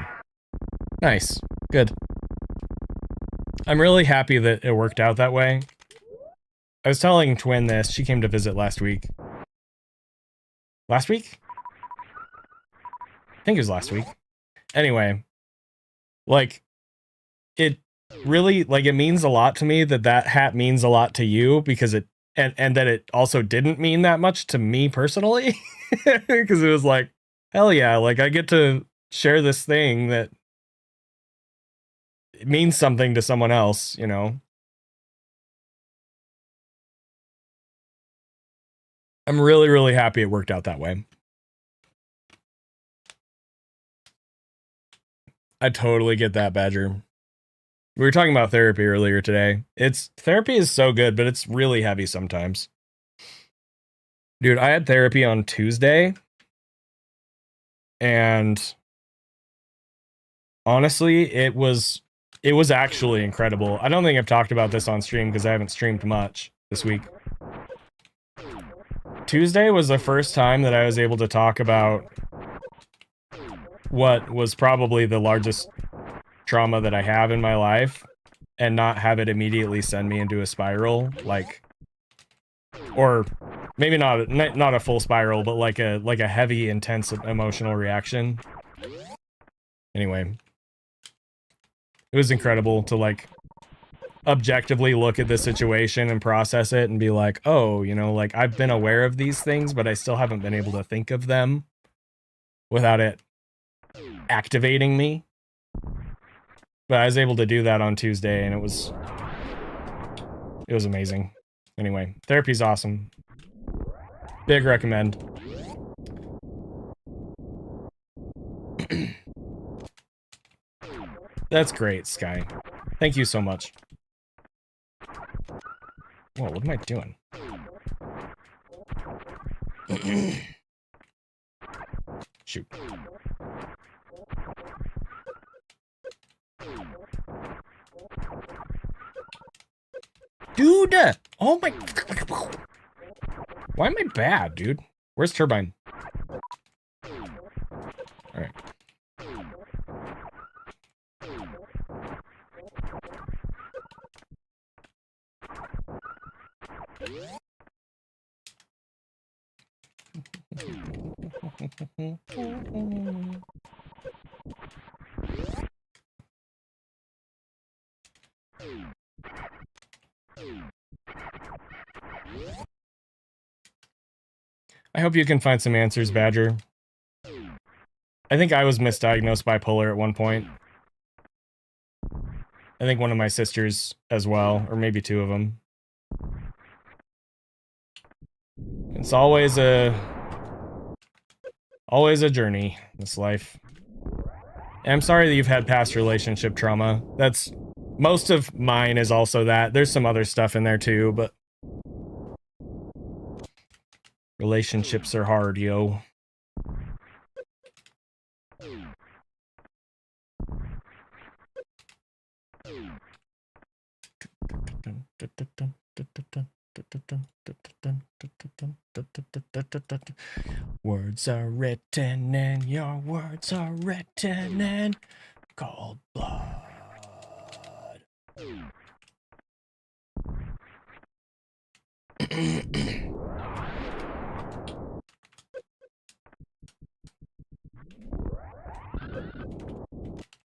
Nice. Good. I'm really happy that it worked out that way. I was telling Twin this. She came to visit last week. Last week? I think it was last week. Anyway. Like, it really, like, it means a lot to me that that hat means a lot to you because it, and that it also didn't mean that much to me personally. Because it was like, hell yeah, like, I get to share this thing that it means something to someone else, you know? I'm really, really happy it worked out that way. I totally get that, Badger. We were talking about therapy earlier today. Therapy is so good, but it's really heavy sometimes. Dude, I had therapy on Tuesday, and honestly, it was actually incredible. I don't think I've talked about this on stream because I haven't streamed much this week. Tuesday was the first time that I was able to talk about what was probably the largest trauma that I have in my life and not have it immediately send me into a spiral, like, or maybe not a full spiral, but like a heavy, intense emotional reaction. Anyway, it was incredible to, like, objectively look at the situation and process it and be like, oh, you know, like, I've been aware of these things, but I still haven't been able to think of them without it activating me. But I was able to do that on Tuesday, and it was amazing. Anyway, therapy's awesome. Big recommend. That's great, Sky. Thank you so much. Whoa, what am I doing? Shoot. Dude! Oh my... Why am I bad, dude? Where's Turbine? Alright. I hope you can find some answers, Badger. I think I was misdiagnosed bipolar at one point. I think one of my sisters as well, or maybe two of them. It's always a Always a journey, this life. And I'm sorry that you've had past relationship trauma. That's... Most of mine is also that. There's some other stuff in there too, but... Relationships are hard, yo. Words are written and your words are written in cold blood.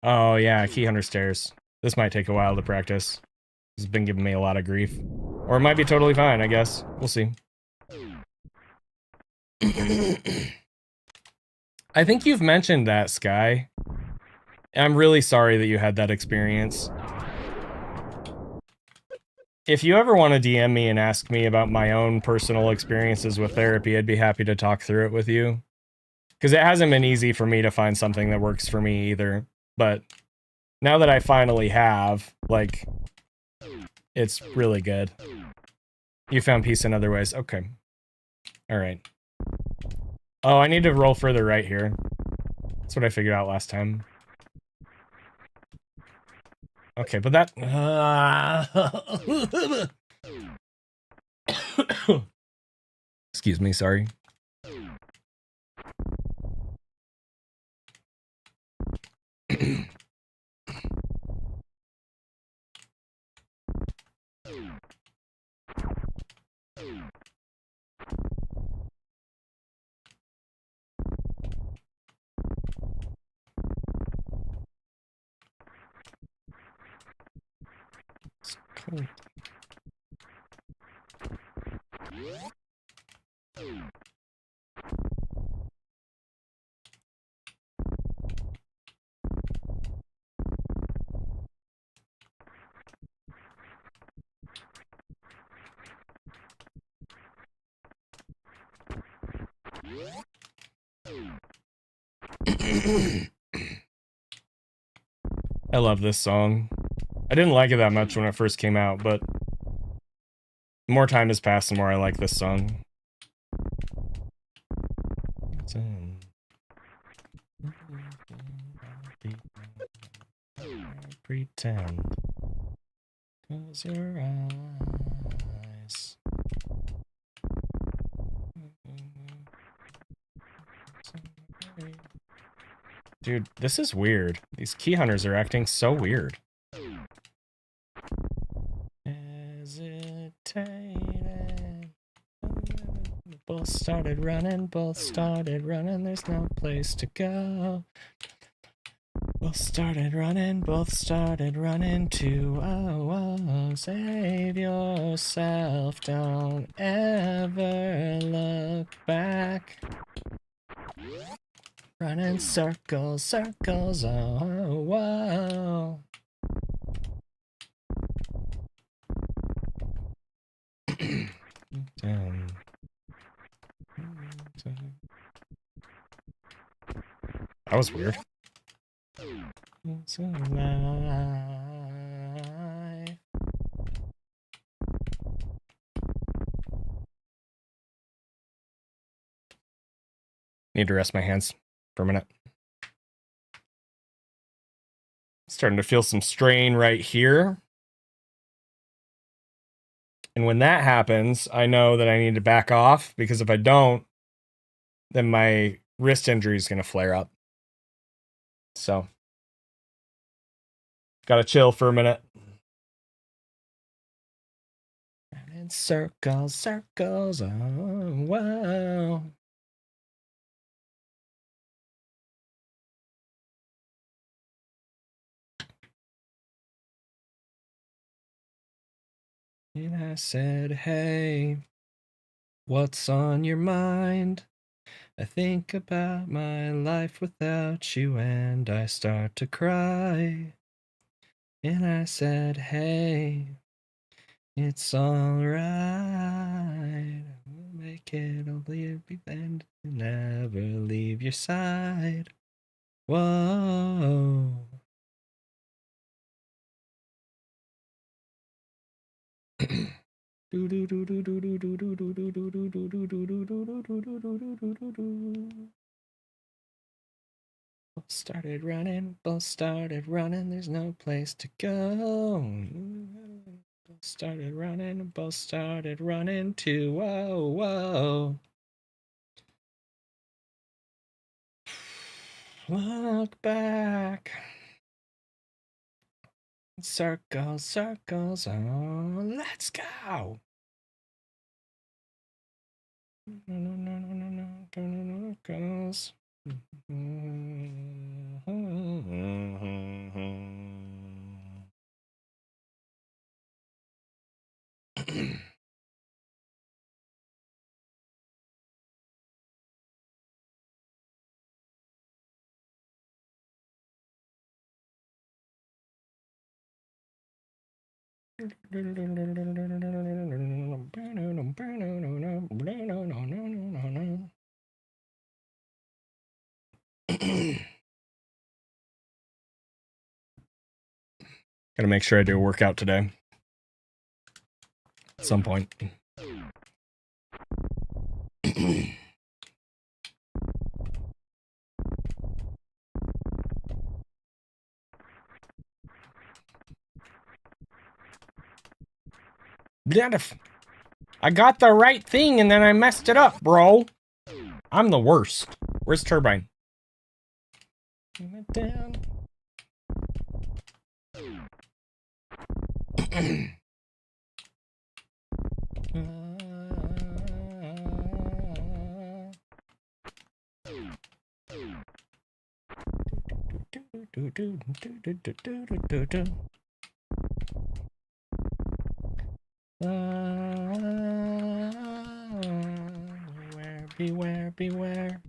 Oh yeah, Key Hunter stairs. This might take a while to practice. This has been giving me a lot of grief. Or it might be totally fine, I guess. We'll see. I think you've mentioned that, Sky. I'm really sorry that you had that experience. If you ever want to DM me and ask me about my own personal experiences with therapy, I'd be happy to talk through it with you. Because it hasn't been easy for me to find something that works for me either. But now that I finally have, like, it's really good. You found peace in other ways. Okay. Alright. Oh, I need to roll further right here. That's what I figured out last time. Okay, but that... Excuse me, sorry. Cool. I love this song. I didn't like it that much when it first came out, but the more time has passed, the more I like this song. Pretend. Close your eyes. Dude, this is weird. These key hunters are acting so weird. Hesitating. Both started running, there's no place to go. Both started running too. Oh, save yourself, don't ever look back. Running circles, oh, whoa. That was weird. It's alive. Need to rest my hands for a minute. Starting to feel some strain right here. And when that happens, I know that I need to back off, because if I don't, then my wrist injury is going to flare up. So, gotta chill for a minute. And circles, oh, wow. And I said, hey, what's on your mind? I think about my life without you and I start to cry. And I said, hey, it's alright. make it only be then to never leave your side. Whoa. Both started running, there's no place to go. Both started running too. Whoa, whoa. Look back. Circles, circles, oh, let's go. Circles. Gotta make sure I do a workout today. At some point. I got the right thing and then I messed it up, bro. I'm the worst. Where's Turbine? Down. Beware, beware.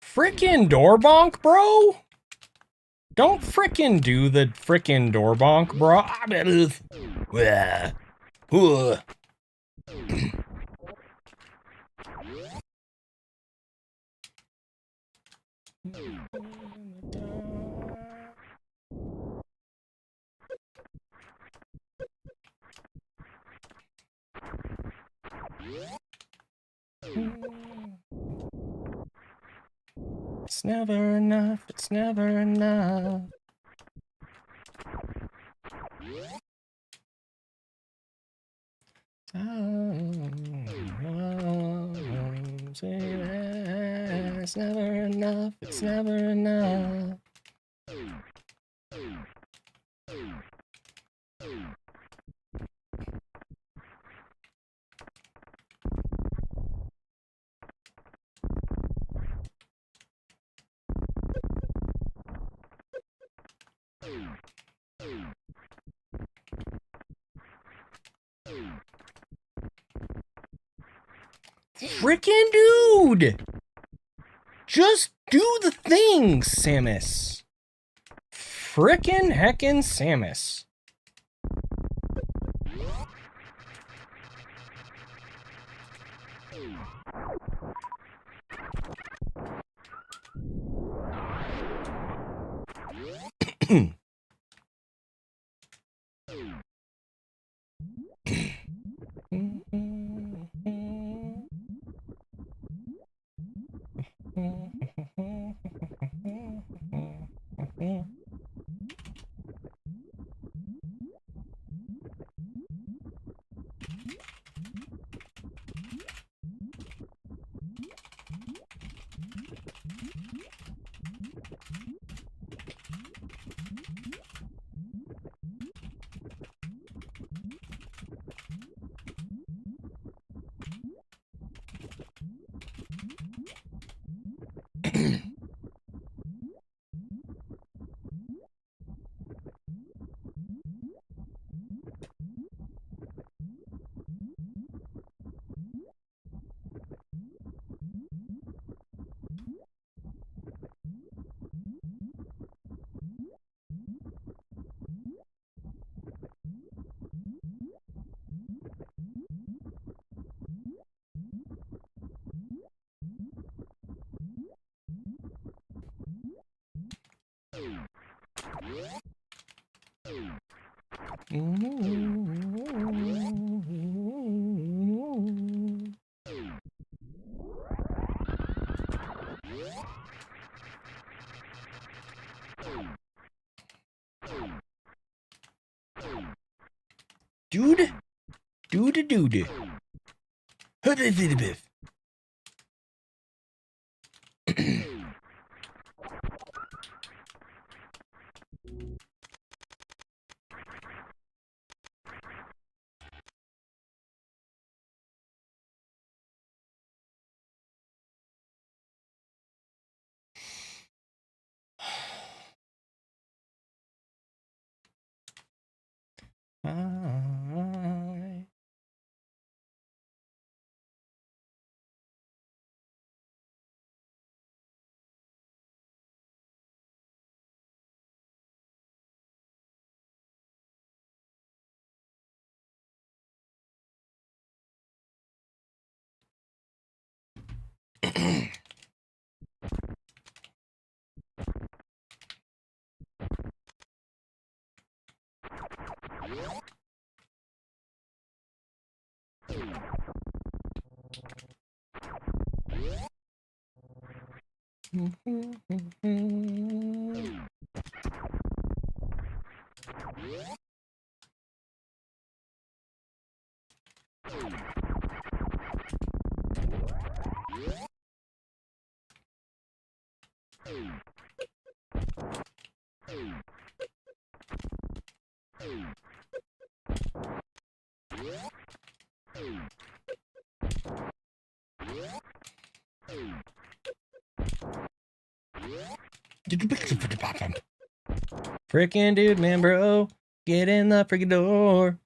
Frickin' door bonk, bro? Don't frickin' do the frickin' door bonk, bro. It's never enough, it's never enough. It's never enough, it's never enough. Frickin' dude! Just do the thing, Samus. Frickin' heckin' Samus. Dude. Dude. Hi. Frickin' dude, man, bro. Get in the freaking door.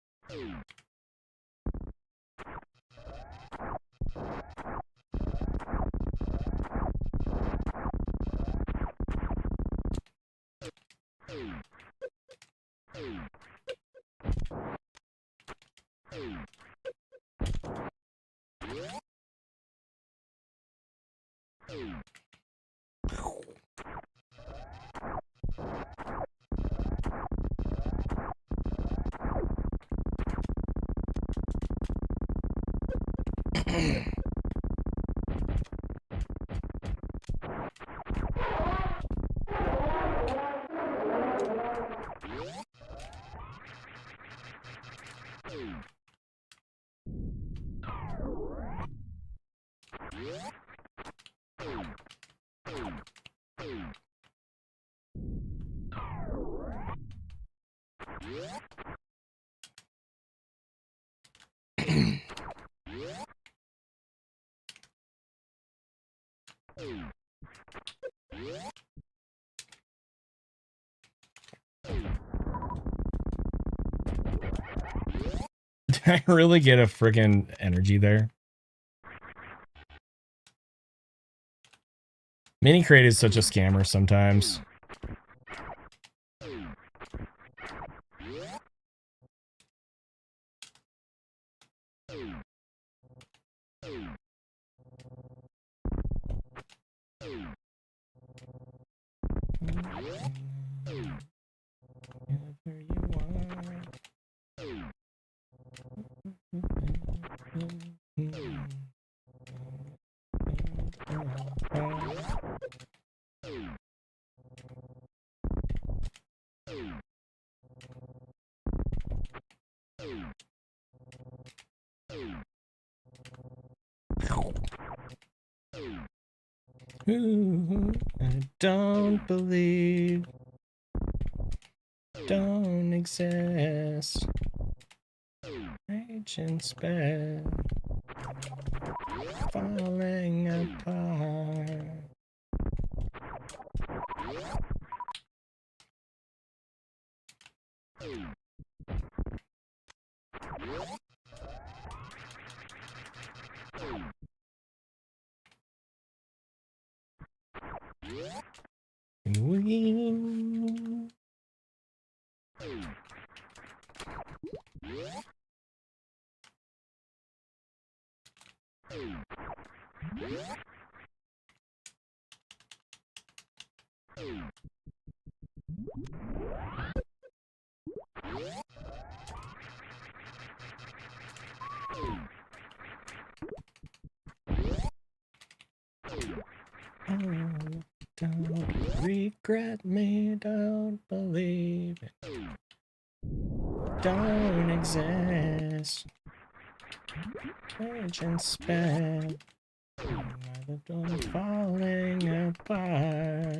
Did I really get a friggin' energy there? Mini Crate is such a scammer sometimes. I don't believe, don't exist. Rage and spell, falling apart. Oh, don't regret me, don't believe it. don't exist. Rage and spell. The dawn falling apart.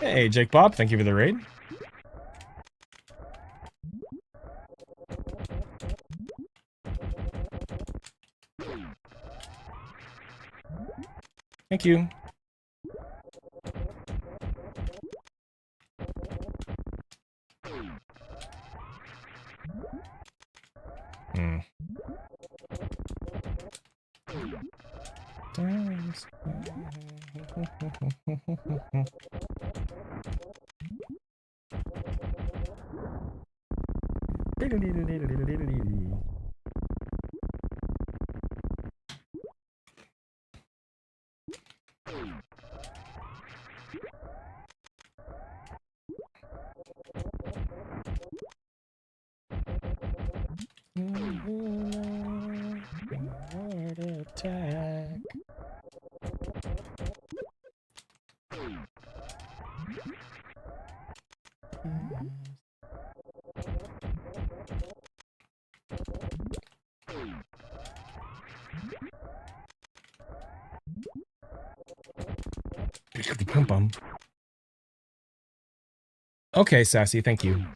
Hey, Jake Bob, thank you for the raid. Thank you. Heart attack. Bum. Okay, Sassy, thank you.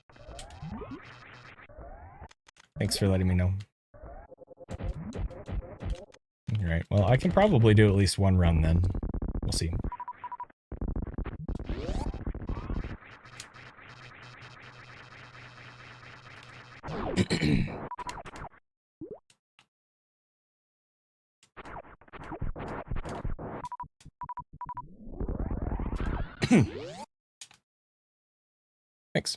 Thanks for letting me know. Alright, well, I can probably do at least one run then. We'll see. Thanks.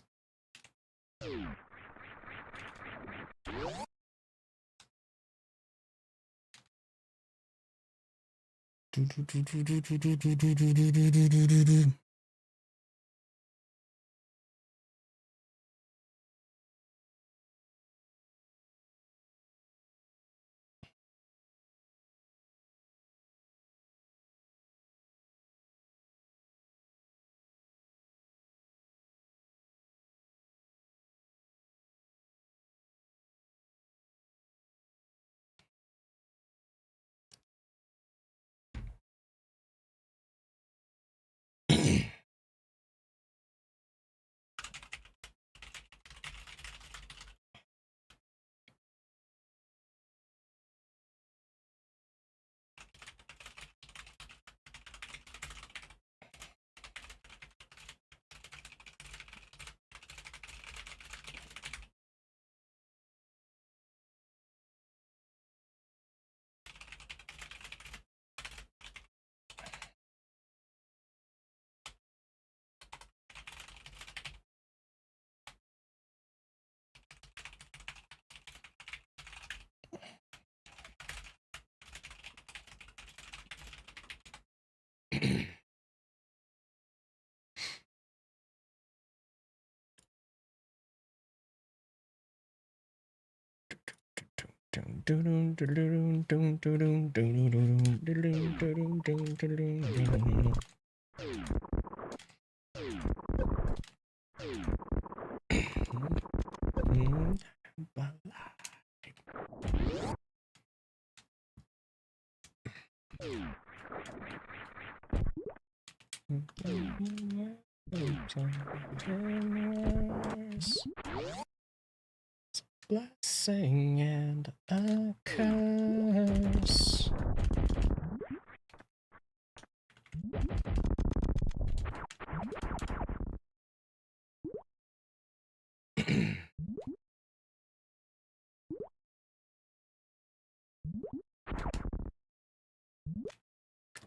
Blessing and a curse.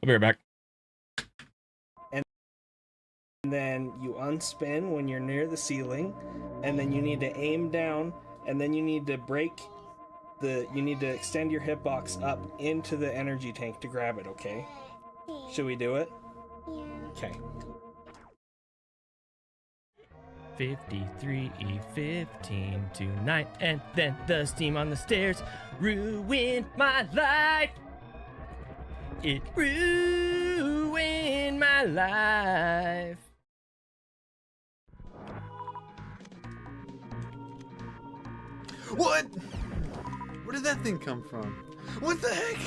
I'll be right back. And then you unspin when you're near the ceiling, and then you need to aim down, and then you need to you need to extend your hitbox up into the energy tank to grab it, okay? Should we do it? Yeah. Okay. 53E15 tonight, and then the steam on the stairs ruined my life. It ruined my life. What? Where did that thing come from? What the heck?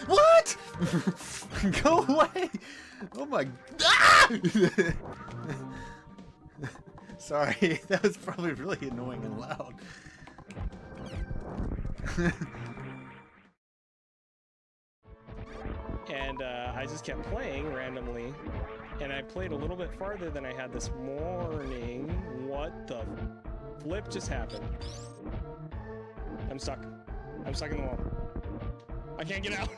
What? Go away! Oh my... Ah! Sorry, that was probably really annoying and loud. And I just kept playing randomly, and I played a little bit farther than I had this morning. What the flip just happened? I'm stuck. I'm stuck in the wall. I can't get out.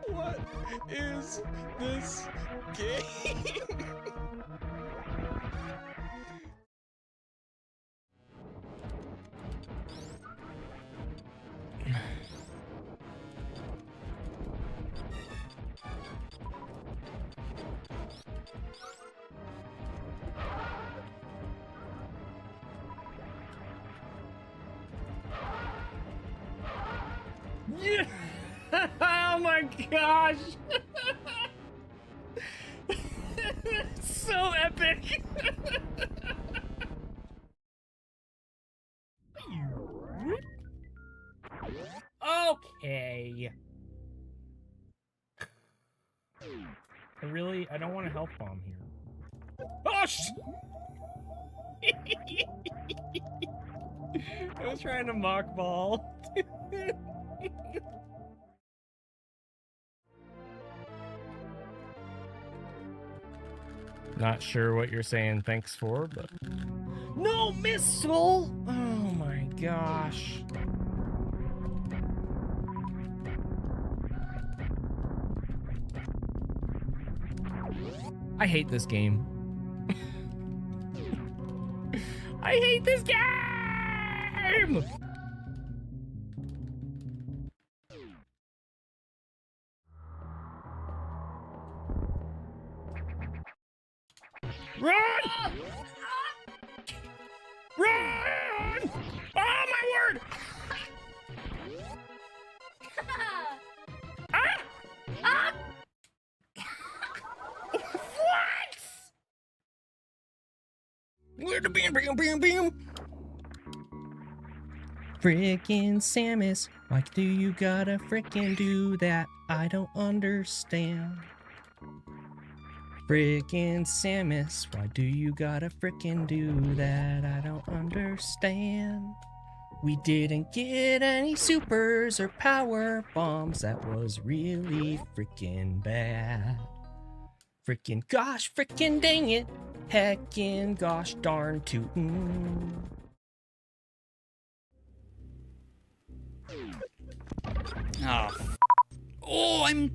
What is this game? Yeah. Oh my gosh. So epic. Okay. I don't want a health bomb here. Oh, I was trying to mock ball. Not sure what you're saying thanks for, but... No missile! Oh my gosh. I hate this game. I hate this game! Run! Run! Oh my word! Where the bam bam bam bam? Frickin' Samus, why do you gotta frickin' do that? I don't understand. Frickin' Samus, why do you gotta frickin' do that? I don't understand. We didn't get any supers or power bombs. That was really frickin' bad. Frickin' gosh, frickin' dang it. Heckin' gosh darn tootin'. Oh, oh, I'm...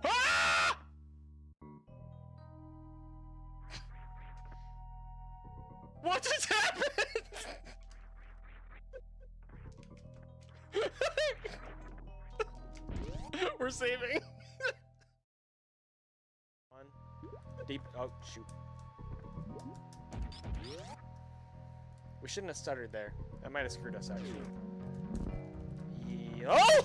Ah! What just happened? we're saving. Deep. Oh, shoot. We shouldn't have stuttered there. That might have screwed us, actually. Oh!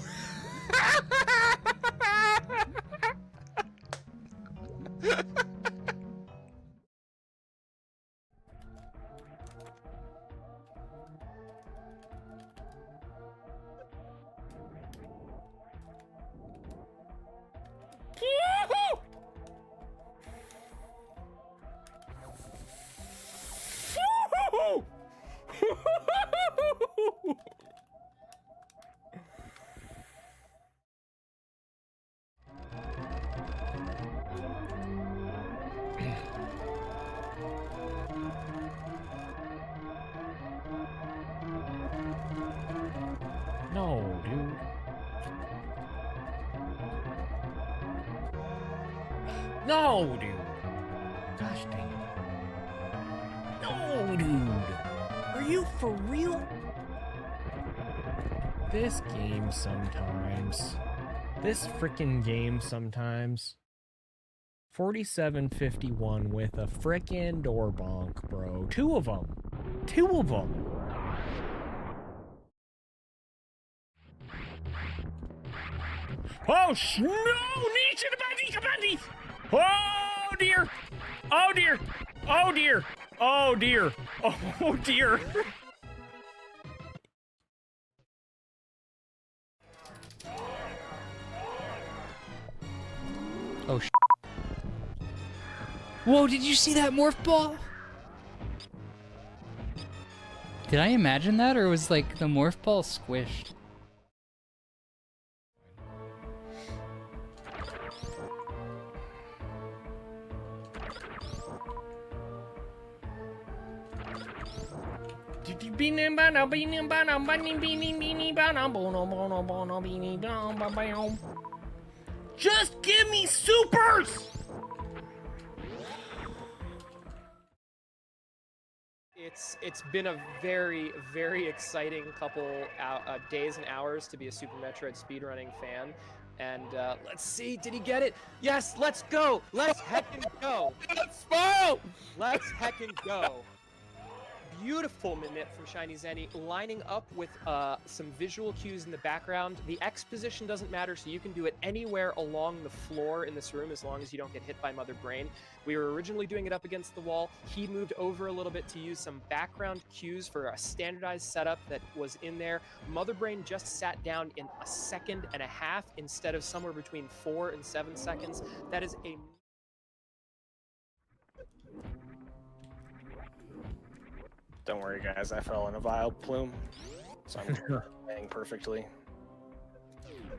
No, dude. No, dude. Gosh dang it. No, dude. Are you for real? This game sometimes. This frickin' game sometimes. 4751 with a frickin' door bonk, bro. Two of them. Oh, no! Niche. Oh, dear! Oh, dear! Oh, dear! Oh, dear! Oh, dear! Oh, whoa, did you see that morph ball? Did I imagine that, or was like the morph ball squished? Just give me supers! It's been a very, very exciting couple days and hours to be a Super Metroid speedrunning fan. And let's see, did he get it? Yes, let's go! Let's heckin' go! Let's go! Let's heckin' go! Beautiful Minute from Shiny ZENI, lining up with some visual cues in the background. The X position doesn't matter, so you can do it anywhere along the floor in this room as long as you don't get hit by Mother Brain. We were originally doing it up against the wall. He moved over a little bit to use some background cues for a standardized setup that was in there. Mother Brain just sat down in 1.5 seconds instead of somewhere between 4 and 7 seconds. That is a... Don't worry, guys. I fell in a vile plume, so I'm playing perfectly.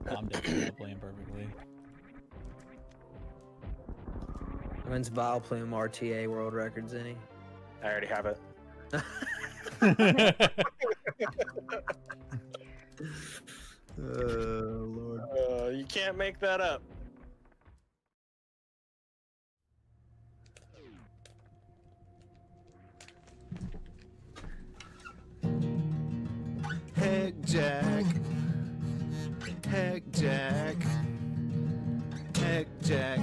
I'm definitely playing perfectly. When's Vile Plume RTA World Records, ZENI? I already have it. Lord. You can't make that up. Heck Jack. Heck Jack. Heck Jack.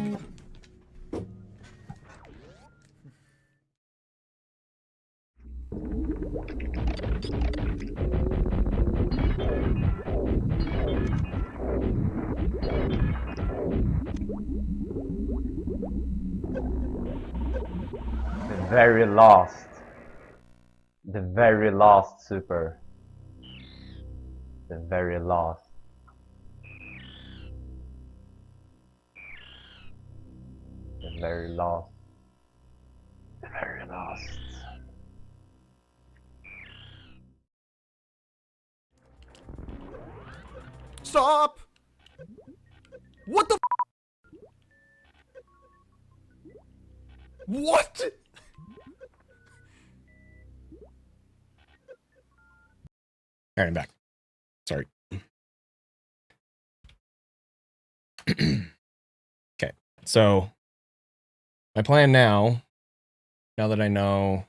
The very last. The very last super. The very last. The very last. The very last. Stop! What the What? Alright, I'm back. Sorry. Okay, so my plan now that I know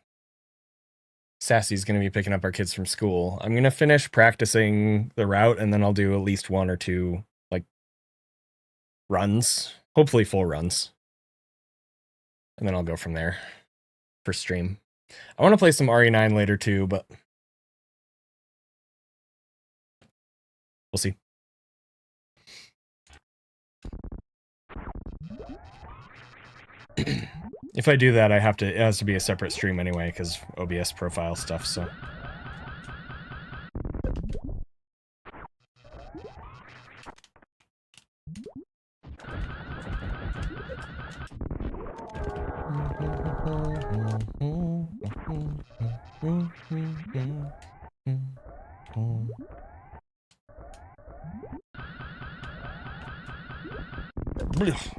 Sassy's going to be picking up our kids from school, I'm going to finish practicing the route, and then I'll do at least 1 or 2 runs, hopefully full runs. And then I'll go from there for stream. I want to play some RE9 later too, but we'll see. If I do that, it has to be a separate stream anyway, because OBS profile stuff, so.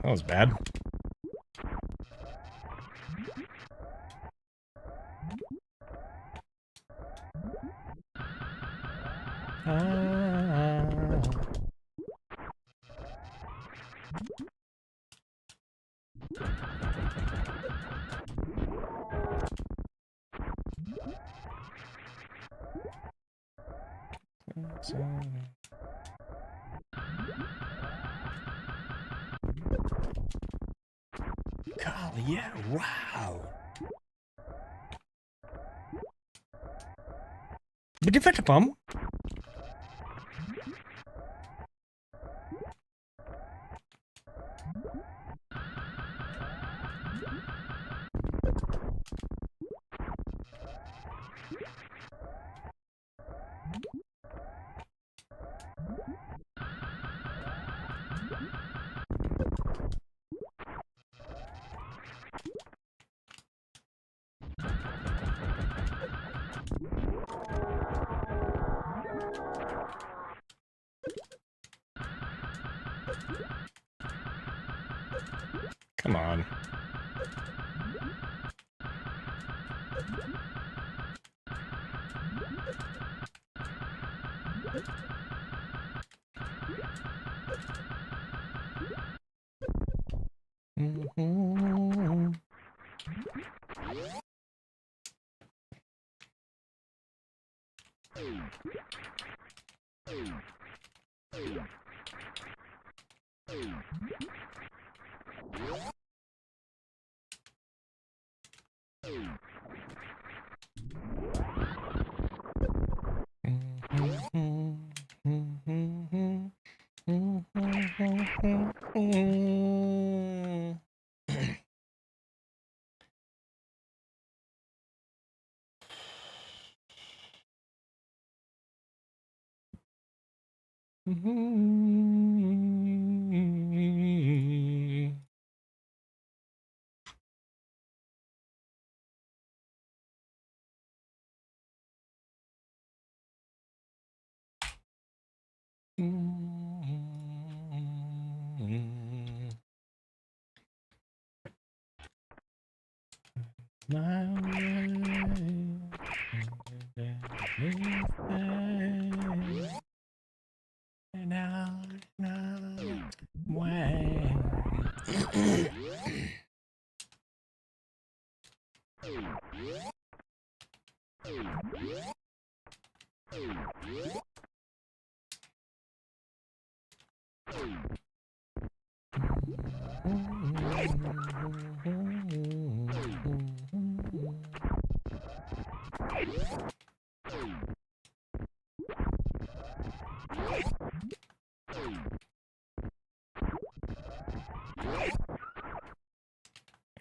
That was bad. Golly, yeah, wow. But if it's a bum. Come on.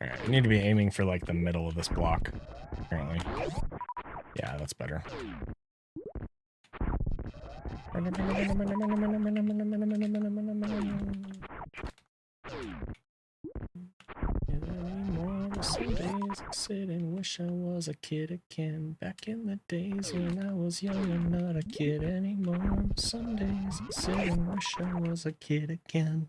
Alright, I need to be aiming for like the middle of this block, apparently. Yeah, that's better. Some days I sit and wish I was a kid again. Back in the days when I was young and not a kid anymore. Some days I sit and wish I was a kid again.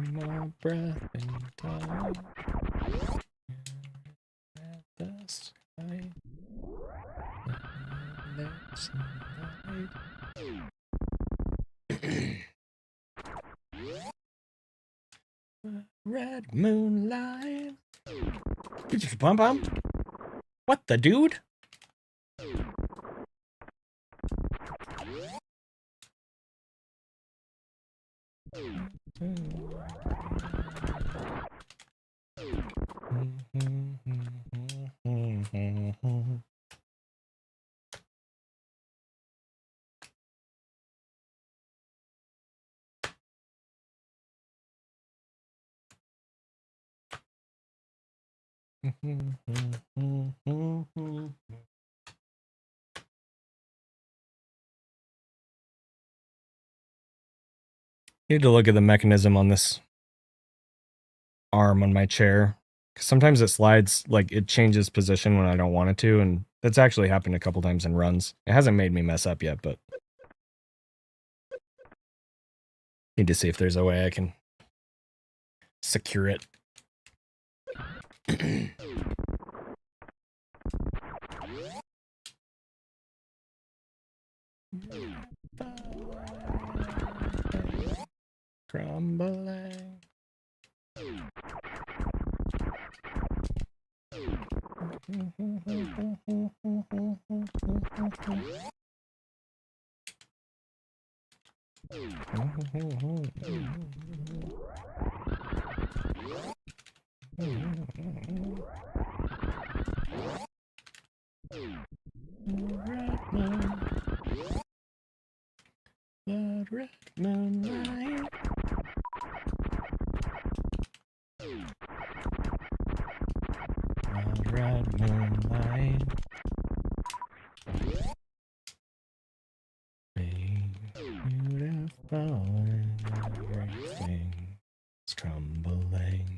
More breath and time at the sky. There's light. Red moonlight. Bum bum. What the dude? Need to look at the mechanism on this arm on my chair. 'Cause sometimes it slides, like it changes position when I don't want it to, and that's actually happened a couple times in runs. It hasn't made me mess up yet, but need to see if there's a way I can secure it. Crumbling. The red moonlight. The red moonlight. Beautiful and everything is crumbling.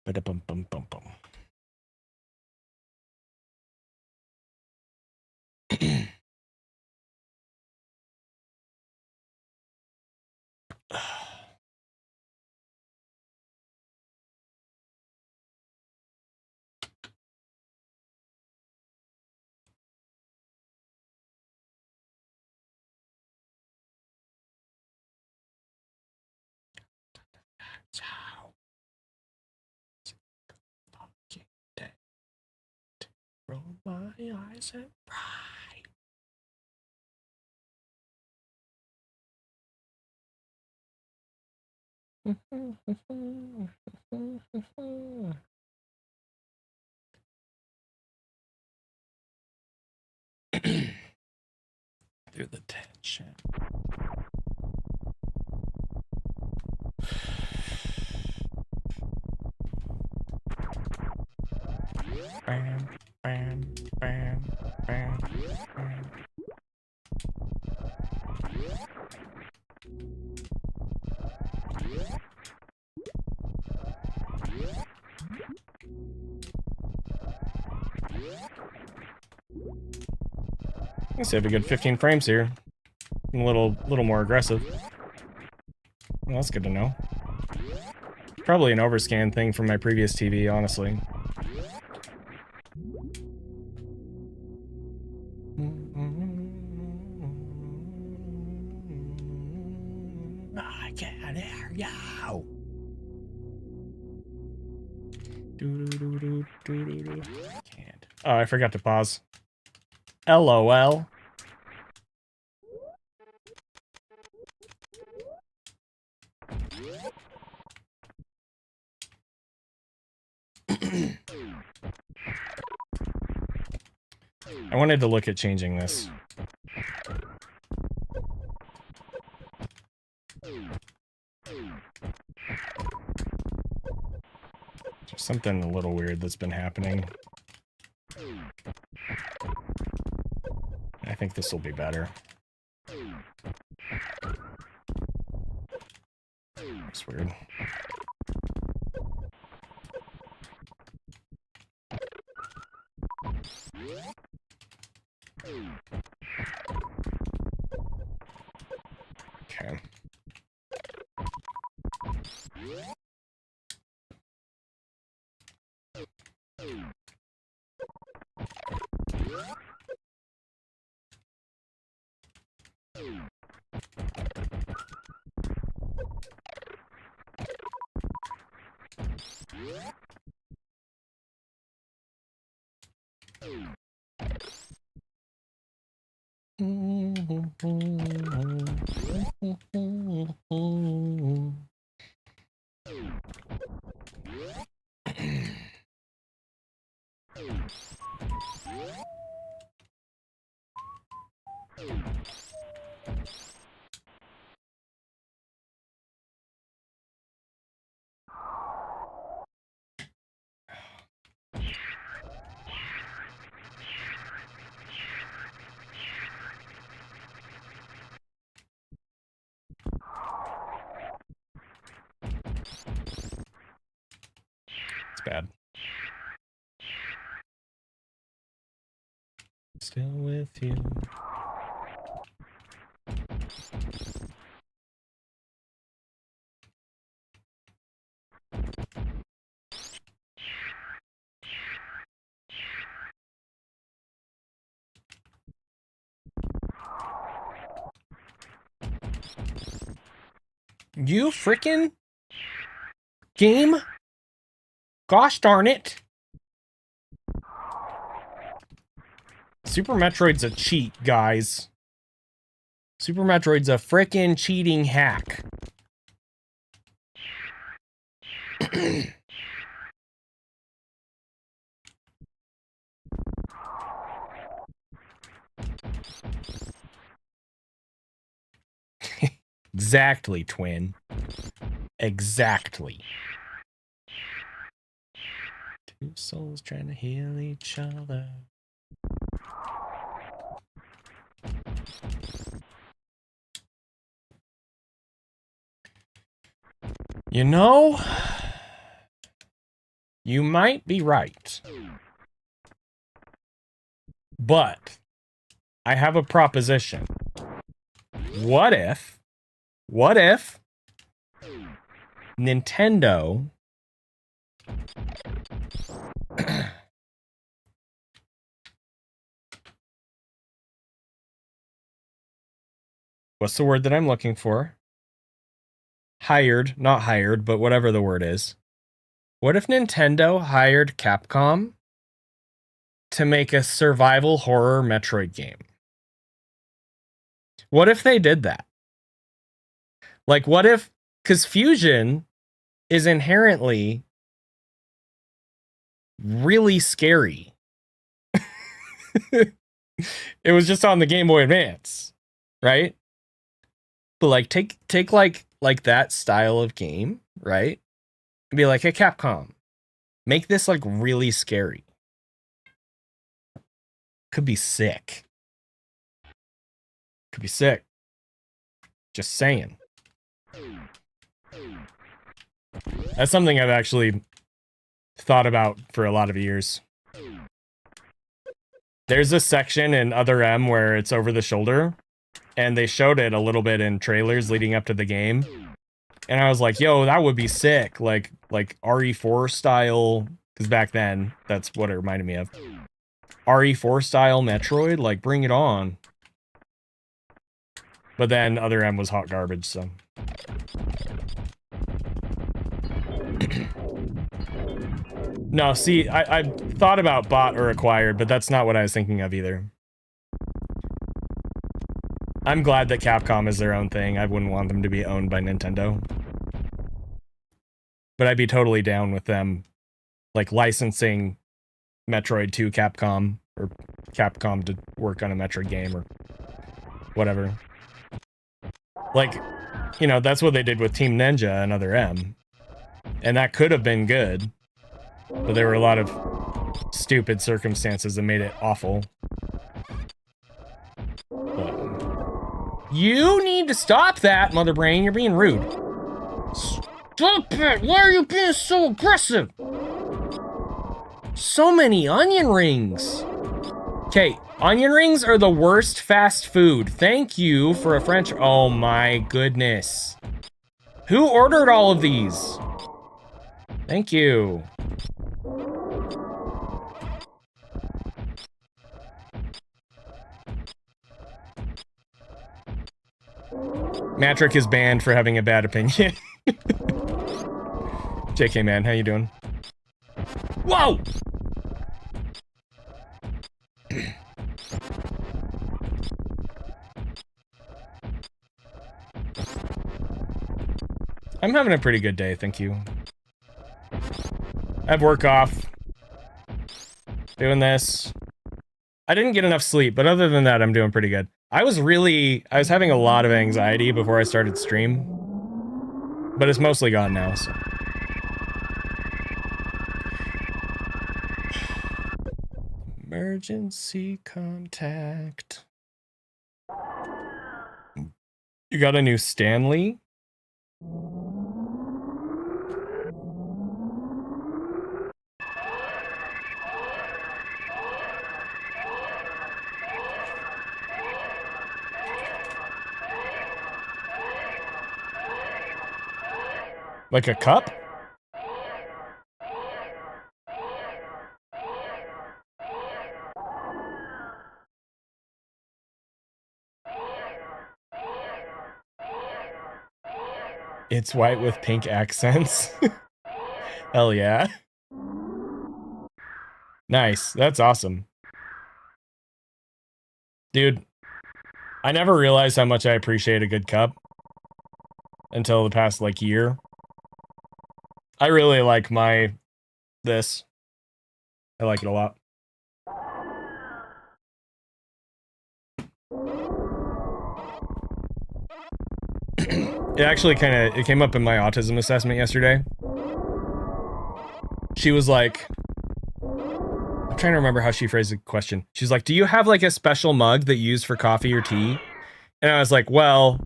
Ba-da-bum-bum-bum-bum. Roll my eyes and cry. Through the tension. Bam, bam, bam, bam, bam. Let's have a good 15 frames here. A little more aggressive. Well, that's good to know. Probably an overscan thing from my previous TV, honestly. I can't hear you. Can't. Oh, I forgot to pause. LOL. I wanted to look at changing this. There's something a little weird that's been happening. I think this will be better. It's weird. Okay. It's bad. Still with you. You frickin' game? Gosh darn it. Super Metroid's a cheat, guys. Super Metroid's a frickin' cheating hack. Exactly, twin. Exactly. Two souls trying to heal each other. You know, You might be right. But I have a proposition. What if Nintendo what's the word that I'm looking for? Hired, not hired, but whatever the word is. What if Nintendo hired Capcom to make a survival horror Metroid game? What if they did that? Like, what if, because Fusion is inherently really scary. It was just on the Game Boy Advance, right? But like take like that style of game, right? And be like, hey Capcom, make this like really scary. Could be sick. Could be sick. Just saying. That's something I've actually thought about for a lot of years. There's a section in Other M where it's over the shoulder, and they showed it a little bit in trailers leading up to the game. And I was like, yo, that would be sick. Like RE4 style, because back then, that's what it reminded me of. RE4 style Metroid, like bring it on. But then Other M was hot garbage, so. No, see, I thought about bought or acquired, but that's not what I was thinking of either. I'm glad that Capcom is their own thing. I wouldn't want them to be owned by Nintendo. But I'd be totally down with them, like, licensing Metroid to Capcom, or Capcom to work on a Metroid game, or whatever. Like, you know, that's what they did with Team Ninja and Other M. And that could have been good. But there were a lot of stupid circumstances that made it awful. But you need to stop that, Mother Brain. You're being rude. Stop it! Why are you being so aggressive? So many onion rings. Okay, onion rings are the worst fast food. Thank you for a French... Oh my goodness. Who ordered all of these? Thank you. Matrick is banned for having a bad opinion. JK, man, how you doing? Whoa! I'm having a pretty good day, thank you. I have work off. Doing this. I didn't get enough sleep, but other than that, I'm doing pretty good. I was having a lot of anxiety before I started stream. But it's mostly gone now, so. Emergency contact. You got a new Stanley? Like a cup? It's white with pink accents. Hell yeah. Nice. That's awesome. Dude, I never realized how much I appreciate a good cup until the past, like, year. I really like this. I like it a lot. It actually it came up in my autism assessment yesterday. She was like, I'm trying to remember how she phrased the question. She's like, do you have like a special mug that you use for coffee or tea? And I was like, well,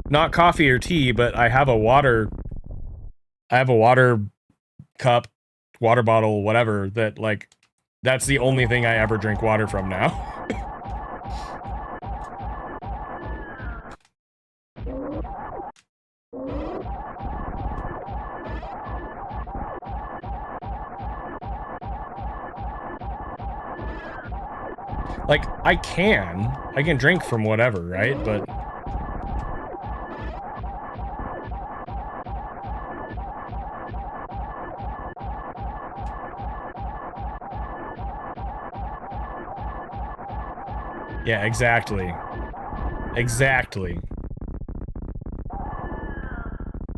not coffee or tea, but I have a water cup water bottle, whatever, that like, that's the only thing I ever drink water from now. Like, I can drink from whatever, right? But yeah, exactly. Exactly.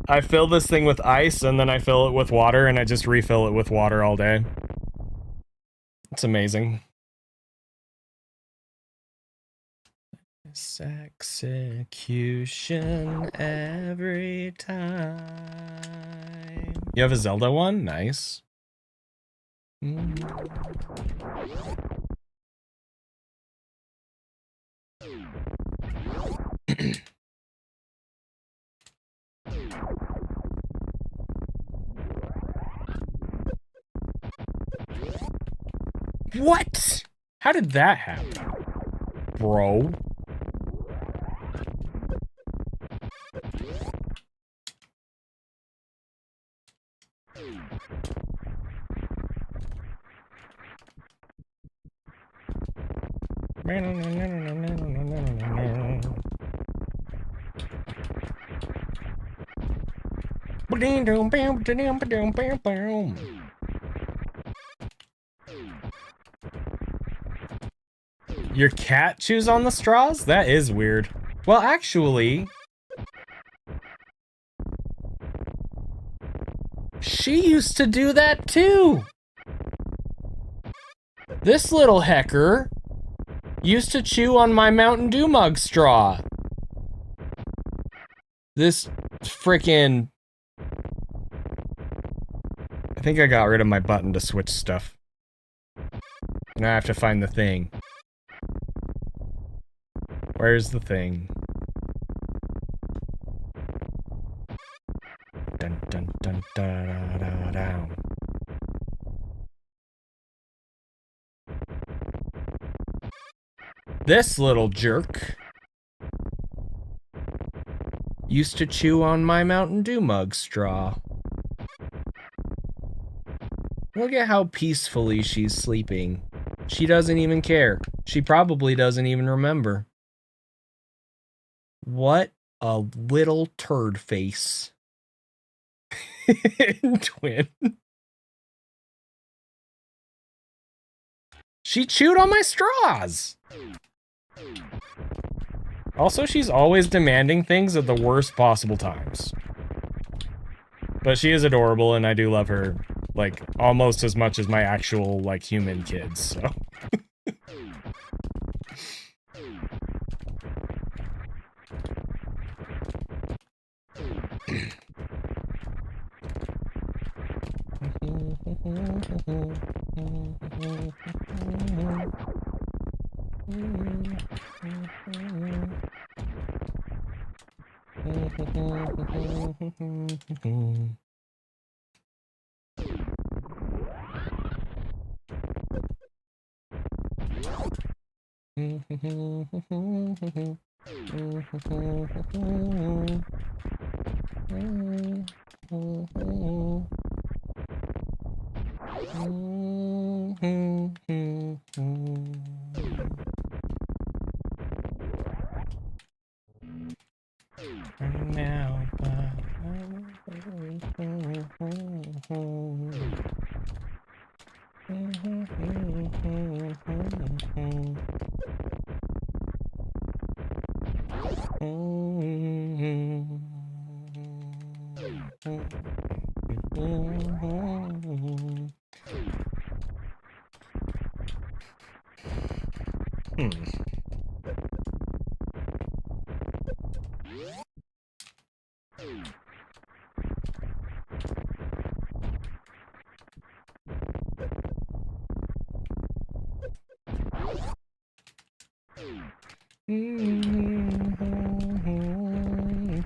I fill this thing with ice, and then I fill it with water, and I just refill it with water all day. It's amazing. Execution every time. You have a Zelda one? Nice. What? How did that happen? Bro. Your cat chews on the straws? That is weird. Well, actually, she used to do that too. This little hecker used to chew on my Mountain Dew mug straw. This frickin'... I think I got rid of my button to switch stuff. Now I have to find the thing. Where's the thing? Dun dun dun da da da da. This little jerk used to chew on my Mountain Dew mug straw. Look at how peacefully she's sleeping. She doesn't even care. She probably doesn't even remember. What a little turd face. Twin. She chewed on my straws. Also, she's always demanding things at the worst possible times. But she is adorable, and I do love her, like, almost as much as my actual, like, human kids, so.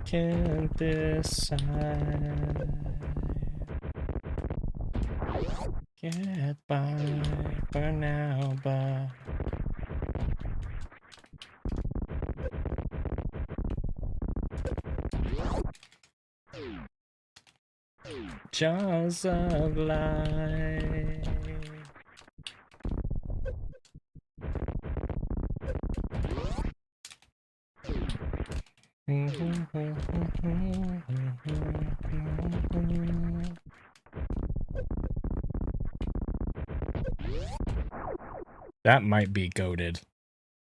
Can't decide. get by for now, but jaws of life. That might be goated,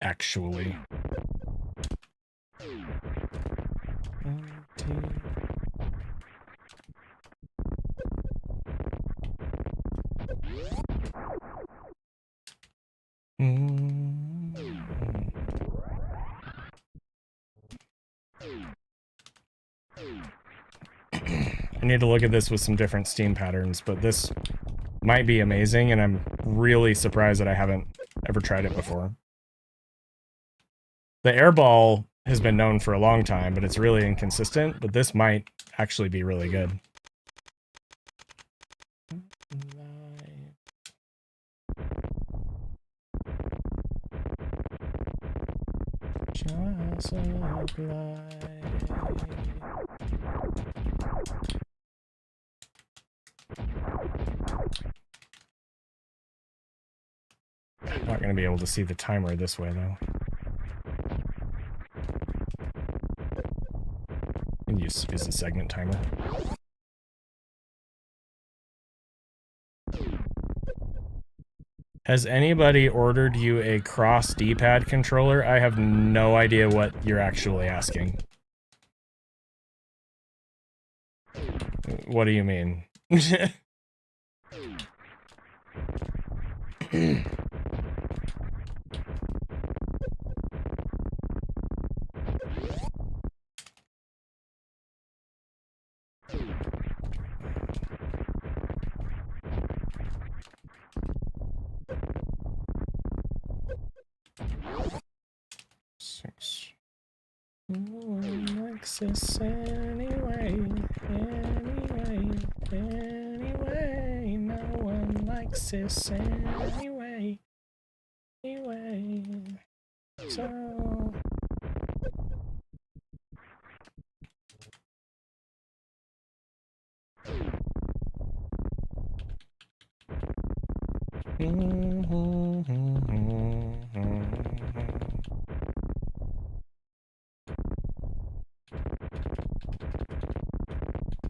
actually. I need to look at this with some different Steam patterns, but this might be amazing, and I'm really surprised that I haven't ever tried it before. The airball has been known for a long time, but it's really inconsistent, but this might actually be really good. Jaws of life. I'm not going to be able to see the timer this way, though. And use a segment timer. Has anybody ordered you a cross D-pad controller? I have no idea what you're actually asking. What do you mean? No one likes this anyway, anyway. No one likes this anyway, anyway. So...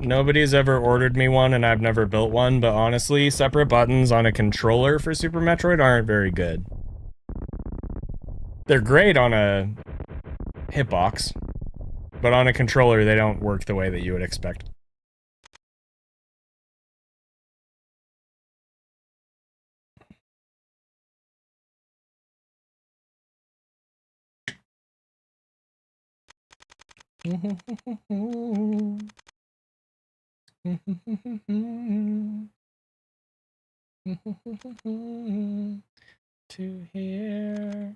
Nobody's ever ordered me one, and I've never built one, but honestly, separate buttons on a controller for Super Metroid aren't very good. They're great on a hitbox, but on a controller they don't work the way that you would expect. To hear.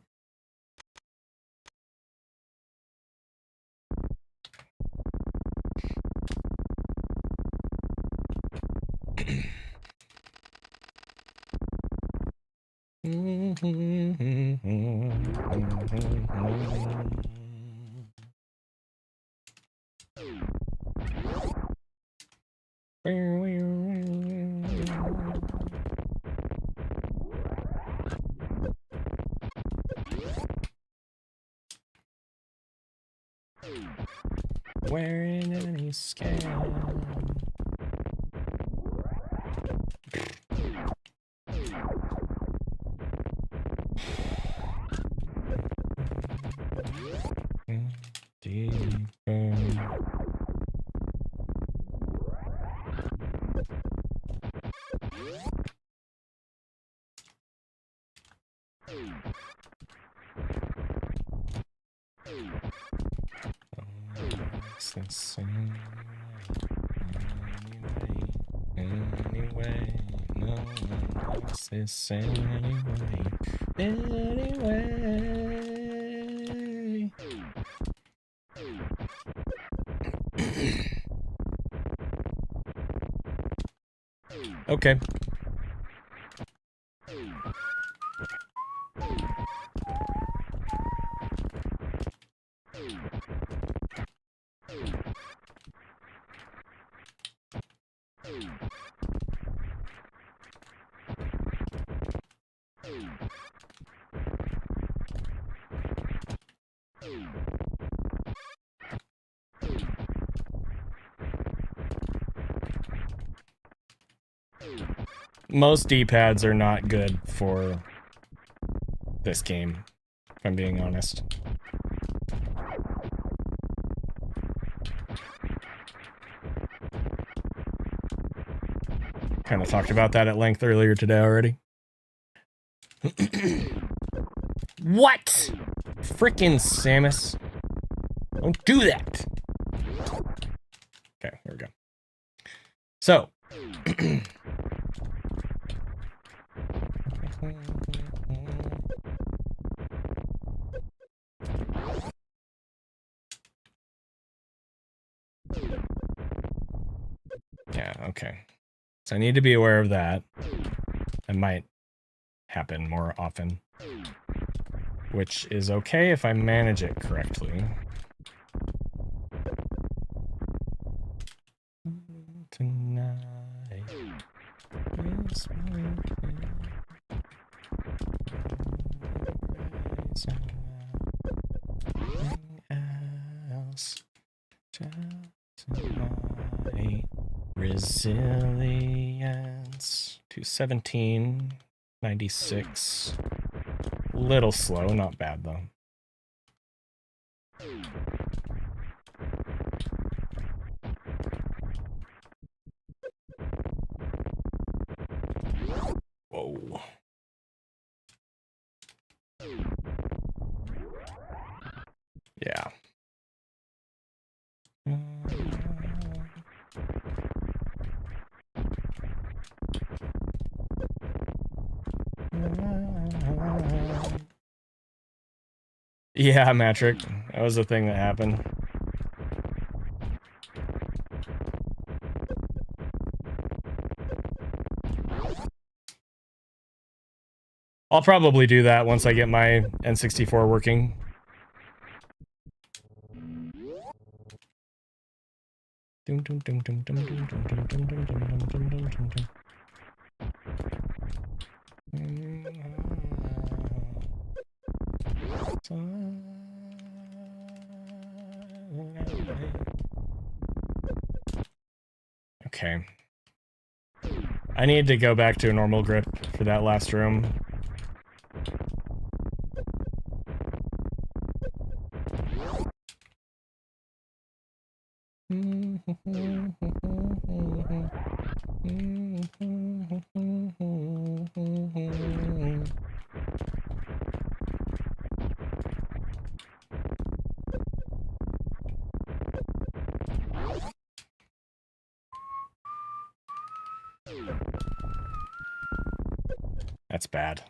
Wearing any scam. Anyway, no one likes this anyway. Anyway. Okay. Most D-pads are not good for this game, if I'm being honest. Kind of talked about that at length earlier today already. What? Frickin' Samus. Don't do that. Okay, there we go. So. Yeah, okay. So I need to be aware of that. It might happen more often. Which is okay if I manage it correctly. Tonight is else. My resilience to 1796. Little slow, not bad though. Whoa. Yeah. Yeah, Matrick. That was the thing that happened. I'll probably do that once I get my N64 working. Okay. I need to go back to a normal grip for that last room. That's bad.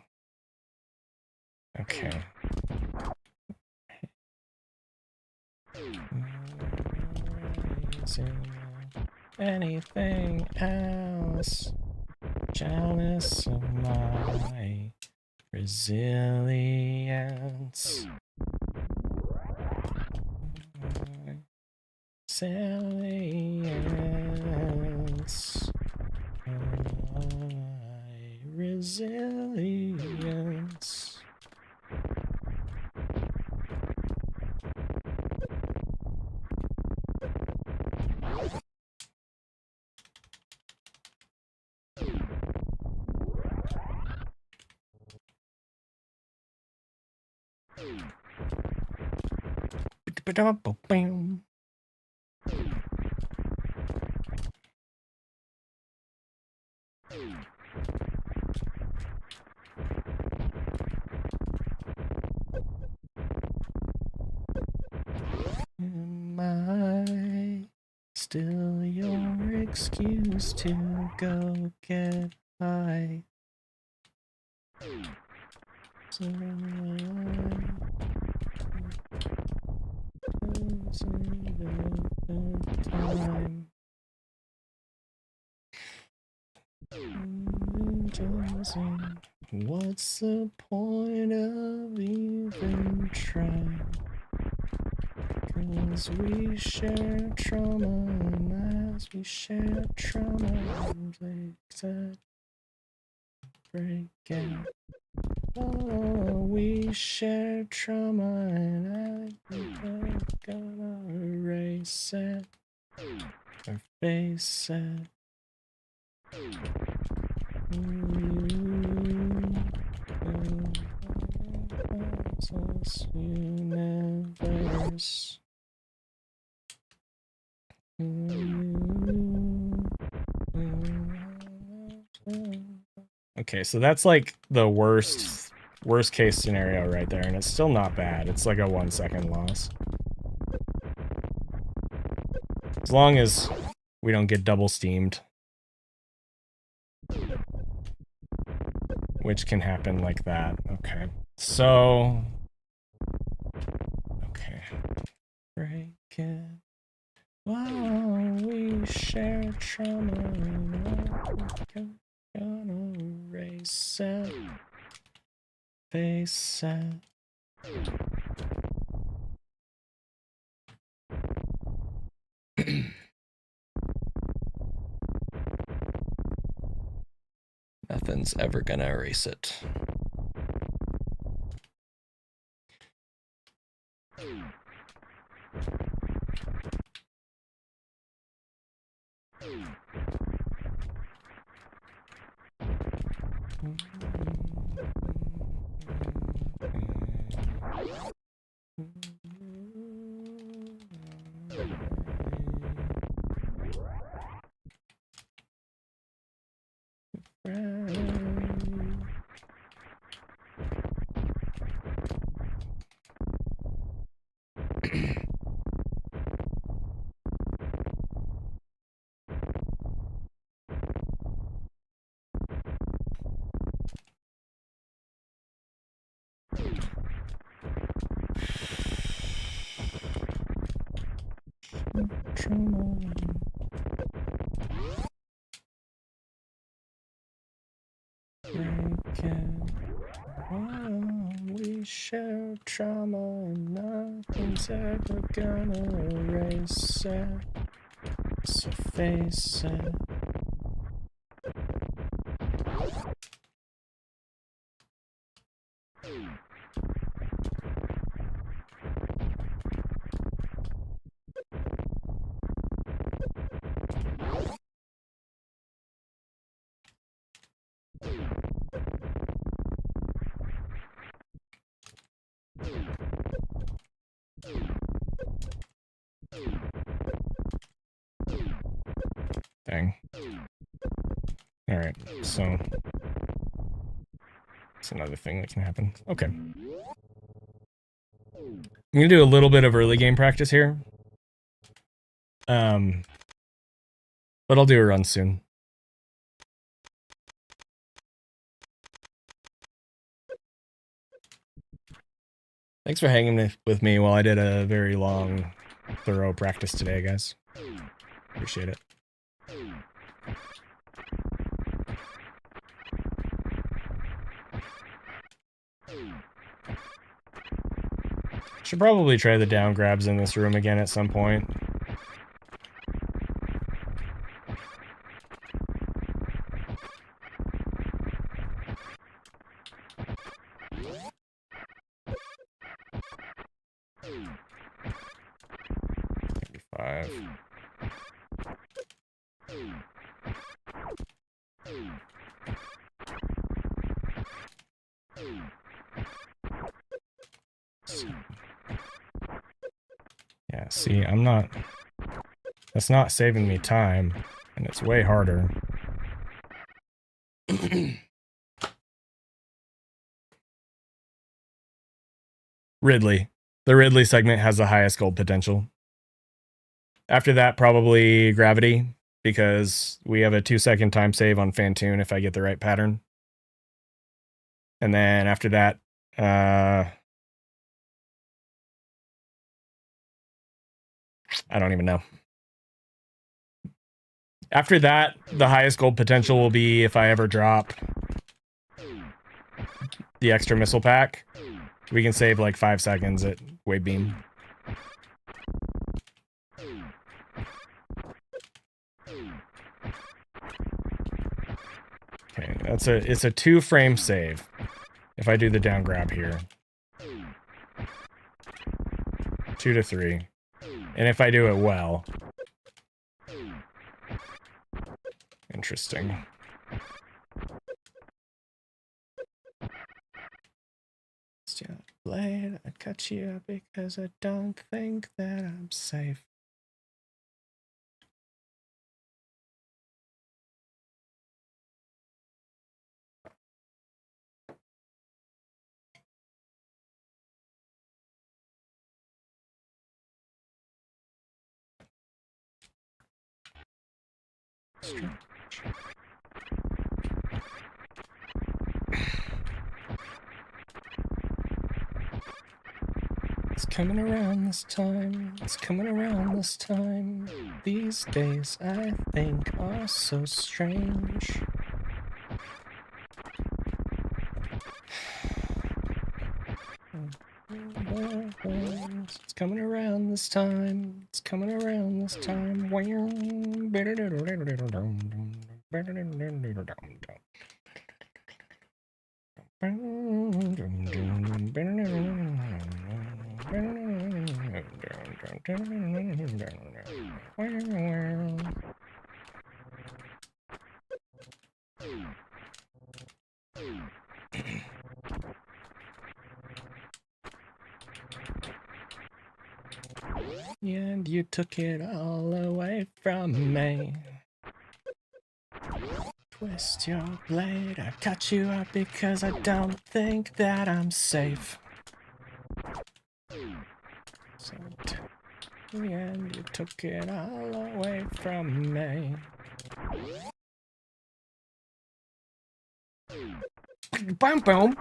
Okay. Anything else? Jealous of my resilience. Resilience. My resilience. Am I still your excuse to go get high? Time. losing. What's the point of even trying? 'Cause we share trauma, and as we share trauma, breaks out, break out. Oh, we share trauma, and I'm gonna erase it or face it. Universe. Okay, so that's like the worst case scenario right there, and it's still not bad. It's like a 1 second loss. As long as we don't get double steamed. Which can happen like that. Okay. So okay. Break it. Wow, we share trauma, and I'm gonna erase it. Face it. Nothing's ever gonna erase it. We share trauma, and nothing's ever gonna erase it. So face it. Dang. Alright, so that's another thing that can happen. Okay. I'm gonna do a little bit of early game practice here. But I'll do a run soon. Thanks for hanging with me while I did a very long, thorough practice today, guys. Appreciate it. Should probably try the down grabs in this room again at some point. Yeah, see, that's not saving me time, and it's way harder. Ridley. The Ridley segment has the highest gold potential. After that, probably Gravity, because we have a 2-second time save on Fantoon if I get the right pattern. And then after that, I don't even know. After that, the highest gold potential will be if I ever drop the extra missile pack, we can save like 5 seconds at wave beam. Okay, it's a 2-frame save. If I do the down grab here. 2 to 3. And if I do it well. Interesting. Still blade, I cut you because I don't think that I'm safe. It's coming around this time. It's coming around this time. These days I think are so strange. It's coming around this time. It's coming around this time. And you took it all away from me. Twist your blade, I cut you up because I don't think that I'm safe. So, in the end, you took it all away from me. Boom, boom.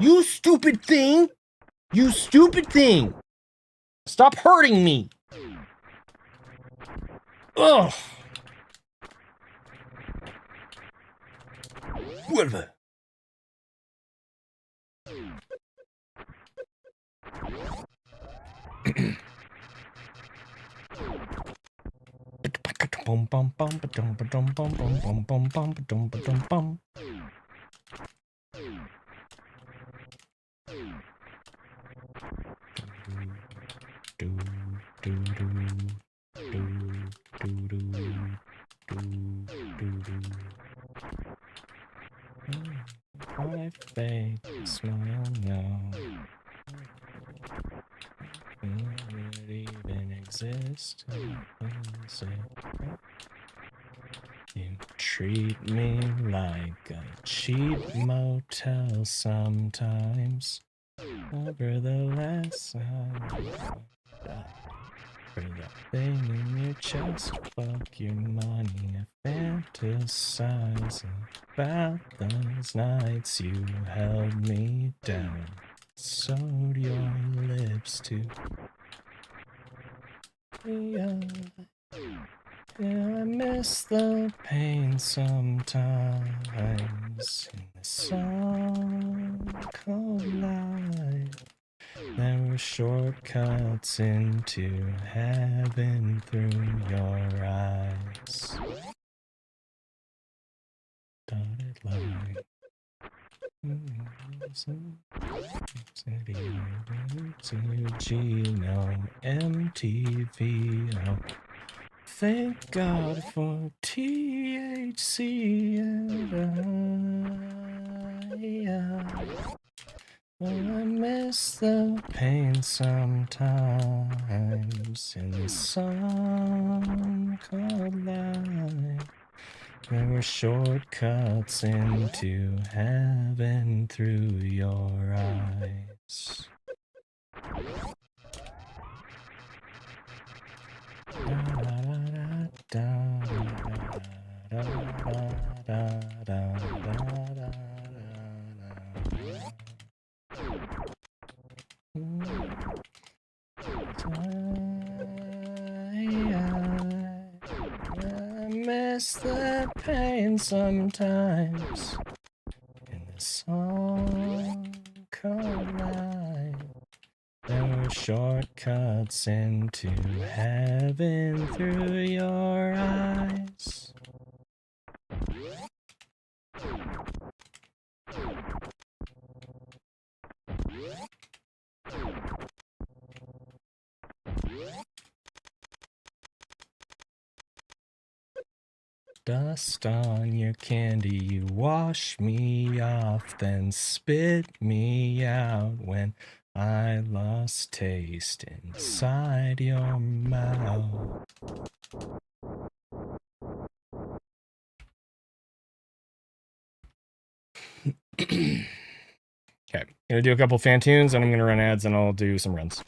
You stupid thing! You stupid thing! Stop hurting me! Ugh! Whatever. My fake smile now. It even exist. You treat me like a cheap motel sometimes. Nevertheless, for the thing in your chest, fuck your money. I fantasize about those nights you held me down. Sewed your lips to. Yeah, I miss the pain sometimes in the song called life. There were shortcuts into heaven through your eyes. Dotted line. Genome MTV. Oh, thank God for THC. I miss the pain sometimes in the song called life. There were shortcuts into heaven through your eyes. I miss the pain sometimes in the song collide. There were shortcuts into heaven through your eyes. Dust on your candy, you wash me off, then spit me out when I lost taste inside your mouth. Okay, gonna do a couple fan tunes, and I'm gonna run ads, and I'll do some runs.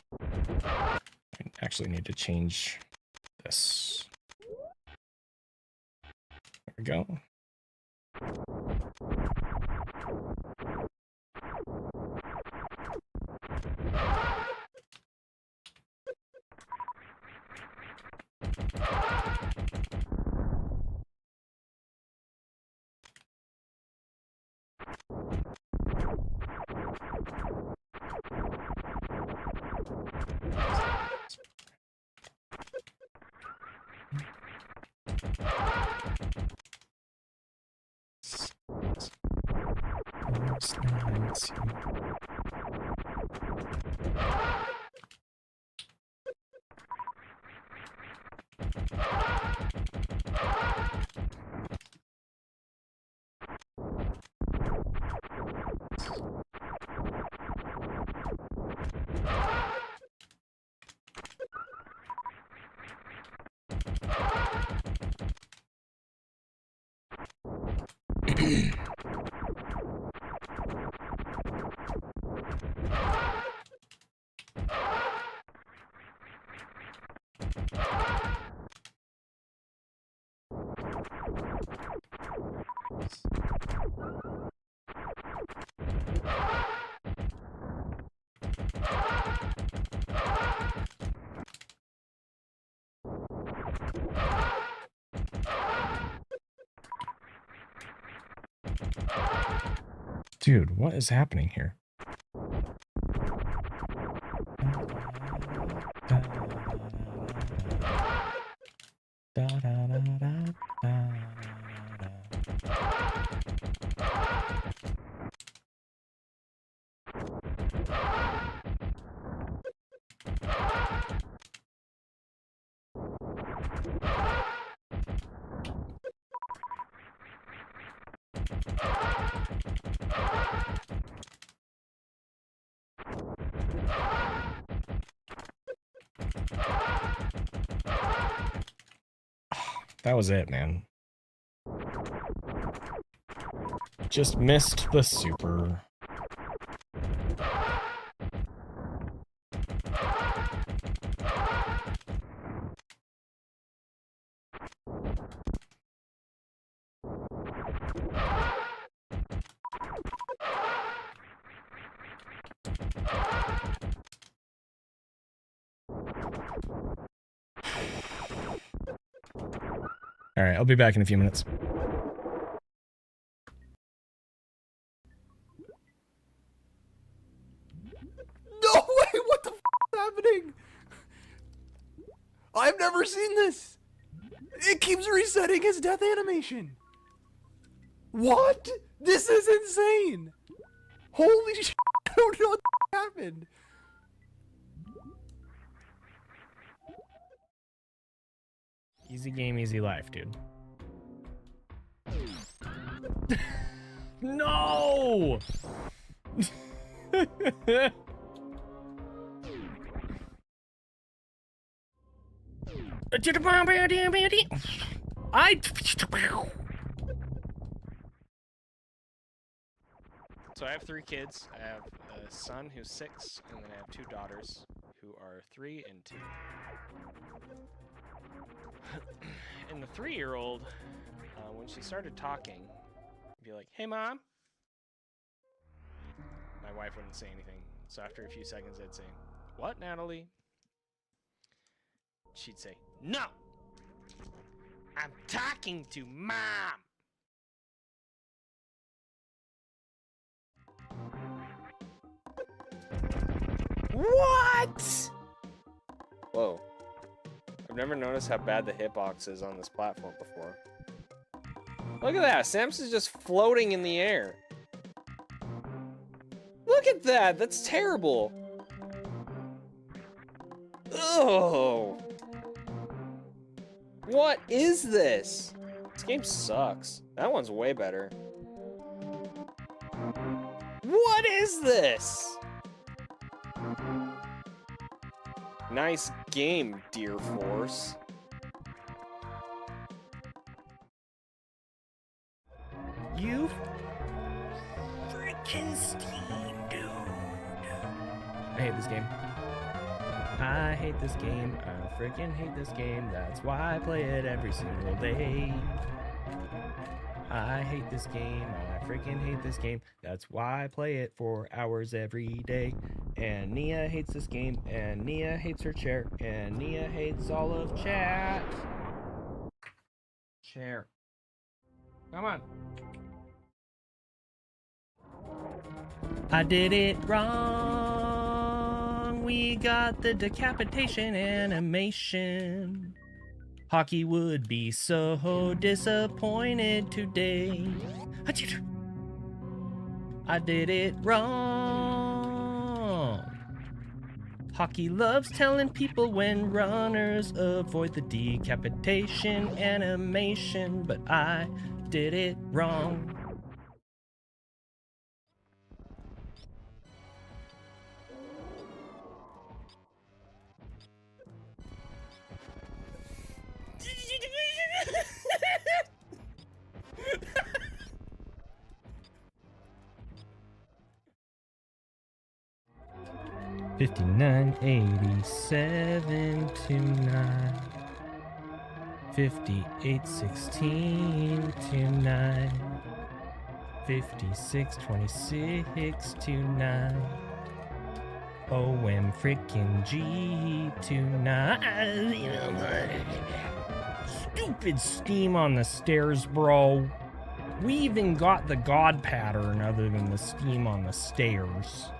I actually need to change this. There we go. Dude, what is happening here? That was it, man. Just missed the super. All right, I'll be back in a few minutes. No way! What the f is happening? I've never seen this. It keeps resetting his death animation. What? This is insane. Holy shit! I don't know what the f happened. Easy game, easy life, dude. No! So I have 3 kids. I have a son who's 6, and then I have 2 daughters who are 3 and 2. And the 3-year-old, when she started talking, would be like, "Hey, Mom." My wife wouldn't say anything. So after a few seconds, I'd say, "What, Natalie?" She'd say, "No! I'm talking to Mom!" What? Whoa. I've never noticed how bad the hitbox is on this platform before. Look at that. Samus is just floating in the air. Look at that. That's terrible. Oh. What is this? This game sucks. That one's way better. What is this? Nice game, Dear Force. You freaking Steam, dude. I hate this game. I hate this game. I freaking hate this game. That's why I play it every single day. I hate this game. I freaking hate this game. That's why I play it for hours every day. And Nia hates this game. And Nia hates her chair. And Nia hates all of chat. Chair. Come on. I did it wrong. We got the decapitation animation. Hockey would be so disappointed today. I did it wrong. Hockey loves telling people when runners avoid the decapitation animation, but I did it wrong. $59, $87 to 9. $58, $16 to 9. $56, $26 to 9. OM frickin' G to 9. Stupid Steam on the stairs, bro. We even got the God pattern other than the Steam on the stairs.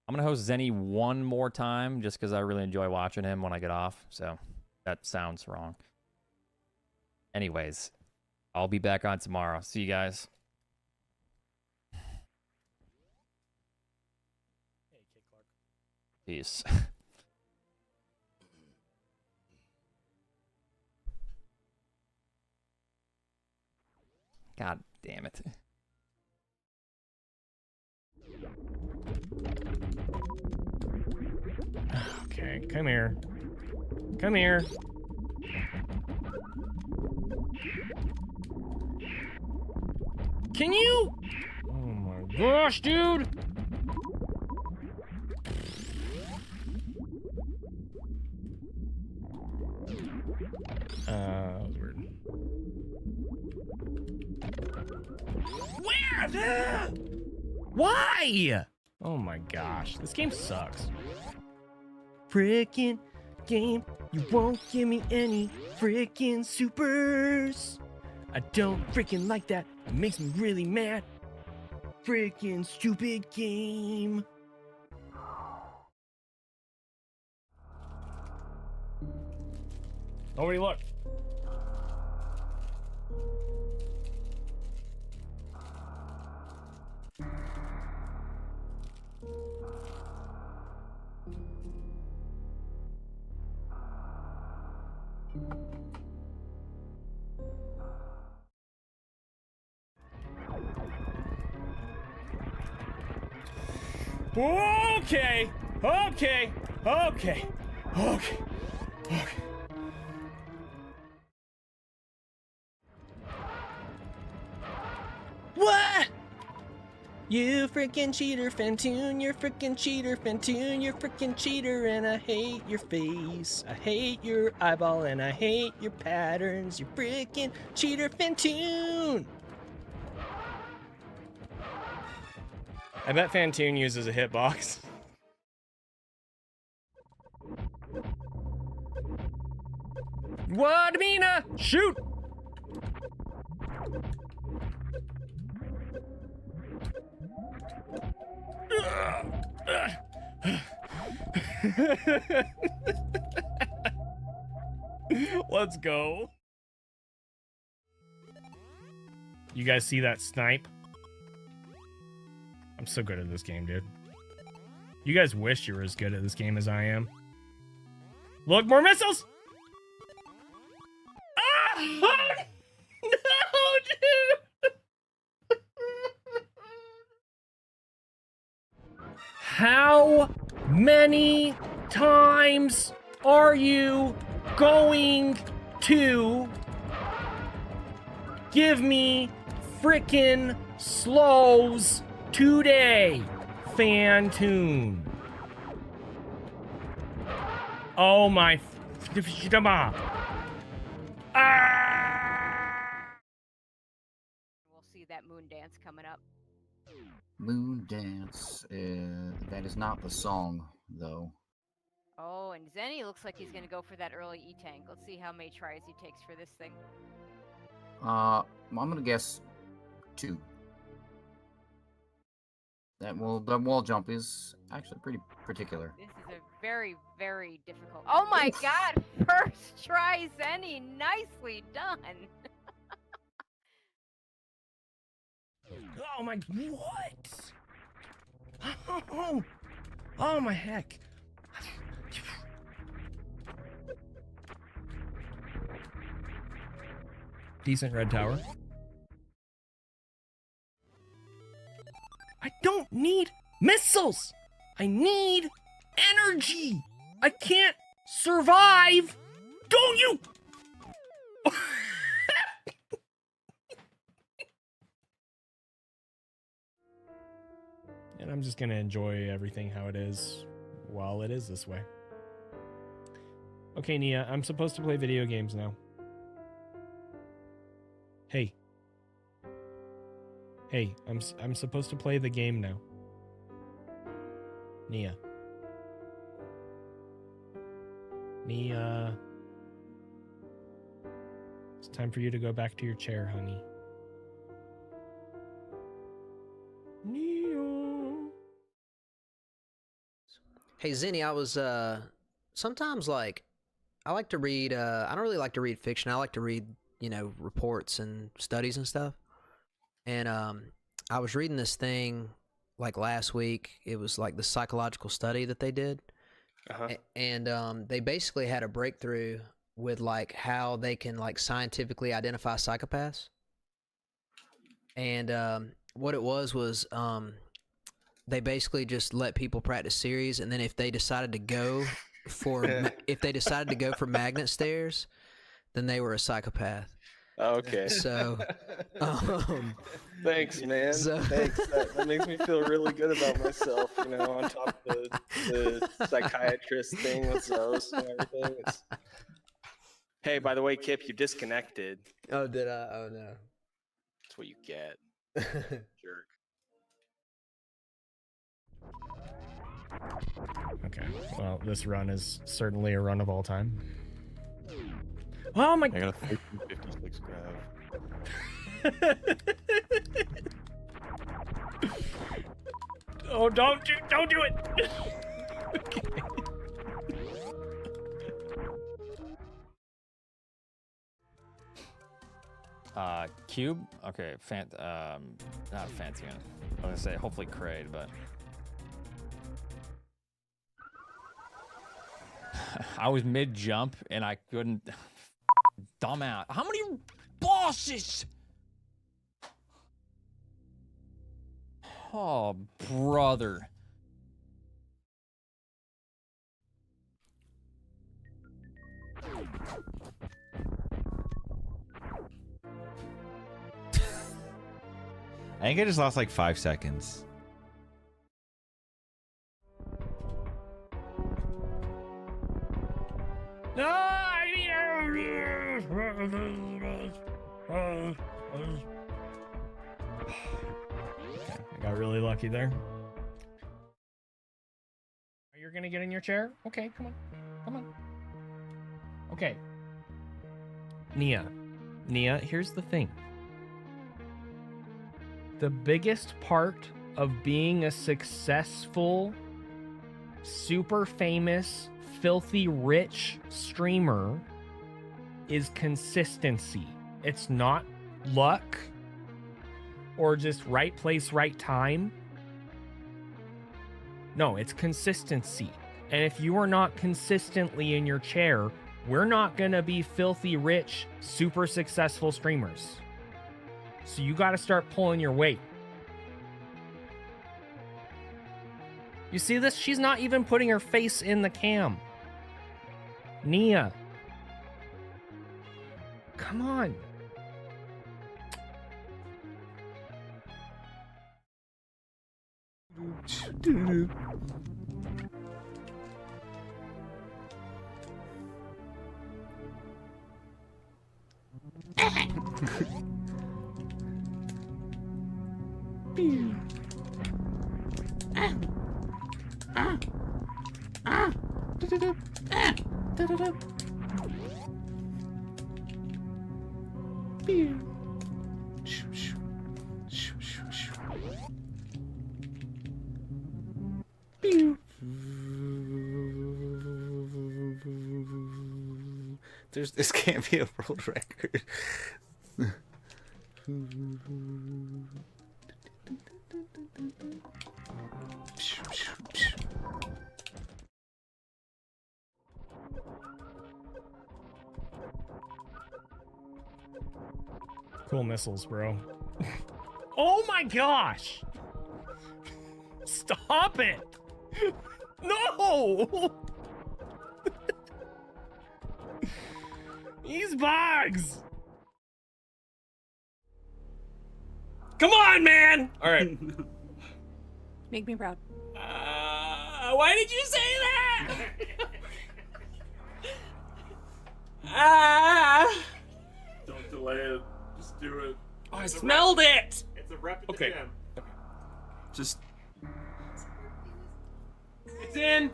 I'm gonna host ZENI one more time just because I really enjoy watching him when I get off. So that sounds wrong. Anyways, I'll be back on tomorrow. See you guys. Peace. God damn it. Okay, come here. Come here. Can you? Oh my gosh, dude! That was weird. Where? Why? Oh my gosh, this game sucks. Frickin' game, you won't give me any frickin' supers. I don't frickin' like that, it makes me really mad. Frickin' stupid game. Nobody look. Okay, okay, okay, okay, okay. What? You freaking cheater, Fantoon, you're freaking cheater, Fantoon, you're freaking cheater, and I hate your face. I hate your eyeball, and I hate your patterns, you freaking cheater, Fantoon. I bet Fantoon uses a hitbox. What, Mina? Shoot! Ugh. Let's go. You guys see that snipe? I'm so good at this game, dude. You guys wish you were as good at this game as I am. Look, more missiles! Ah! No, dude! How many times are you going to give me frickin' slows today, Fantoon? Oh my... We'll see that moon dance coming up. Moon Dance. That is not the song, though. Oh, and ZENI looks like he's gonna go for that early E-tank. Let's see how many tries he takes for this thing. I'm gonna guess 2. That wall jump is actually pretty particular. This is a very, very difficult. Oh my God! First try, ZENI. Nicely done. Oh my... What? Oh my heck. Decent red tower. I don't need missiles! I need energy! I can't survive! Don't you... And I'm just gonna enjoy everything how it is while it is this way. Okay, Nia, I'm supposed to play video games now. Hey. Hey, I'm supposed to play the game now. Nia. Nia. It's time for you to go back to your chair, honey. Hey ZENI, I was sometimes like I like to read I don't really like to read fiction. I like to read, you know, reports and studies and stuff. And I was reading this thing like last week. It was like the psychological study that they did. And they basically had a breakthrough with like how they can like scientifically identify psychopaths. And what it was they basically just let people practice series, and then if they decided to go for magnet stares, then they were a psychopath. Okay. So, thanks, man. Thanks. That makes me feel really good about myself. You know, on top of the psychiatrist thing with Zoast and everything. Hey, by the way, Kip, you disconnected. Oh, did I? Oh no. That's what you get. Jerk. Okay, well, this run is certainly a run of all time. Oh my... I got a 1356 grab. Oh, don't do it! Okay. Cube? Okay, not Fantian. I was gonna say, hopefully Kraid, but... I was mid-jump, and I couldn't... Dumb out. How many bosses? Oh, brother. I think I just lost like 5 seconds. No, I need... I got really lucky there. You're gonna get in your chair? Okay, come on. Come on. Okay. Nia, here's the thing. The biggest part of being a successful super famous, filthy rich streamer is consistency. It's not luck or just right place, right time. No, it's consistency. And if you are not consistently in your chair, we're not going to be filthy rich, super successful streamers. So you got to start pulling your weight. You see this? She's not even putting her face in the cam. Nia. Come on. This can't be a world record. Cool missiles, bro. Oh my gosh! Stop it! No! These bugs! Come on, man! Alright. Make me proud. Why did you say that? Don't delay it. Just do it. Oh, I smelled it! It's a rep Okay. Just. It's in!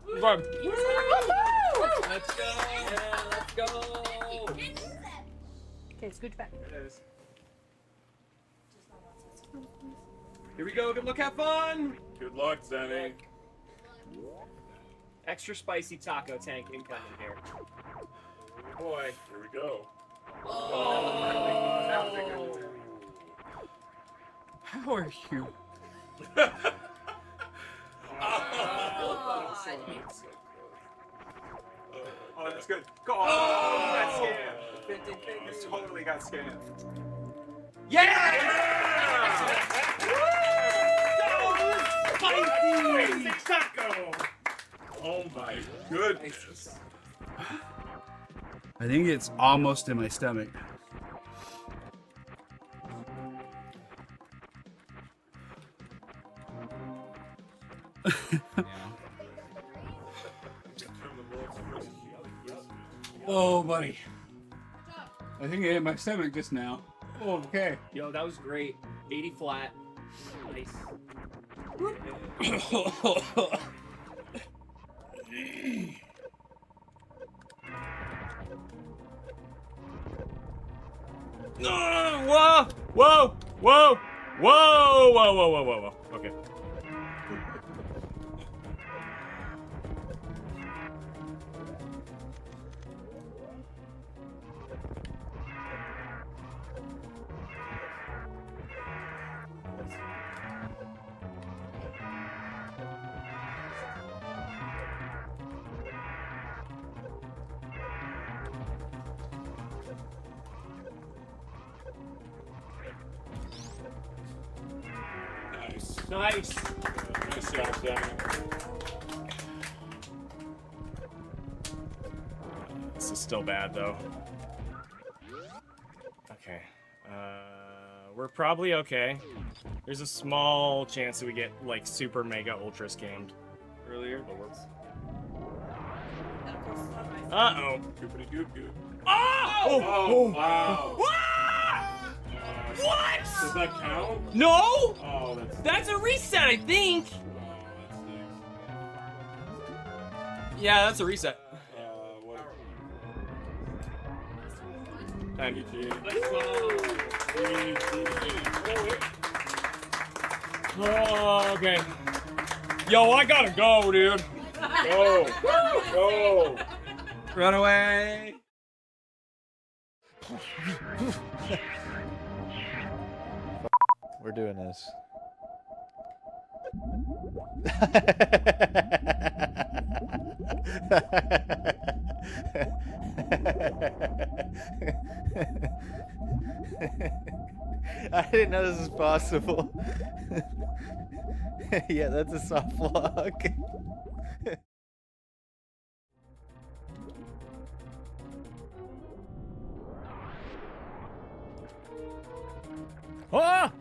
Let's go! Yeah, let's go! Okay, scooch back. Here we go, good luck, have fun! Good luck, Zenny. Extra spicy taco tank incoming here. Boy. Here we go. Oh. How are you? Oh, that's good. Go! Oh, That's that's scammed. You totally got scammed. Yeah! Spicy taco! Oh my goodness. I think it's almost in my stomach. Oh, buddy. I think I hit my stomach just now. Oh, okay. Yo, that was great. 80 flat. Nice. Whoa! Whoa! Whoa! Whoa! Whoa! Whoa! Whoa! Whoa! Whoa! Okay. Nice. Nice. Nice job, Zenny. This is still bad though. Okay. We're probably okay. There's a small chance that we get like super mega ultra scammed earlier, but let's. Uh-oh. Goopity goop goop. Oh! Oh, wow. What? Does that count? No! Oh, That's a reset, I think! Yeah, that's a reset. Time. Let's go! Oh, okay. Yo, I gotta go, dude. Go. Go. Run away. We're doing this. I didn't know this was possible. Yeah, that's a soft lock. Ah!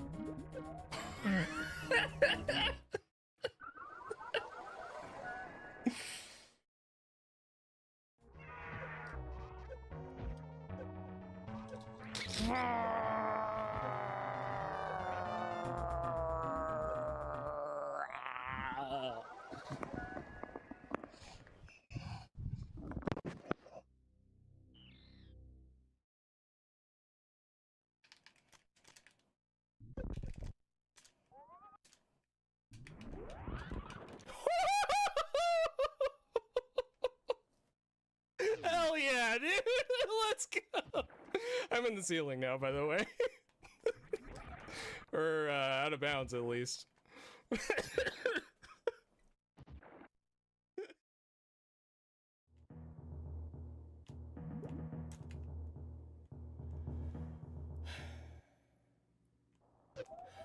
Hell yeah, dude! Let's go! I'm in the ceiling now, by the way. Or out of bounds, at least.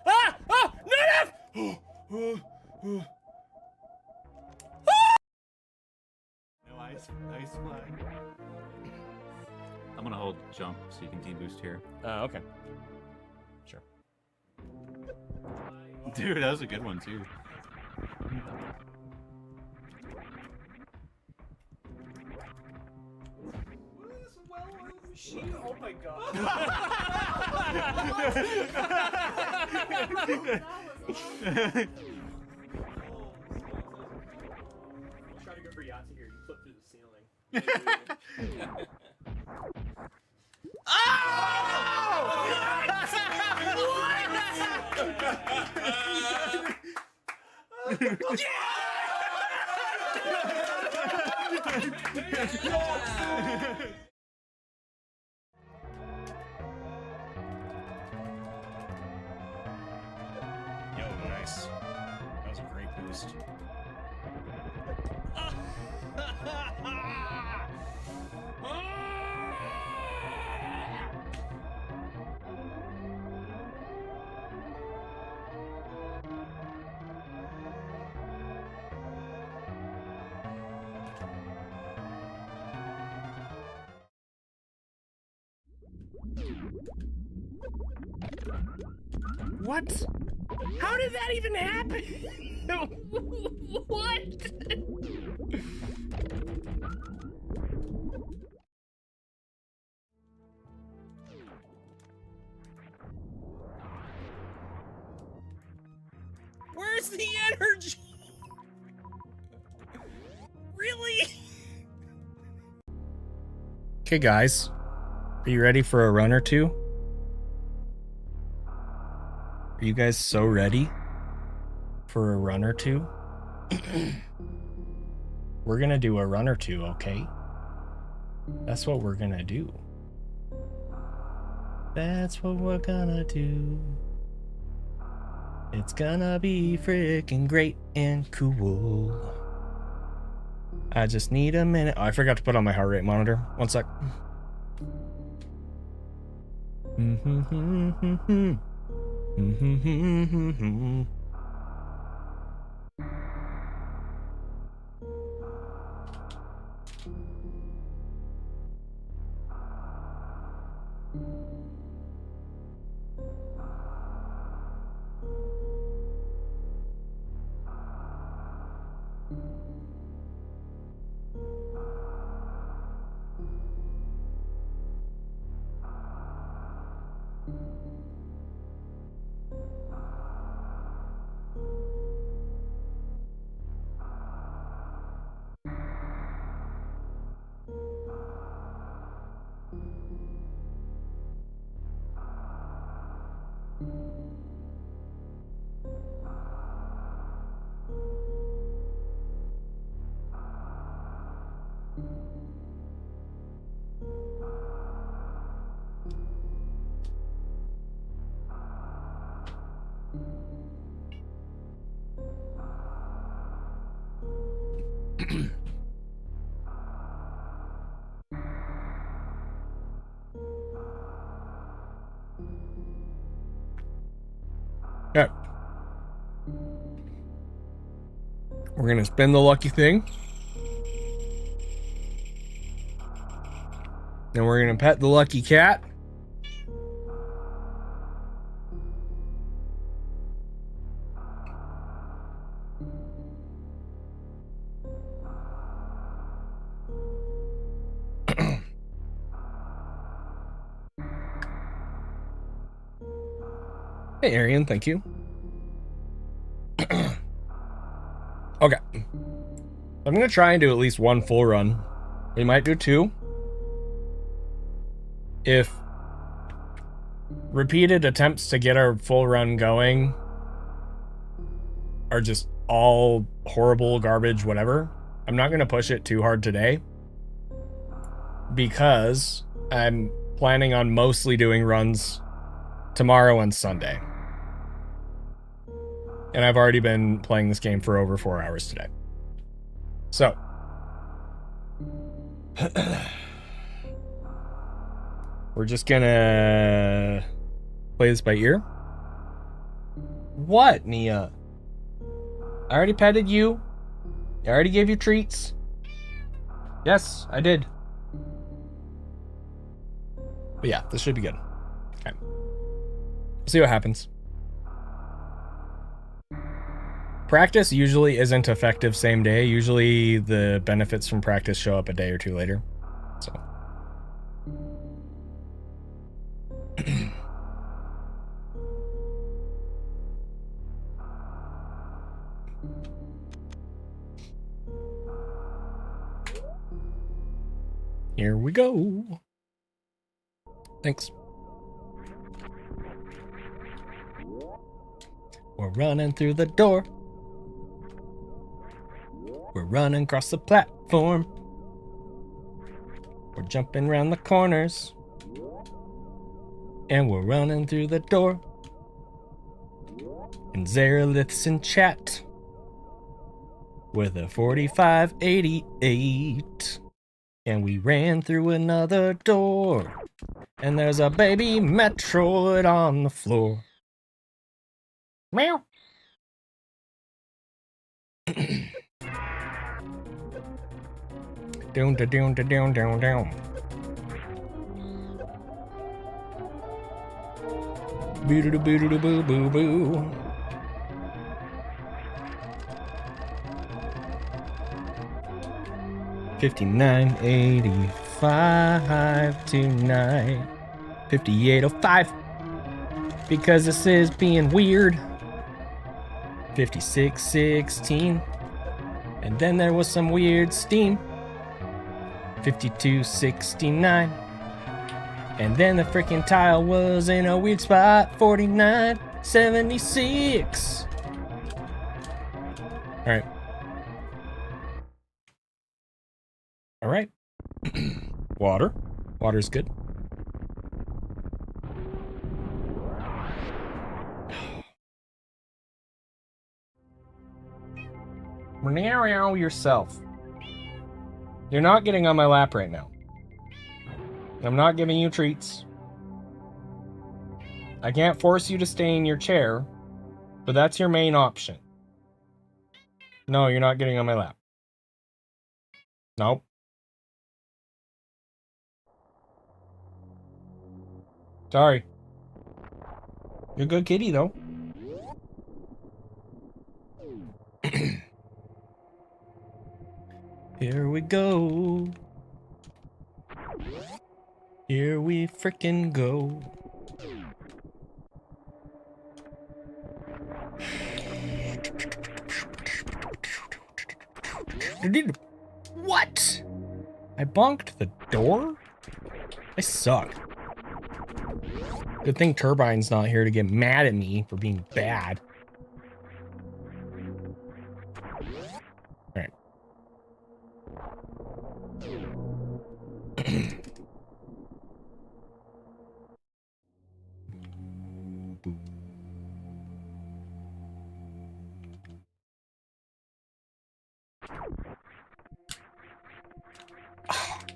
Ah! Ah! No! No! No ice flag. I'm gonna hold jump so you can team boost here. Okay. Sure. Dude, that was a good one too. Oh my god. Try to go for Yahtzee here. You flip through the ceiling. Yo, nice. That was a great boost. What? How did that even happen? What? Where's the energy? Really? Okay, guys. Are you ready for a run or two? Are you guys so ready for a run or two? We're gonna do a run or two, okay? That's what we're gonna do. That's what we're gonna do. It's gonna be freaking great and cool. I just need a minute. Oh, I forgot to put on my heart rate monitor. 1 sec. Okay. We're gonna spin the lucky thing. Then we're gonna pet the lucky cat. Hey, Arian, thank you. Okay. I'm gonna try and do at least one full run. We might do two. If repeated attempts to get our full run going are just all horrible, garbage, whatever, I'm not gonna push it too hard today. Because I'm planning on mostly doing runs tomorrow and Sunday. And I've already been playing this game for over 4 hours today. So. We're just gonna play this by ear. What, Nia? I already petted you. I already gave you treats. Yes, I did. But yeah, this should be good. Okay. See what happens. Practice usually isn't effective same day. Usually the benefits from practice show up a day or two later. So. Here we go. Thanks. We're running through the door. We're running across the platform. We're jumping around the corners. And we're running through the door. And Zarelith's in chat with a 4588. And we ran through another door. And there's a baby Metroid on the floor. Meow. Down, down, down, down, down. Boo doo boo doo boo boo boo. $59.85 tonight. 58.05 because this is being weird. 56.16 and then there was some weird steam. 52.69 and then the freaking tile was in a weird spot. 49.76. All right. Water. Water's good. Meow yourself. You're not getting on my lap right now. I'm not giving you treats. I can't force you to stay in your chair, but that's your main option. No, you're not getting on my lap. Nope. Sorry. You're a good kitty, though. Here we go. Here we frickin' go. What? I bonked the door? I suck. Good thing Turbine's not here to get mad at me for being bad. Alright.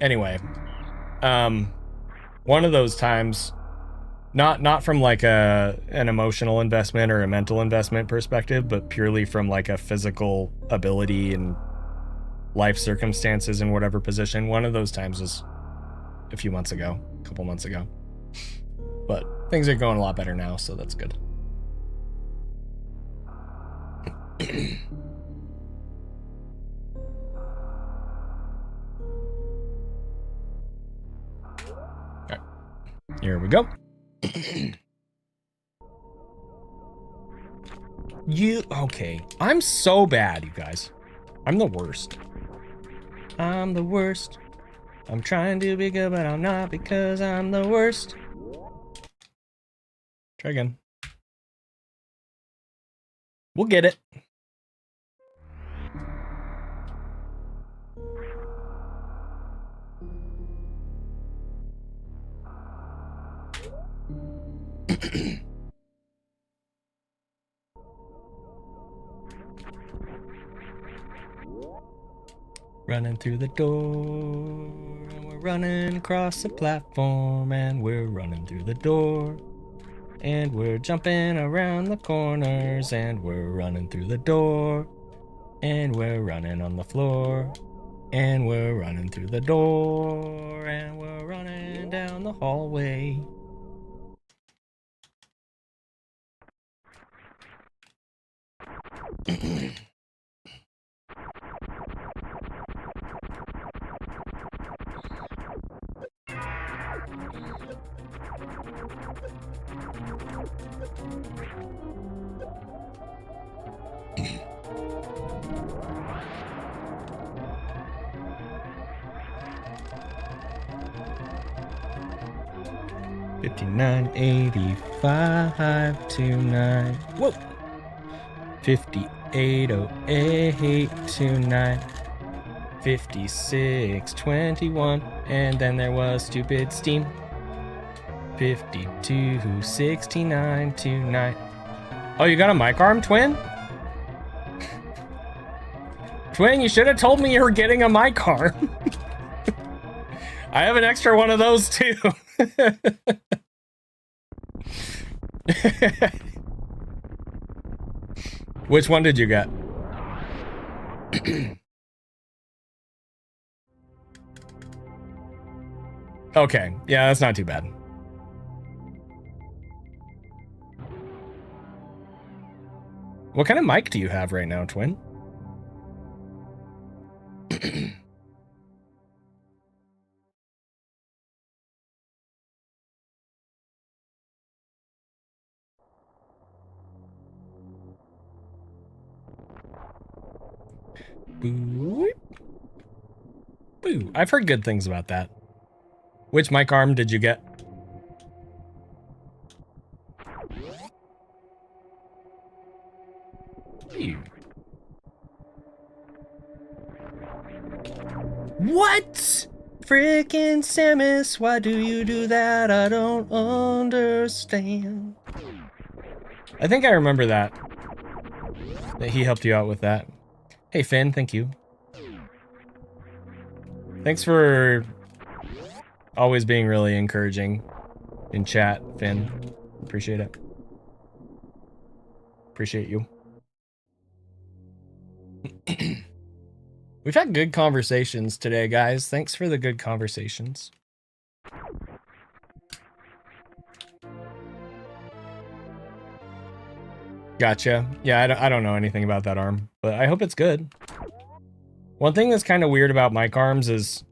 Anyway, one of those times, not from like an emotional investment or a mental investment perspective, but purely from like a physical ability and life circumstances in whatever position. One of those times was a couple months ago. But things are going a lot better now, so that's good. Alright. Here we go. Okay. I'm so bad, you guys. I'm the worst. I'm the worst. I'm trying to be good, but I'm not because I'm the worst. Try again. We'll get it. Running through the door, and we're running across the platform, and we're running through the door, and we're jumping around the corners, and we're running through the door, and we're running on the floor, and we're running through the door, and we're running down the hallway. $59.85 tonight. Whoa. 58.08 tonight. 56.21, and then there was stupid Steam. 52.69 tonight. Oh, you got a mic arm, Twin? Twin, you should have told me you were getting a mic arm. I have an extra one of those too. Which one did you get? Okay, yeah, that's not too bad. What kind of mic do you have right now, Twin? Boo. Boo. I've heard good things about that. Which mic arm did you get? Ew. What? Frickin' Samus, why do you do that? I don't understand. I think I remember that. That he helped you out with that. Hey Finn, thank you. Thanks for always being really encouraging in chat, Finn. Appreciate it. Appreciate you. We've had good conversations today, guys. Thanks for the good conversations. Gotcha. Yeah, I don't know anything about that arm, but I hope it's good. One thing that's kind of weird about mic arms is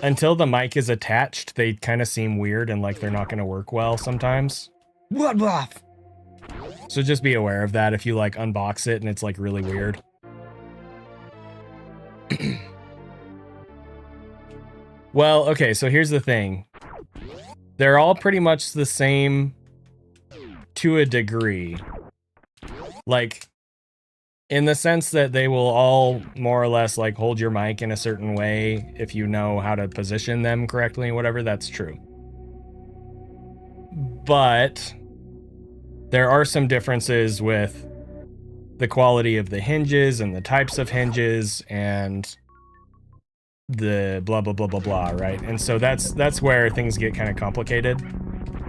until the mic is attached, they kind of seem weird and like they're not going to work well sometimes. So just be aware of that if you like unbox it and it's like really weird. Well, okay, so here's the thing. They're all pretty much the same to a degree. Like, in the sense that they will all more or less like hold your mic in a certain way if you know how to position them correctly and whatever, that's true. But there are some differences with the quality of the hinges and the types of hinges and the blah blah blah blah blah, right? And so that's where things get kind of complicated,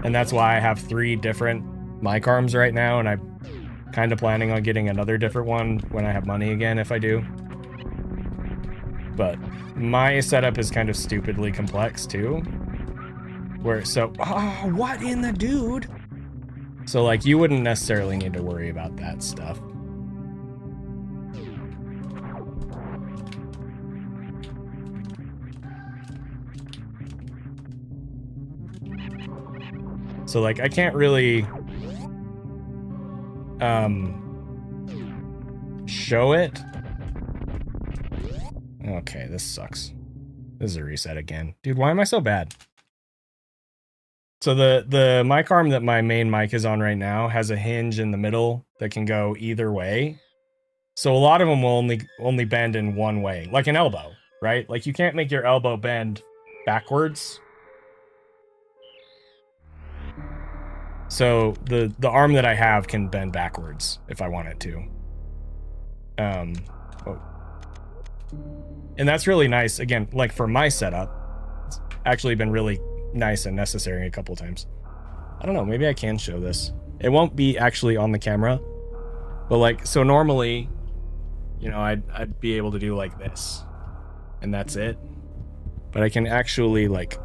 and that's why I have 3 different mic arms right now, and I'm kind of planning on getting another different one when I have money again, if I do. But my setup is kind of stupidly complex too, where what in the dude? So like you wouldn't necessarily need to worry about that stuff. So like I can't really show it. Okay, this sucks. This is a reset again. Dude, why am I so bad? So the mic arm that my main mic is on right now has a hinge in the middle that can go either way. So a lot of them will only bend in one way, like an elbow, right? Like you can't make your elbow bend backwards. So the arm that I have can bend backwards if I want it to. And that's really nice. Again, like for my setup, it's actually been really nice and necessary a couple times. I don't know, maybe I can show this. It won't be actually on the camera, but like, so normally, you know, I'd be able to do like this, and that's it. But I can actually like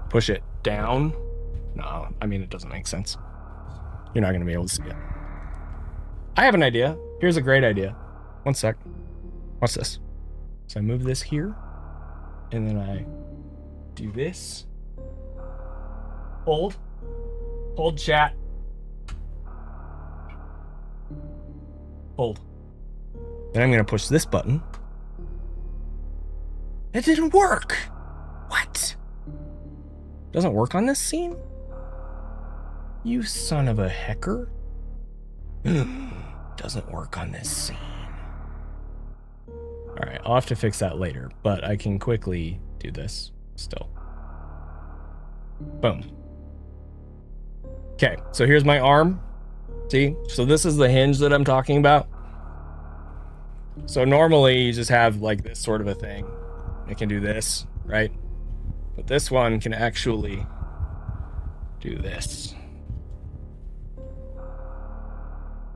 push it down. No, I mean, it doesn't make sense. You're not gonna be able to see it. I have an idea. Here's a great idea. One sec. Watch this. So I move this here, and then I do this. Hold chat. Hold. Then I'm gonna push this button. It didn't work. What? Doesn't work on this scene? You son of a hecker. Doesn't work on this scene. Alright, I'll have to fix that later, but I can quickly do this still. Boom. Okay, so here's my arm. See? So this is the hinge that I'm talking about. So normally you just have like this sort of a thing. It can do this, right? But this one can actually do this.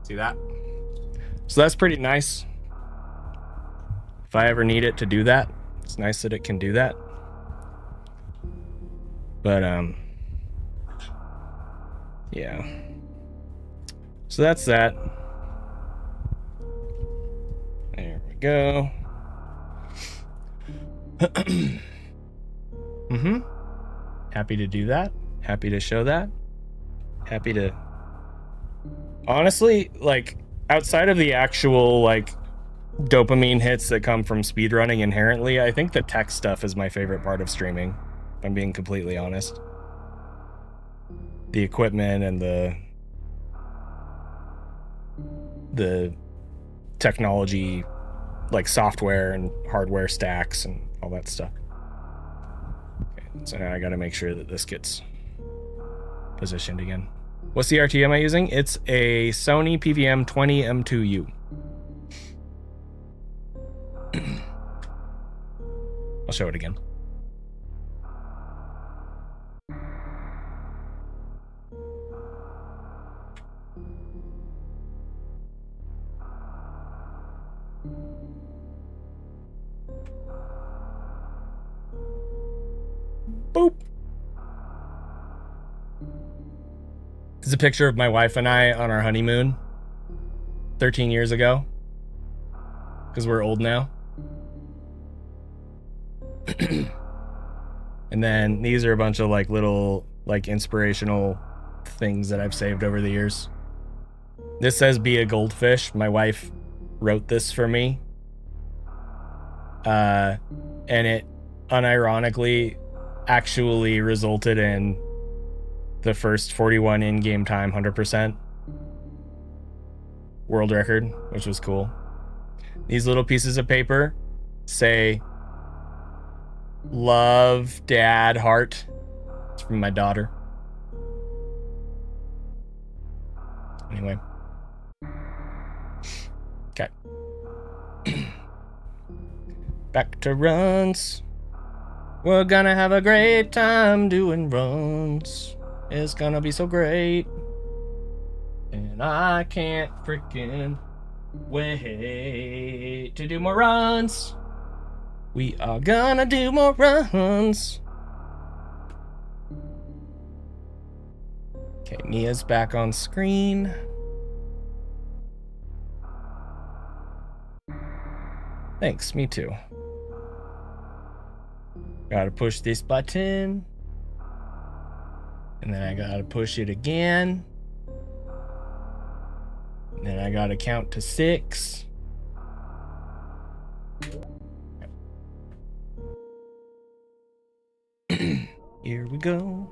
See that? So that's pretty nice. If I ever need it to do that, it's nice that it can do that. But yeah. So that's that. There we go. Happy to do that. Happy to show that. Happy to... Honestly, like, outside of the actual, like, dopamine hits that come from speedrunning inherently, I think the tech stuff is my favorite part of streaming, if I'm being completely honest. The equipment and the technology, like software and hardware stacks and all that stuff. Okay, so now I gotta make sure that this gets positioned again. What CRT am I using? It's a Sony PVM 20 M2U. I'll show it again. Boop. This is a picture of my wife and I on our honeymoon 13 years ago, because we're old now. And then these are a bunch of like little like inspirational things that I've saved over the years. This says "Be a Goldfish." My wife wrote this for me. And it unironically actually resulted in the first 41 in-game time 100% world record, which was cool. These little pieces of paper say "Love, Dad, Heart." It's from my daughter. Anyway. Okay. Back to runs. We're gonna have a great time doing runs. It's gonna be so great. And I can't freaking wait to do more runs. We are gonna do more runs. Okay, Mia's back on screen. Thanks, me too. Gotta push this button. And then I gotta push it again. And then I gotta count to 6. Here we go.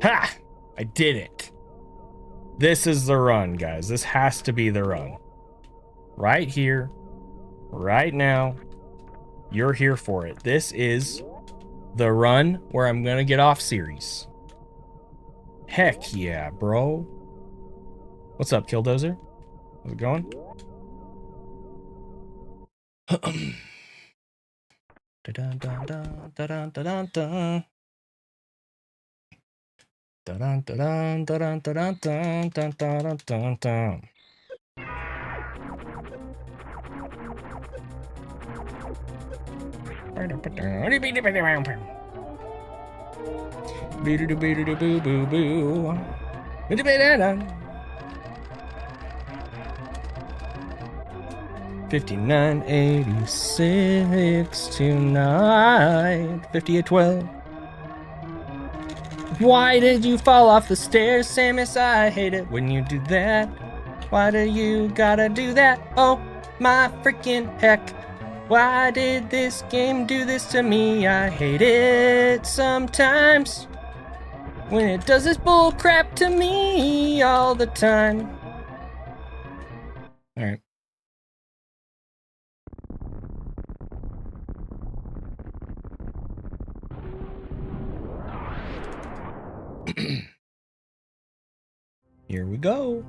Ha! I did it. This is the run, guys. This has to be the run. Right here. Right now. You're here for it. This is the run where I'm gonna get off series. Heck yeah, bro. What's up, Killdozer? How's it going? Da-dun-dun-dun-dun-dun-dun-dun. Dun-dun-dun-dun-dun-dun-dun-dun-dun. 5986 tonight. 5812. Why did you fall off the stairs, Samus? I hate it when you do that. Why do you gotta do that? Oh my freaking heck. Why did this game do this to me? I hate it sometimes when it does this bull crap to me all the time. All right. Here we go.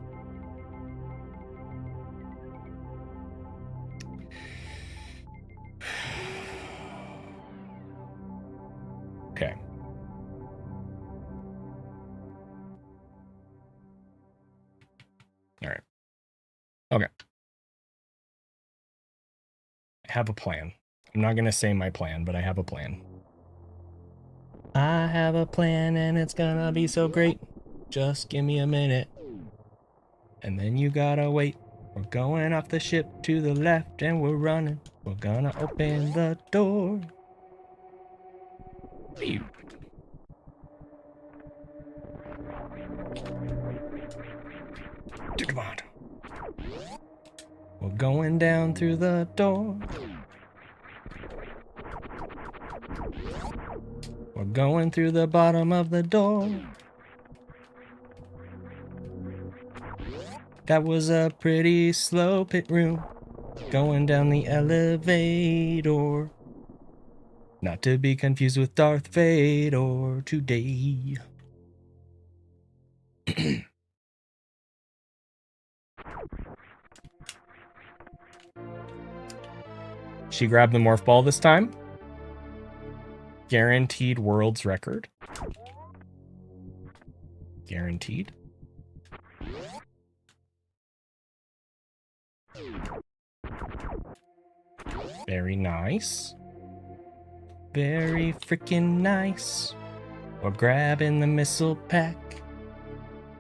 Okay. All right. Okay. I have a plan. I'm not going to say my plan, but I have a plan. I have a plan and it's gonna be so great. Just give me a minute. And then you gotta wait. We're going off the ship to the left and we're running. We're gonna open the door. Pew. Come on. We're going down through the door. We're going through the bottom of the door. That was a pretty slow pit room. Going down the elevator. Not to be confused with Darth Vader today. She grabbed the morph ball this time. Guaranteed world's record. Guaranteed. Very nice. Very freaking nice. We're grabbing the missile pack.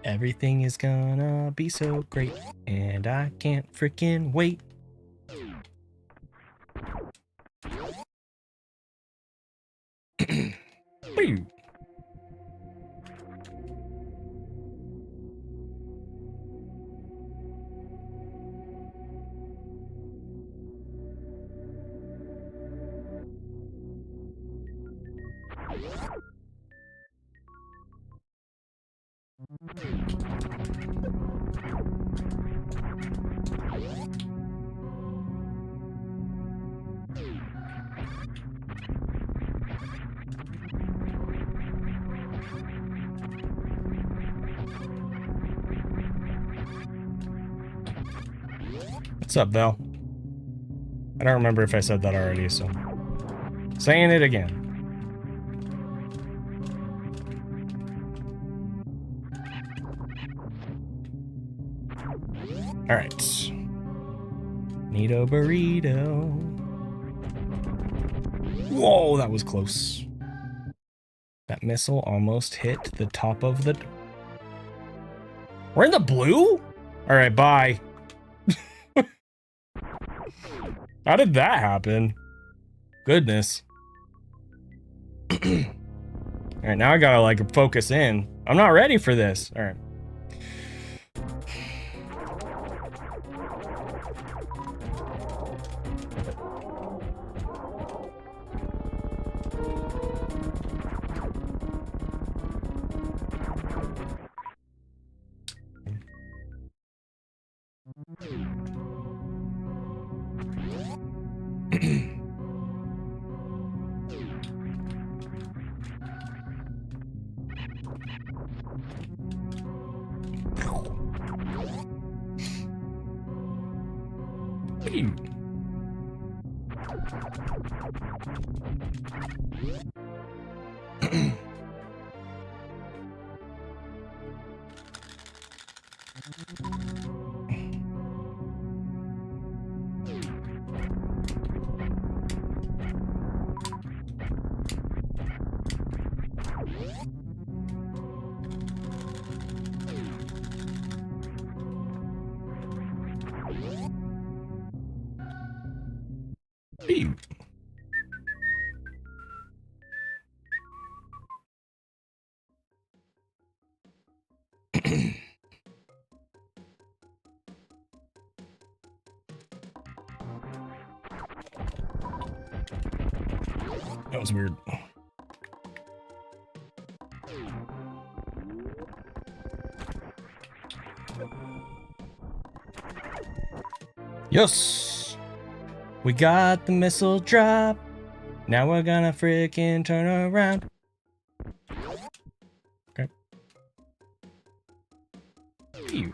Everything is gonna be so great. And I can't freaking wait. Boo. What's up, Val? I don't remember if I said that already, so saying it again. All right. Neato burrito. Whoa, that was close. That missile almost hit the top of the... We're in the blue? All right, bye. How did that happen? Goodness. All right, now I gotta like focus in. I'm not ready for this. All right. That was weird. Yes! We got the missile drop. Now we're gonna freaking turn around. Okay. Ew.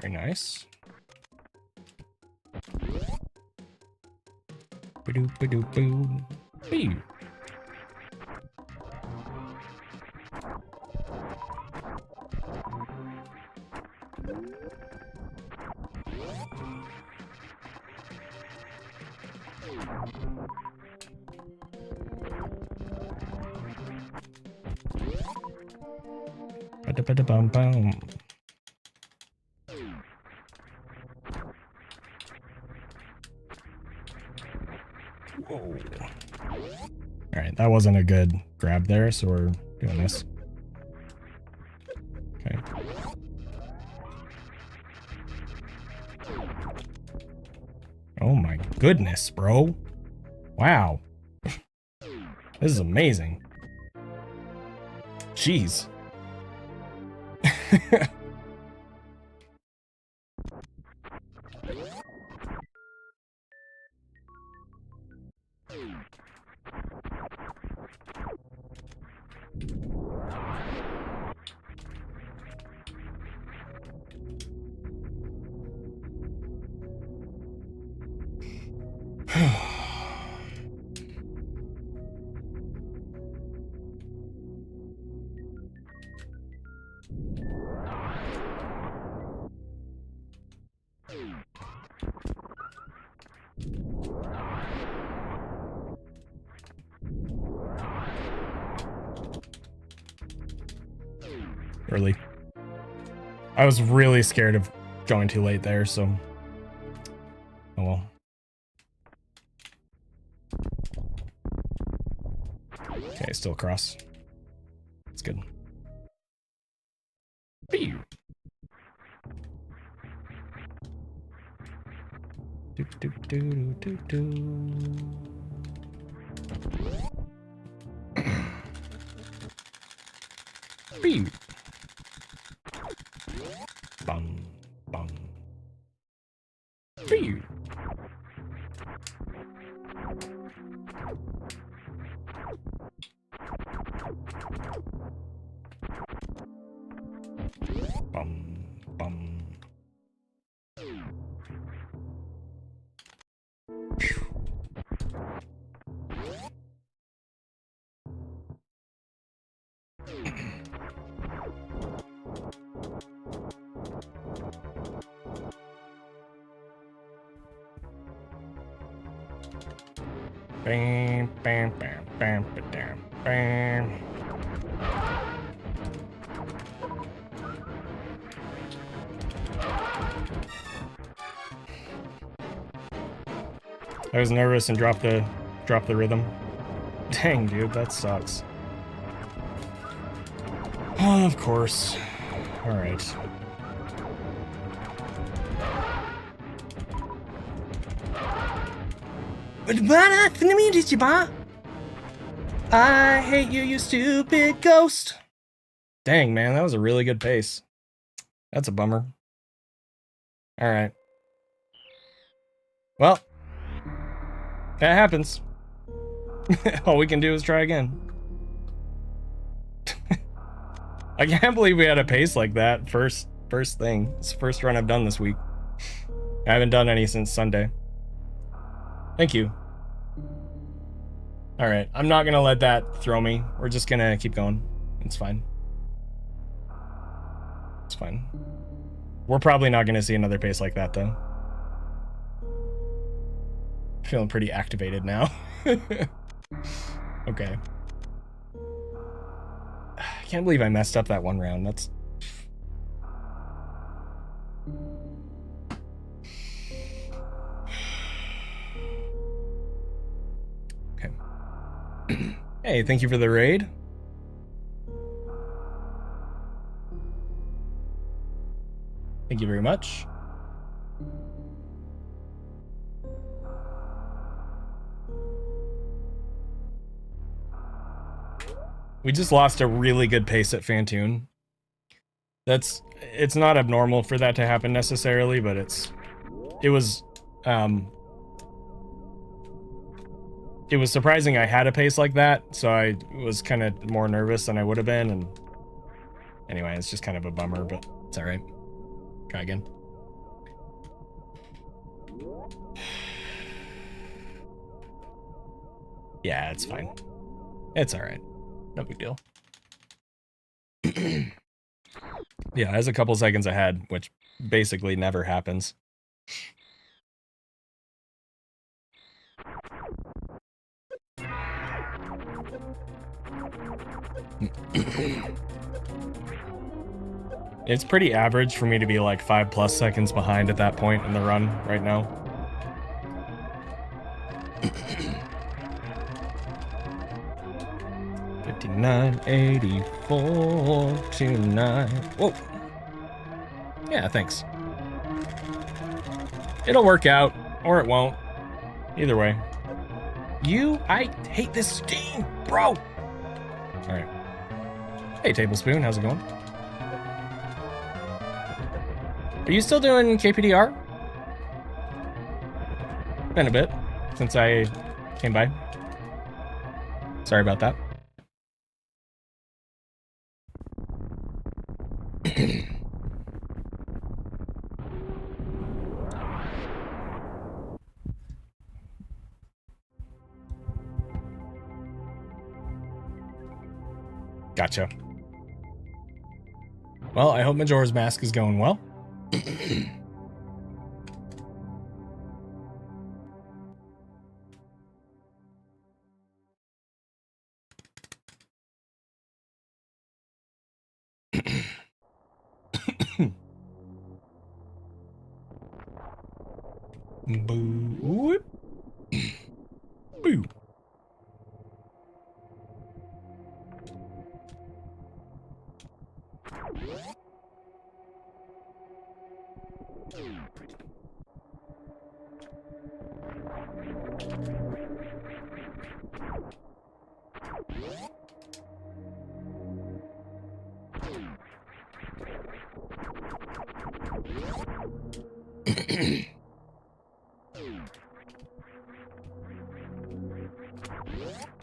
Very nice. Ba-doo, ba-doo, boo. Bee. Ba-da-ba-da-bum-bum. Whoa. Alright, that wasn't a good grab there, so we're doing this. Okay. Oh my goodness, bro. Wow. This is amazing. Jeez. Early. I was really scared of going too late there, so Oh well. Okay, still cross. That's good. Pew. Do, do, do, do, do. Pew. Bum, bum. Pew. Bum, bum. Bam, bam, bam, bam, bam, bam. I was nervous and dropped the rhythm. Dang, dude, that sucks. Oh, of course. All right. I hate you, you stupid ghost. Dang, man, that was a really good pace. That's a bummer. All right. Well, that happens. All we can do is try again. I can't believe we had a pace like that. First thing. It's the first run I've done this week. I haven't done any since Sunday. Thank you. All right, I'm not gonna let that throw me. We're just gonna keep going. It's fine. It's fine. We're probably not gonna see another pace like that, though. Feeling pretty activated now. Okay. I can't believe I messed up that one round. That's... Okay. Hey, thank you for the raid. Thank you very much. We just lost a really good pace at Fantoon. It's not abnormal for that to happen necessarily, but it was surprising I had a pace like that, so I was kind of more nervous than I would have been, and anyway, it's just kind of a bummer, but it's all right. Try again. Yeah, it's fine. It's all right. No big deal. Yeah, I was a couple seconds ahead, which basically never happens. It's pretty average for me to be like 5+ seconds behind at that point in the run right now. $59.84 tonight. Whoa. Yeah, thanks. It'll work out, or it won't. Either way. I hate this Steam, bro! Alright. Hey, Tablespoon, how's it going? Are you still doing KPDR? Been a bit since I came by. Sorry about that. Gotcha. Well, I hope Majora's Mask is going well. Boo. Whoop. Boo.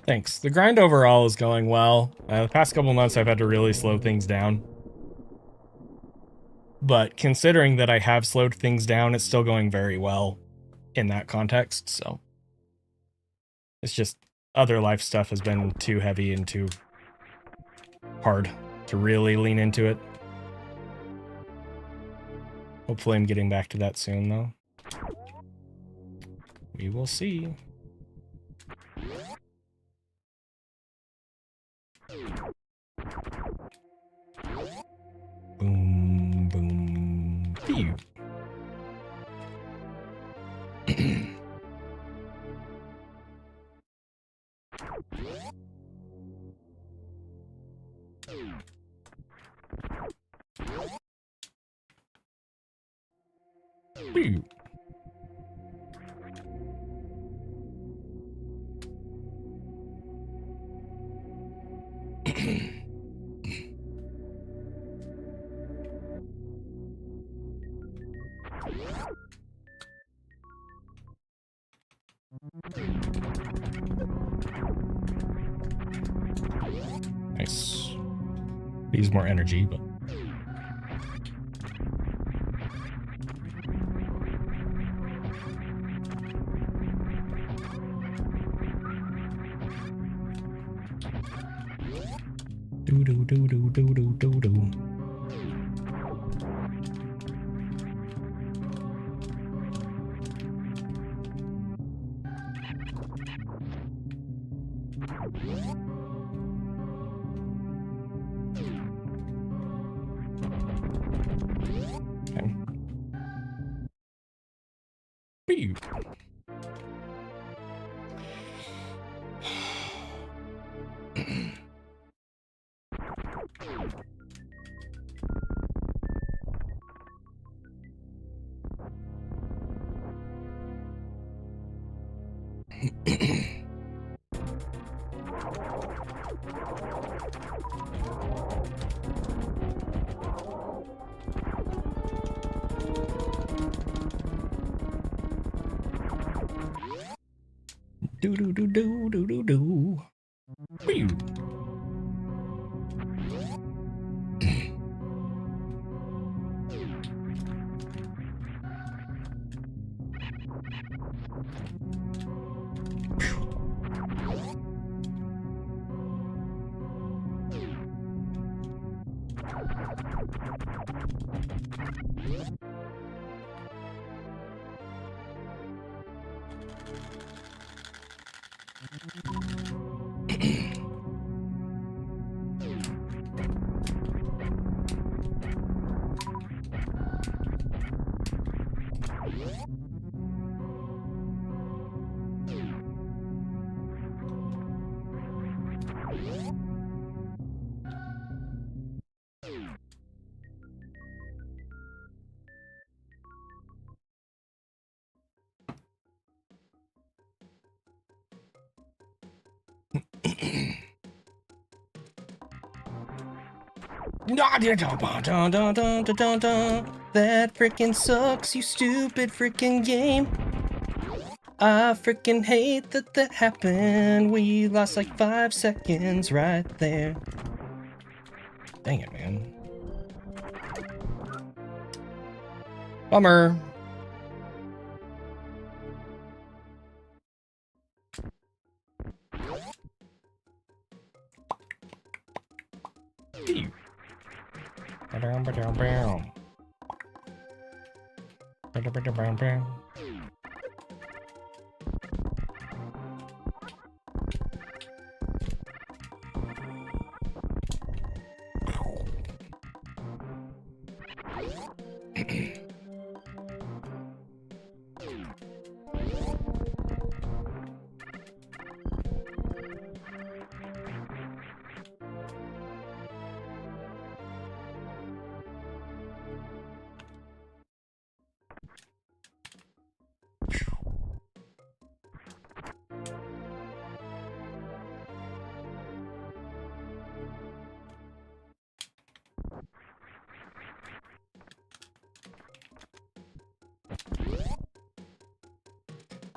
Thanks. The grind overall is going well. The past couple months I've had to really slow things down. But considering that I have slowed things down, it's still going very well in that context, so. It's just other life stuff has been too heavy and too hard to really lean into it. Hopefully I'm getting back to that soon, though. We will see. Boom, boom, pew. Pew. Nice. Needs more energy, but. Do do do do do do do do. Okay. Pew. Do do do do do do do. Pew. That frickin' sucks, you stupid frickin' game. I frickin' hate that happened. We lost like 5 seconds right there. Dang it, man. Bummer.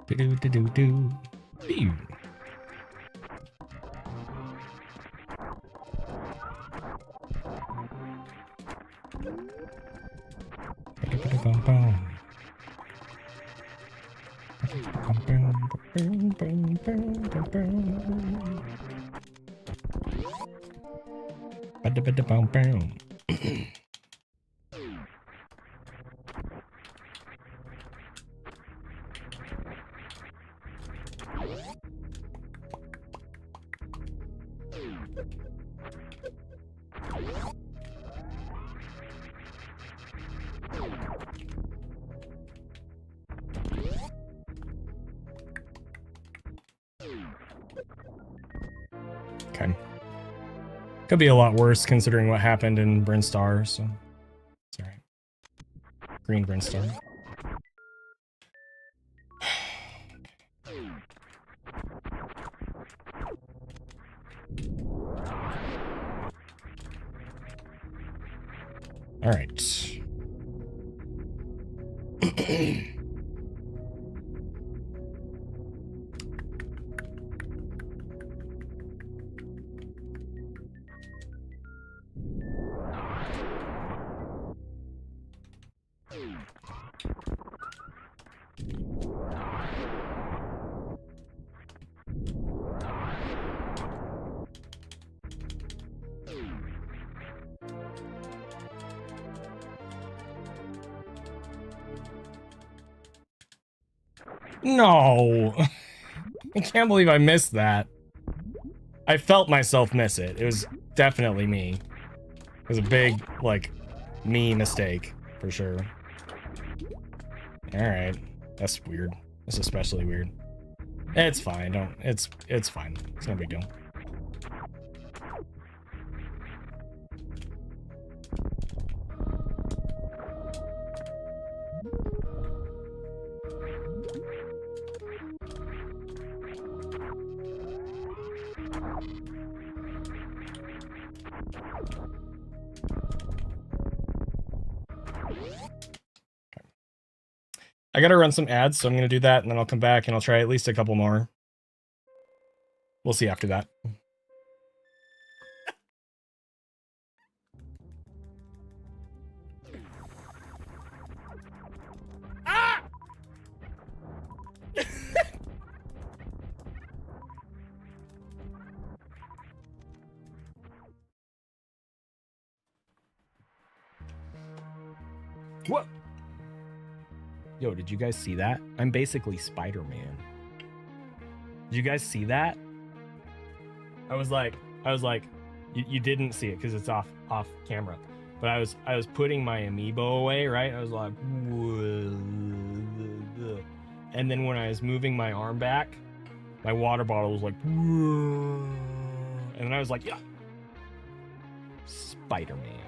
Do-do-do-do-do. Pew. Ba-da-ba-da-bum-bum. Ba-da-ba-da-bum-bum. Okay. Could be a lot worse considering what happened in Brinstar, so it's alright. Green Brinstar. Alright. No! I can't believe I missed that. I felt myself miss it. It was definitely me. It was a big, like, me mistake, for sure. Alright. That's weird. That's especially weird. It's fine. It's fine. It's no big deal. I gotta run some ads, so I'm gonna do that, and then I'll come back and I'll try at least a couple more. We'll see after that. Ah! What? Yo, did you guys see that? I'm basically Spider-Man. Did you guys see that? I was like, you didn't see it because it's off camera. But I was putting my amiibo away, right? I was like, and then when I was moving my arm back, my water bottle was like, and then I was like, yeah, Spider-Man.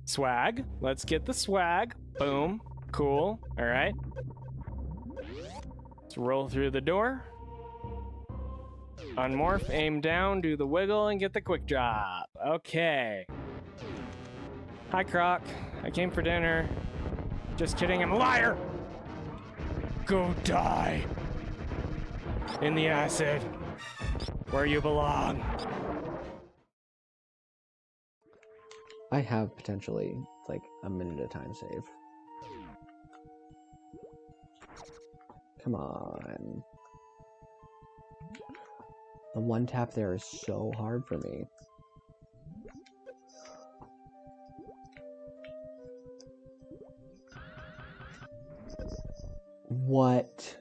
Swag. Let's get the swag. Boom. Cool. All right. Let's roll through the door. Unmorph, aim down, do the wiggle, and get the quick drop. Okay. Hi, Croc. I came for dinner. Just kidding, I'm a liar! Go die. In the acid. Where you belong. I have potentially like a minute of time save. Come on. The one tap there is so hard for me. What?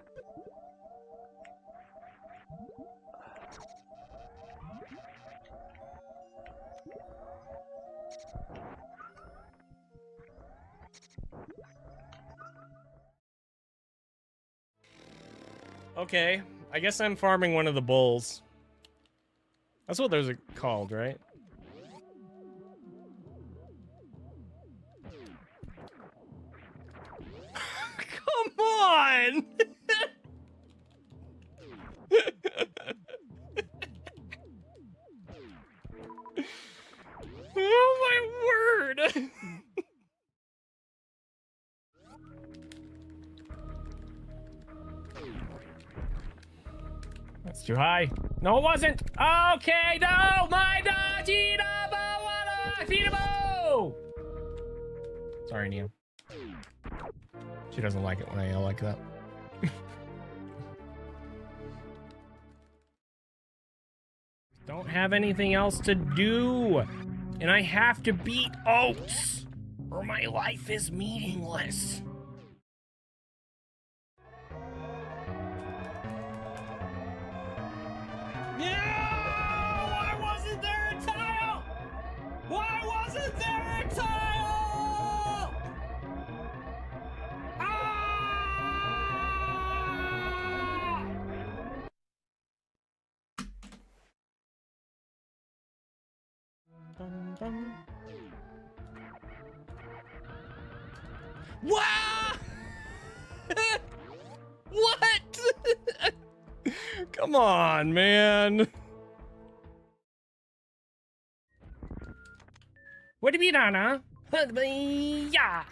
Okay, I guess I'm farming one of the bulls. That's what those are called, right? Come on! Oh my word! too high. No, it wasn't. Okay, no, my dog. Sorry, Nia. She doesn't like it when I yell like that. Don't have anything else to do. And I have to beat Oats, or my life is meaningless. No! Why wasn't there a tile? Why wasn't there a tile? Ah! Dun, dun. Wow! What? Come on, man. What do you mean, Anna? Yeah.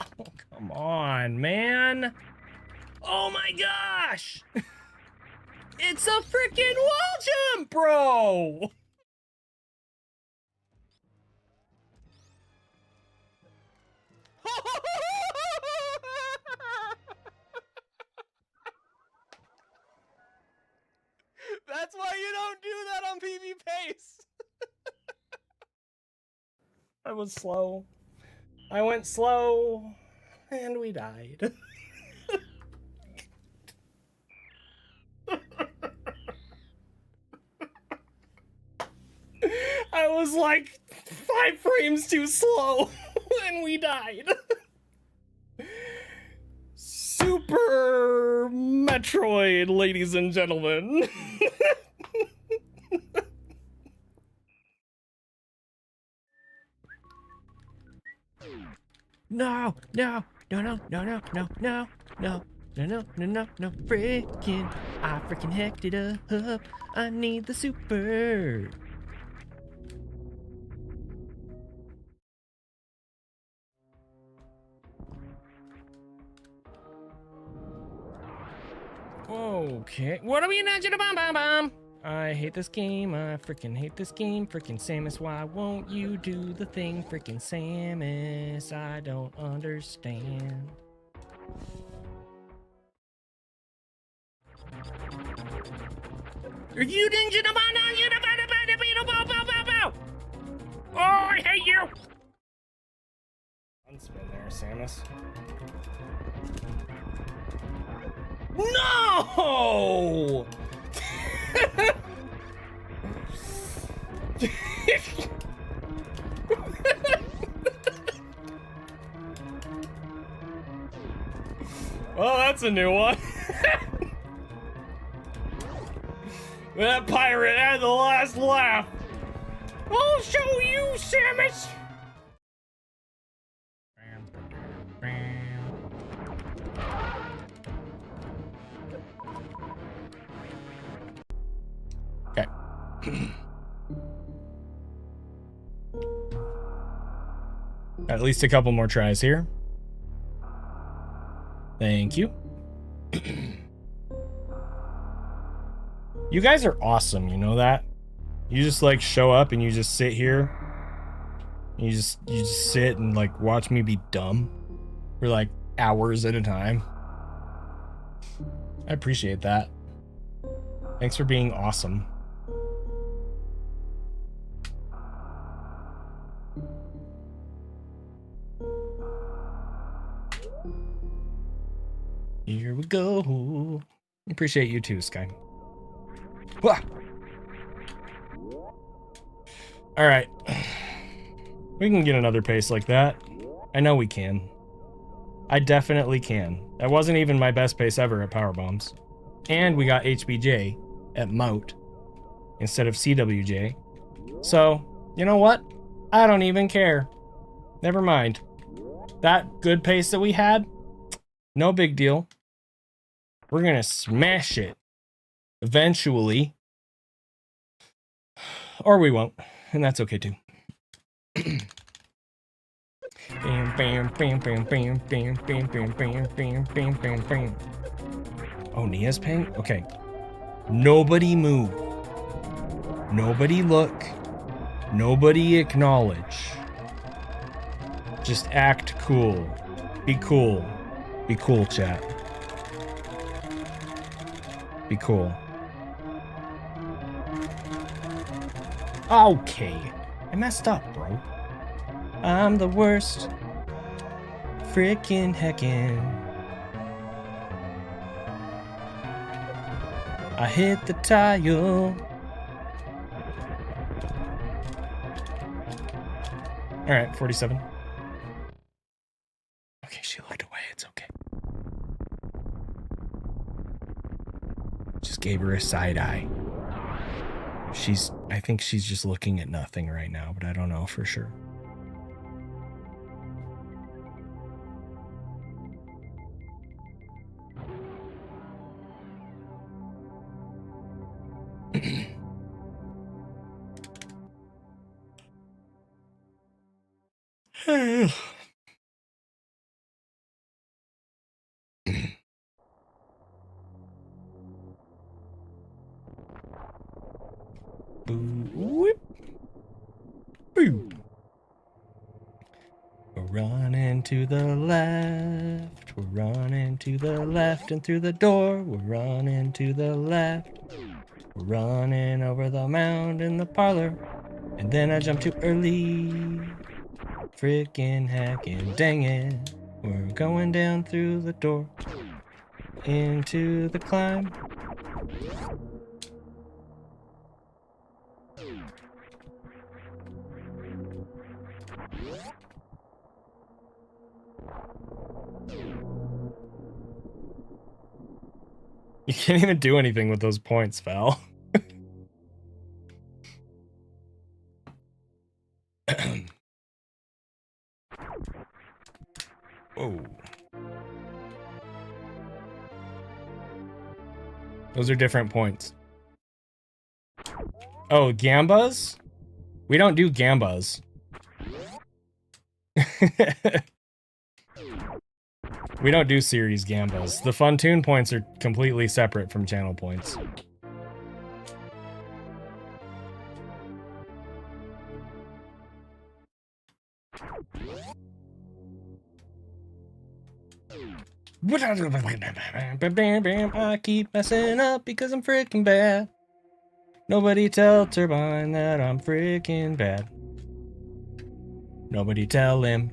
Come on, man. Oh my gosh. It's a freaking wall jump, bro. That's why you don't do that on PB Pace. I was slow. I went slow, and we died. I was like 5 frames too slow, and we died. Super Metroid, ladies and gentlemen. No, no, no, no, no, no, no, no, no, no, no, no, no, no, freaking, I freaking hacked it up. I need the super. Okay, what are we not gonna bomb? I hate this game, I freaking hate this game. Freaking Samus, why won't you do the thing? Freaking Samus, I don't understand. You didn't get a bomb on you, oh, I hate you! Unspin there, Samus. No! Well, that's a new one. That pirate had the last laugh. I'll show you, Samus. Okay. At least a couple more tries here. Thank you. You guys are awesome, you know that? You just like show up and you just sit here. You just sit and like watch me be dumb for like hours at a time. I appreciate that. Thanks for being awesome. Here we go. Appreciate you too, Sky. Wah! All right. We can get another pace like that. I know we can. I definitely can. That wasn't even my best pace ever at Power Bombs. And we got HBJ at Moat instead of CWJ. So, you know what? I don't even care. Never mind. That good pace that we had, no big deal. We're gonna smash it. Eventually. Or we won't. And that's okay too. Bam, bam, bam, bam, bam, bam, bam, bam, bam, bam, bam, bam, bam. Oh, Nia's paying? Okay. Nobody move. Nobody look. Nobody acknowledge. Just act cool. Be cool. Be cool, chat. Be cool. Okay. I messed up, bro. I'm the worst. Frickin' heckin'. I hit the tile. Alright, 47. Okay, she looked away. It's okay. Just gave her a side eye. I think she's just looking at nothing right now, but I don't know for sure. Boop. Boop. We're running to the left. We're running to the left and through the door. We're running to the left. We're running over the mound in the parlor. And then I jumped too early. Frickin' hackin', dang it. We're going down through the door. Into the climb. You can't even do anything with those points, Val. Whoa. Those are different points. Oh, gambas? We don't do gambas. We don't do series gambas. The Fun Tune points are completely separate from channel points. I keep messing up because I'm freaking bad. Nobody tell Turbine that I'm freaking bad. Nobody tell him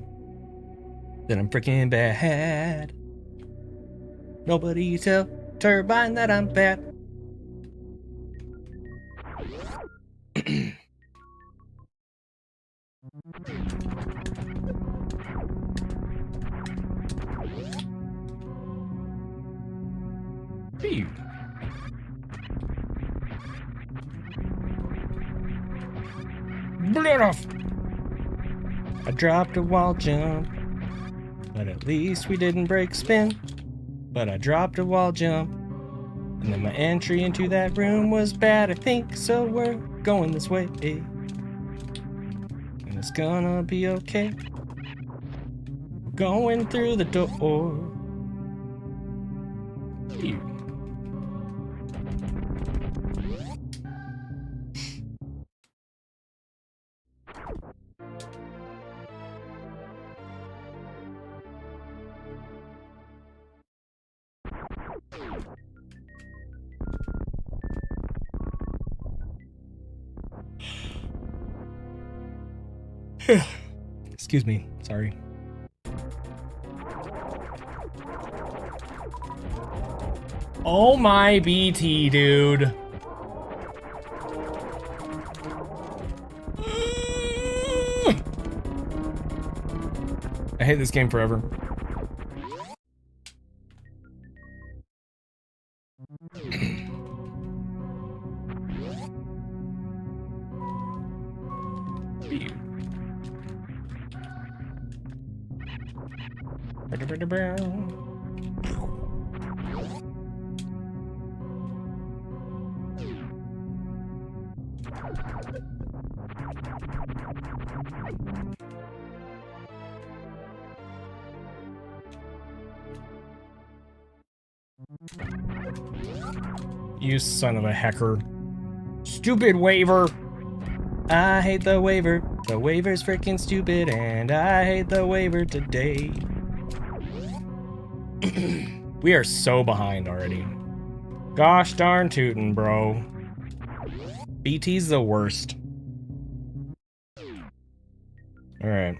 that I'm freaking bad. Nobody tell Turbine that I'm bad. Phew. Blood off. I dropped a wall jump, but at least we didn't break spin. But I dropped a wall jump, and then my entry into that room was bad, I think, so we're going this way. And it's gonna be okay. We're going through the door. Phew. Excuse me, sorry. Oh my BT, dude. I hate this game forever. You son of a hecker. Stupid waiver. I hate the waiver. The waiver's freaking stupid, and I hate the waiver today. We are so behind already. Gosh darn tootin', bro. BT's the worst. Alright.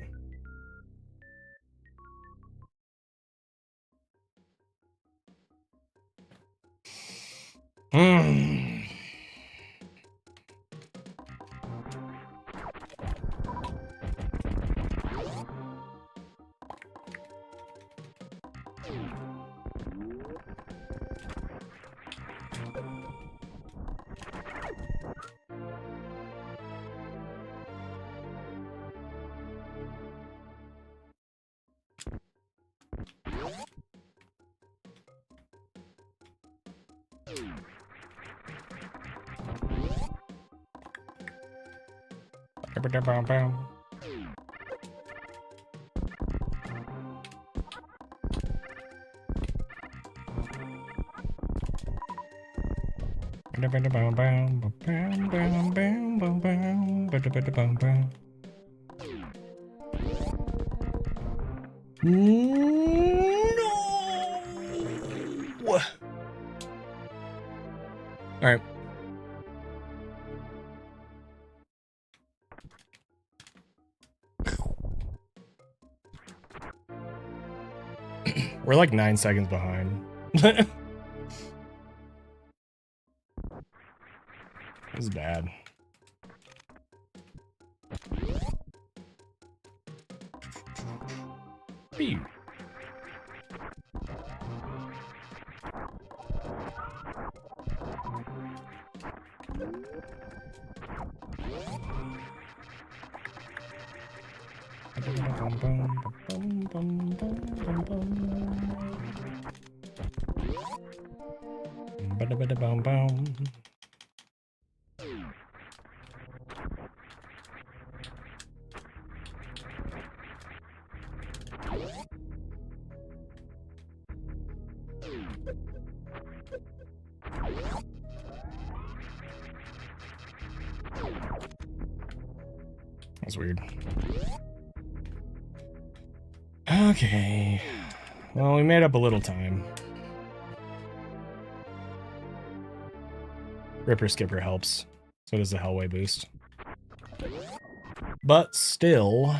No! Alright. We're like 9 seconds behind. This is bad. Pew. That's weird. Okay. Well, we made up a little time. Ripper Skipper helps. So does the Hellway boost. But still...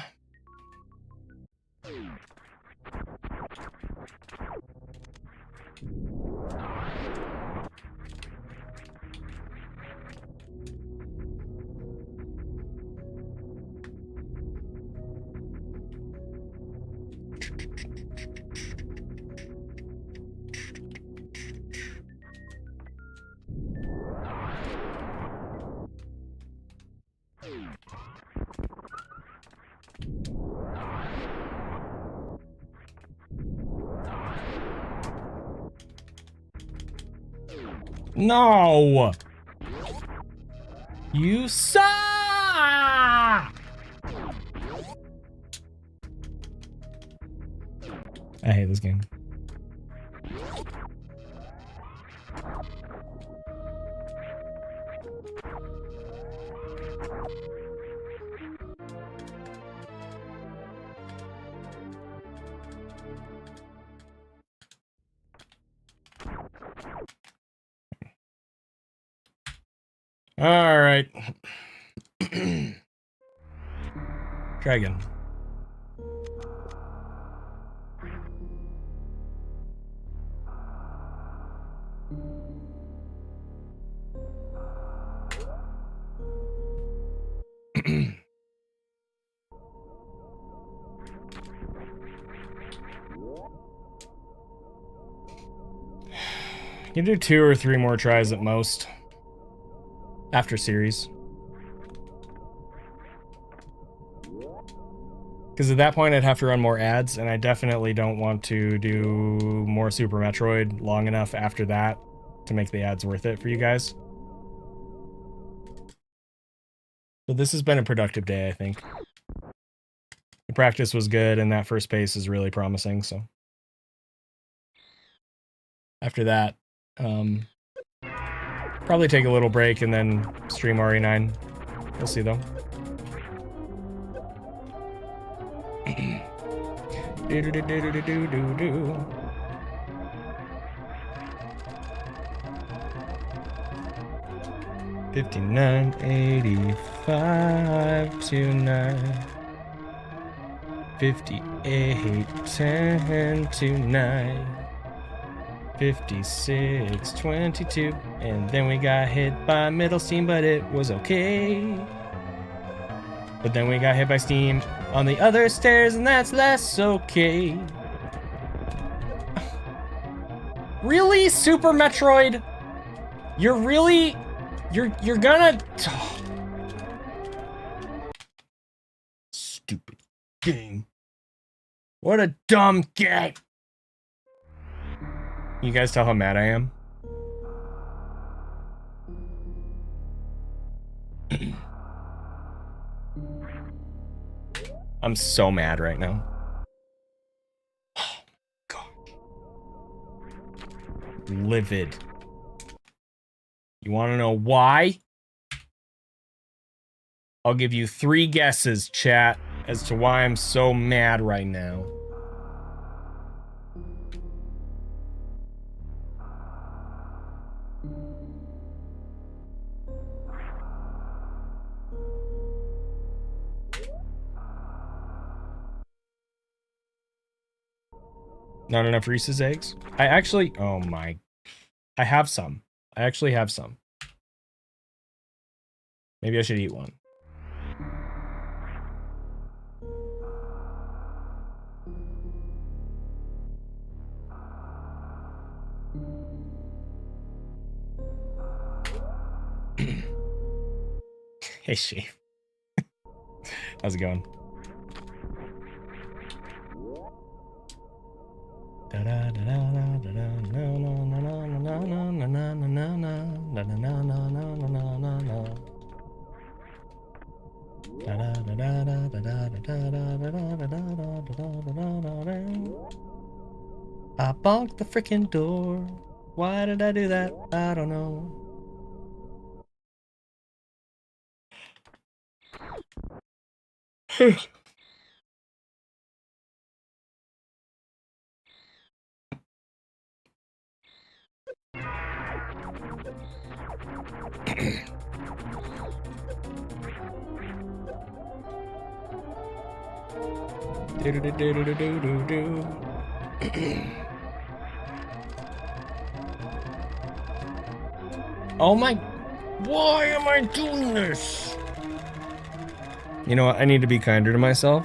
No! You suck! I hate this game. All right. Try again. You do 2 or 3 more tries at most. After series. Because at that point I'd have to run more ads, and I definitely don't want to do more Super Metroid long enough after that to make the ads worth it for you guys. So this has been a productive day, I think. The practice was good, and that first pace is really promising, so. After that, Probably take a little break and then stream RE9. We'll see though. Do-do-do-do-do-do-do-do. $59, $85 tonight. 58, 10 tonight. 56, 22. And then we got hit by middle steam, but it was okay. But then we got hit by steam on the other stairs, and that's less okay. Really, Super Metroid? You're really... You're gonna... Stupid game. What a dumb game. You guys tell how mad I am? I'm so mad right now. Oh, God. Livid. You want to know why? I'll give you 3 guesses, chat, as to why I'm so mad right now. Not enough Reese's eggs? I actually... Oh my... I have some. I actually have some. Maybe I should eat one. Hey, Chief. How's it going? I bonked the freaking door. Why did I do that? I don't know. Oh my... Why am I doing this? You know what? I need to be kinder to myself.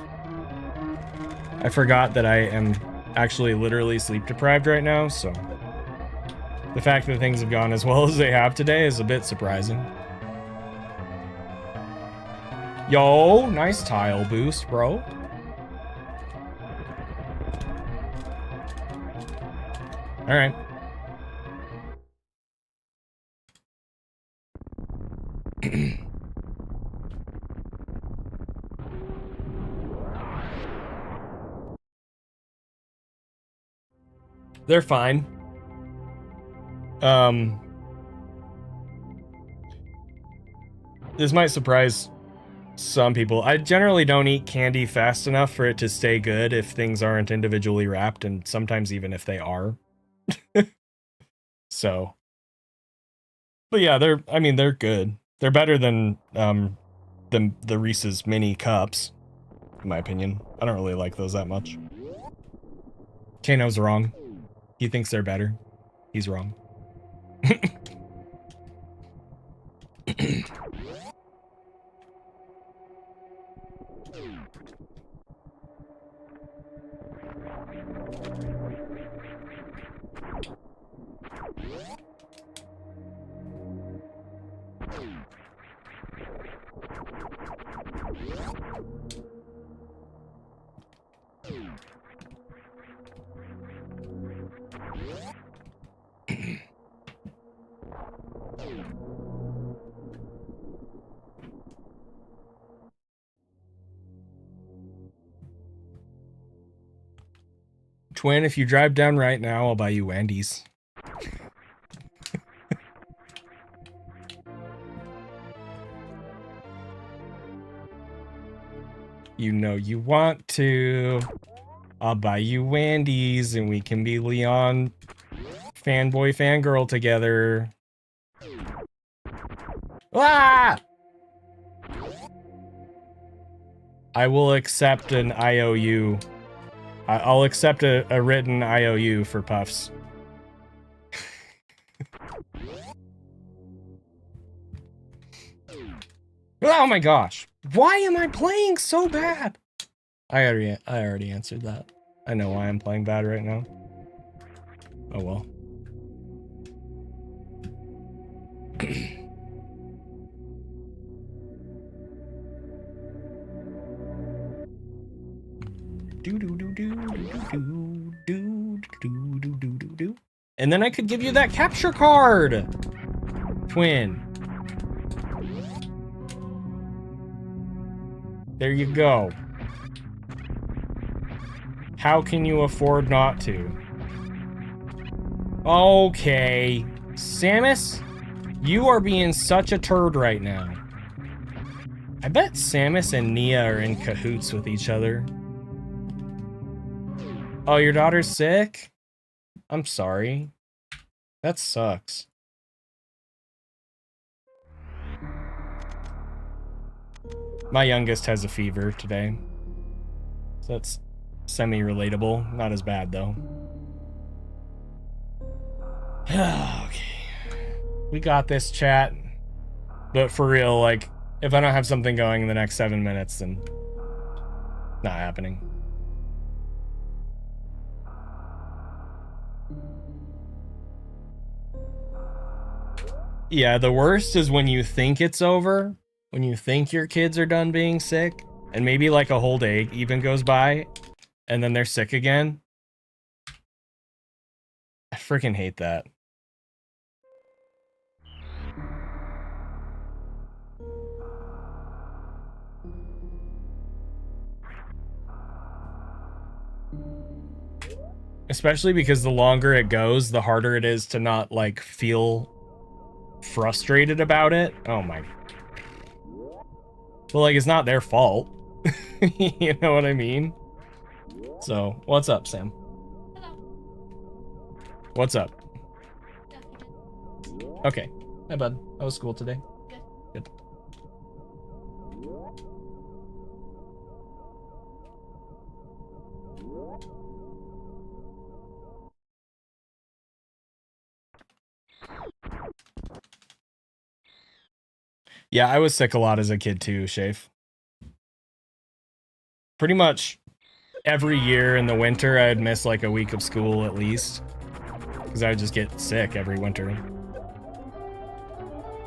I forgot that I am actually literally sleep deprived right now, so... The fact that things have gone as well as they have today is a bit surprising. Yo, nice tile boost, bro. Alright. They're fine. This might surprise some people. I generally don't eat candy fast enough for it to stay good if things aren't individually wrapped, and sometimes even if they are. So. But yeah, they're good. They're better than the Reese's mini cups, in my opinion. I don't really like those that much. Kano's wrong. He thinks they're better. He's wrong. Twin, if you drive down right now, I'll buy you Wendy's. You know you want to. I'll buy you Wendy's and we can be Leon fanboy fangirl together. Ah! I will accept an IOU. I'll accept a written IOU for Puffs. Oh my gosh. Why am I playing so bad? I already answered that. I know why I'm playing bad right now. Oh well. And then I could give you that capture card. Twin. There you go. How can you afford not to? Okay. Samus, you are being such a turd right now. I bet Samus and Nia are in cahoots with each other. Oh, your daughter's sick? I'm sorry. That sucks. My youngest has a fever today. So that's semi-relatable. Not as bad, though. Okay. We got this, chat. But for real, like, if I don't have something going in the next 7 minutes, then not happening. Yeah, the worst is when you think it's over, when you think your kids are done being sick, and maybe like a whole day even goes by, and then they're sick again. I freaking hate that. Especially because the longer it goes, the harder it is to not, like, feel frustrated about it. Oh my. Well, like, it's not their fault. You know what I mean? So, what's up, Sam? What's up? Okay. Hi, bud. How was school today? Good. Yeah, I was sick a lot as a kid too, Shafe. Pretty much every year in the winter, I'd miss like a week of school at least. Because I would just get sick every winter.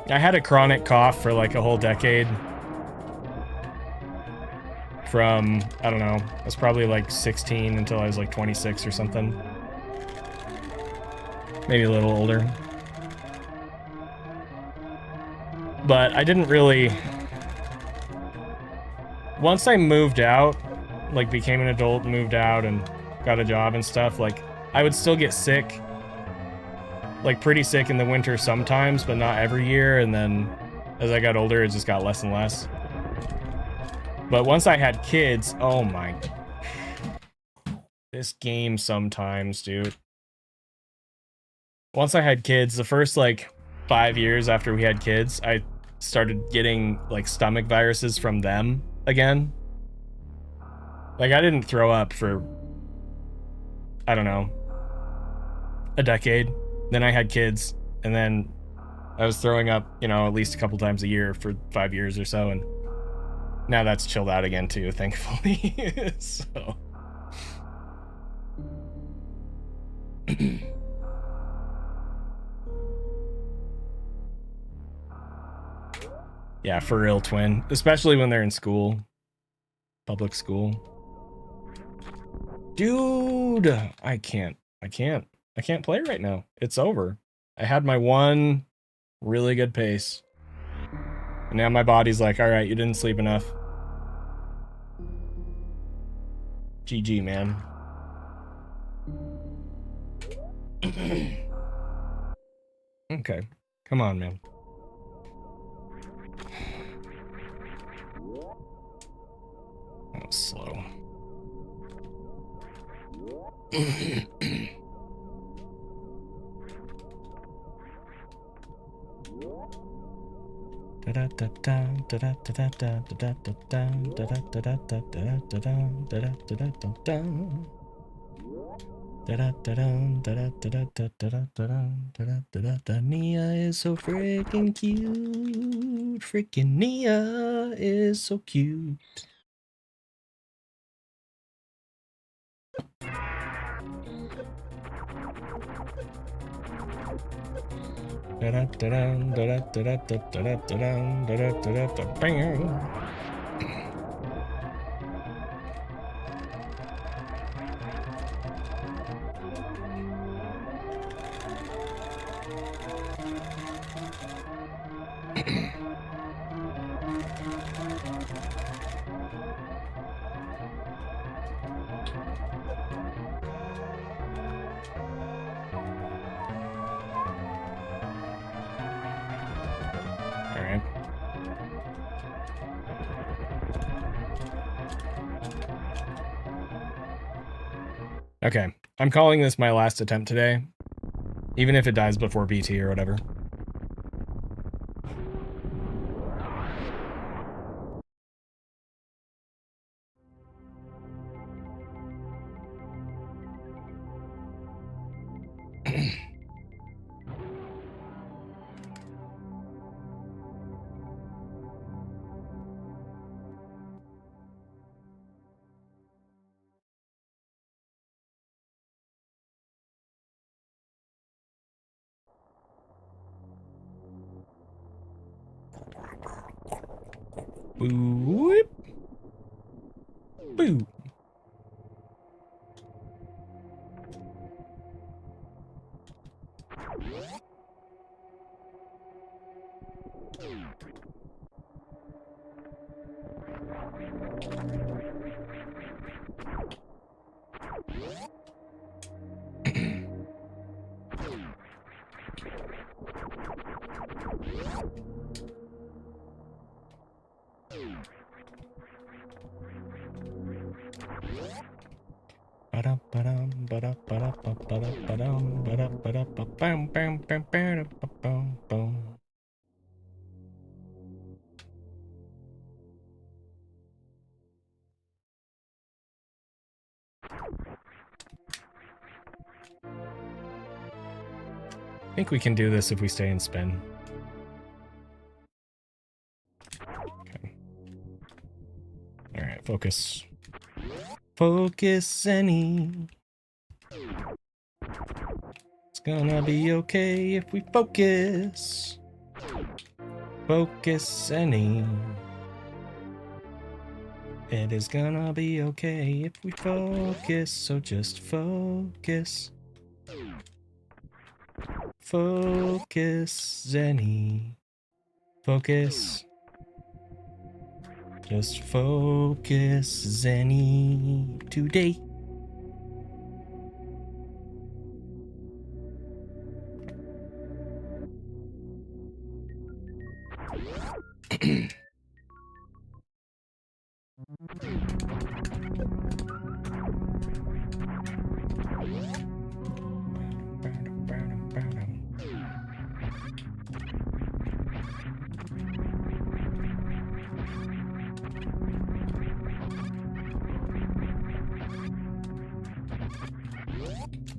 I had a chronic cough for like a whole decade. From, I don't know, I was probably like 16 until I was like 26 or something. Maybe a little older. But I didn't really... Once I moved out, like became an adult, moved out and got a job and stuff, like I would still get sick. Like pretty sick in the winter sometimes, but not every year. And then as I got older, it just got less and less. But once I had kids, oh my... This game sometimes, dude. Once I had kids, the first like 5 years after we had kids, I started getting like stomach viruses from them again. Like I didn't throw up for, I don't know, a decade. Then I had kids, and then I was throwing up, you know, at least a couple times a year for 5 years or so, and now that's chilled out again too, thankfully. So. Yeah, for real, twin. Especially when they're in school. Public school. Dude! I can't play right now. It's over. I had my one really good pace. And now my body's like, alright, you didn't sleep enough. GG, man. Okay. Come on, man. was slow. Nia is so freaking cute. Freaking Nia is so cute. Alright. Okay, I'm calling this my last attempt today, even if it dies before BT or whatever. Boop. Boo. I think we can do this if we stay in spin. Okay. Alright, focus. Focus, ZENI. It's gonna be okay if we focus. Focus, ZENI. It is gonna be okay if we focus, so just focus. Focus, ZENI. Focus. Just focus, ZENI, today.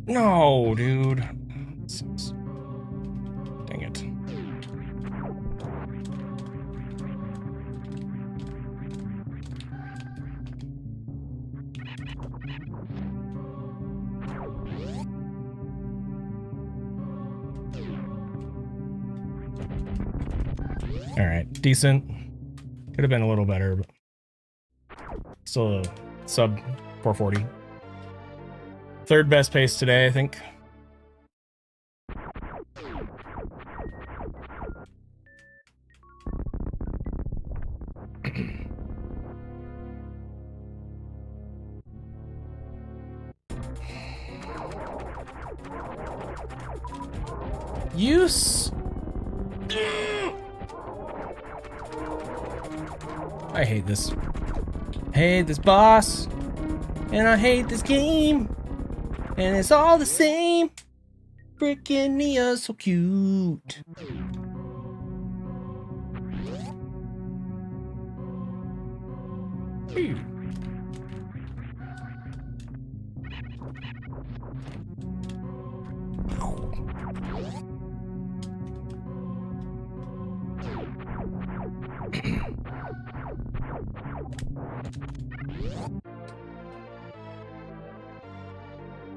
No, dude. Dang it. All right, decent. Could have been a little better, but still a sub 440. Third best pace today, I think. Use. I hate this. hate this boss, and I hate this game, and it's all the same. Frickin' Nia's so cute. Ew.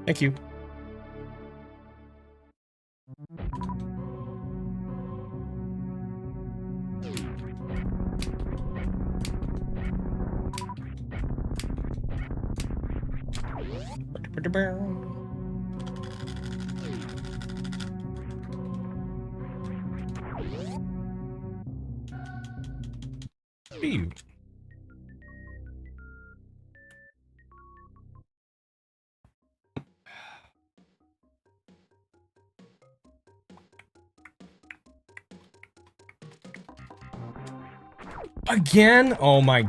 Thank you. Ew. Again? Oh my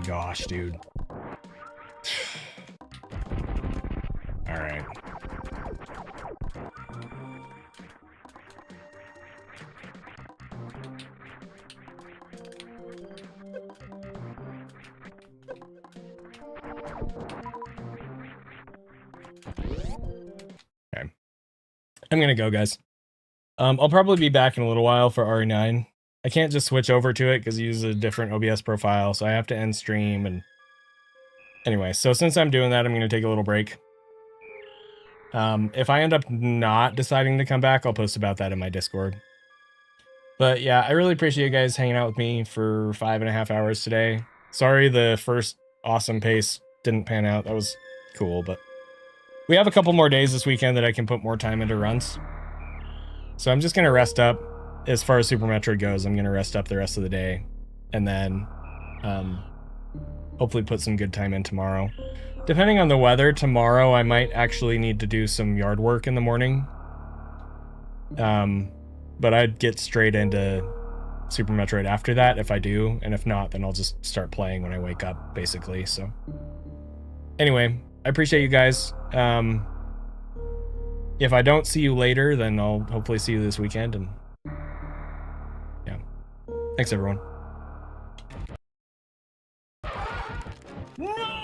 gosh, dude. All right. Okay. I'm gonna go, guys. I'll probably be back in a little while for RE9. I can't just switch over to it because you use a different OBS profile, so I have to end stream. And anyway, so since I'm doing that, I'm going to take a little break. If I end up not deciding to come back, I'll post about that in my Discord. But yeah, I really appreciate you guys hanging out with me for 5.5 hours today. Sorry the first awesome pace didn't pan out. That was cool, but we have a couple more days this weekend that I can put more time into runs. So I'm just going to rest up. As far as Super Metroid goes, I'm going to rest up the rest of the day. And then hopefully put some good time in tomorrow. Depending on the weather, tomorrow I might actually need to do some yard work in the morning. But I'd get straight into Super Metroid after that if I do. And if not, then I'll just start playing when I wake up, basically. So anyway, I appreciate you guys. If I don't see you later, then I'll hopefully see you this weekend. And yeah, thanks everyone. No!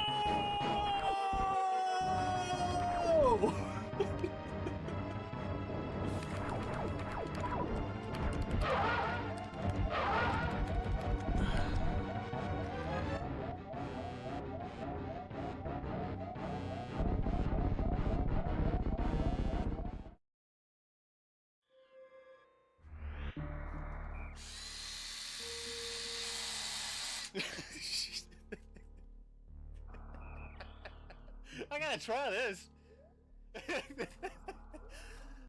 I gotta try this.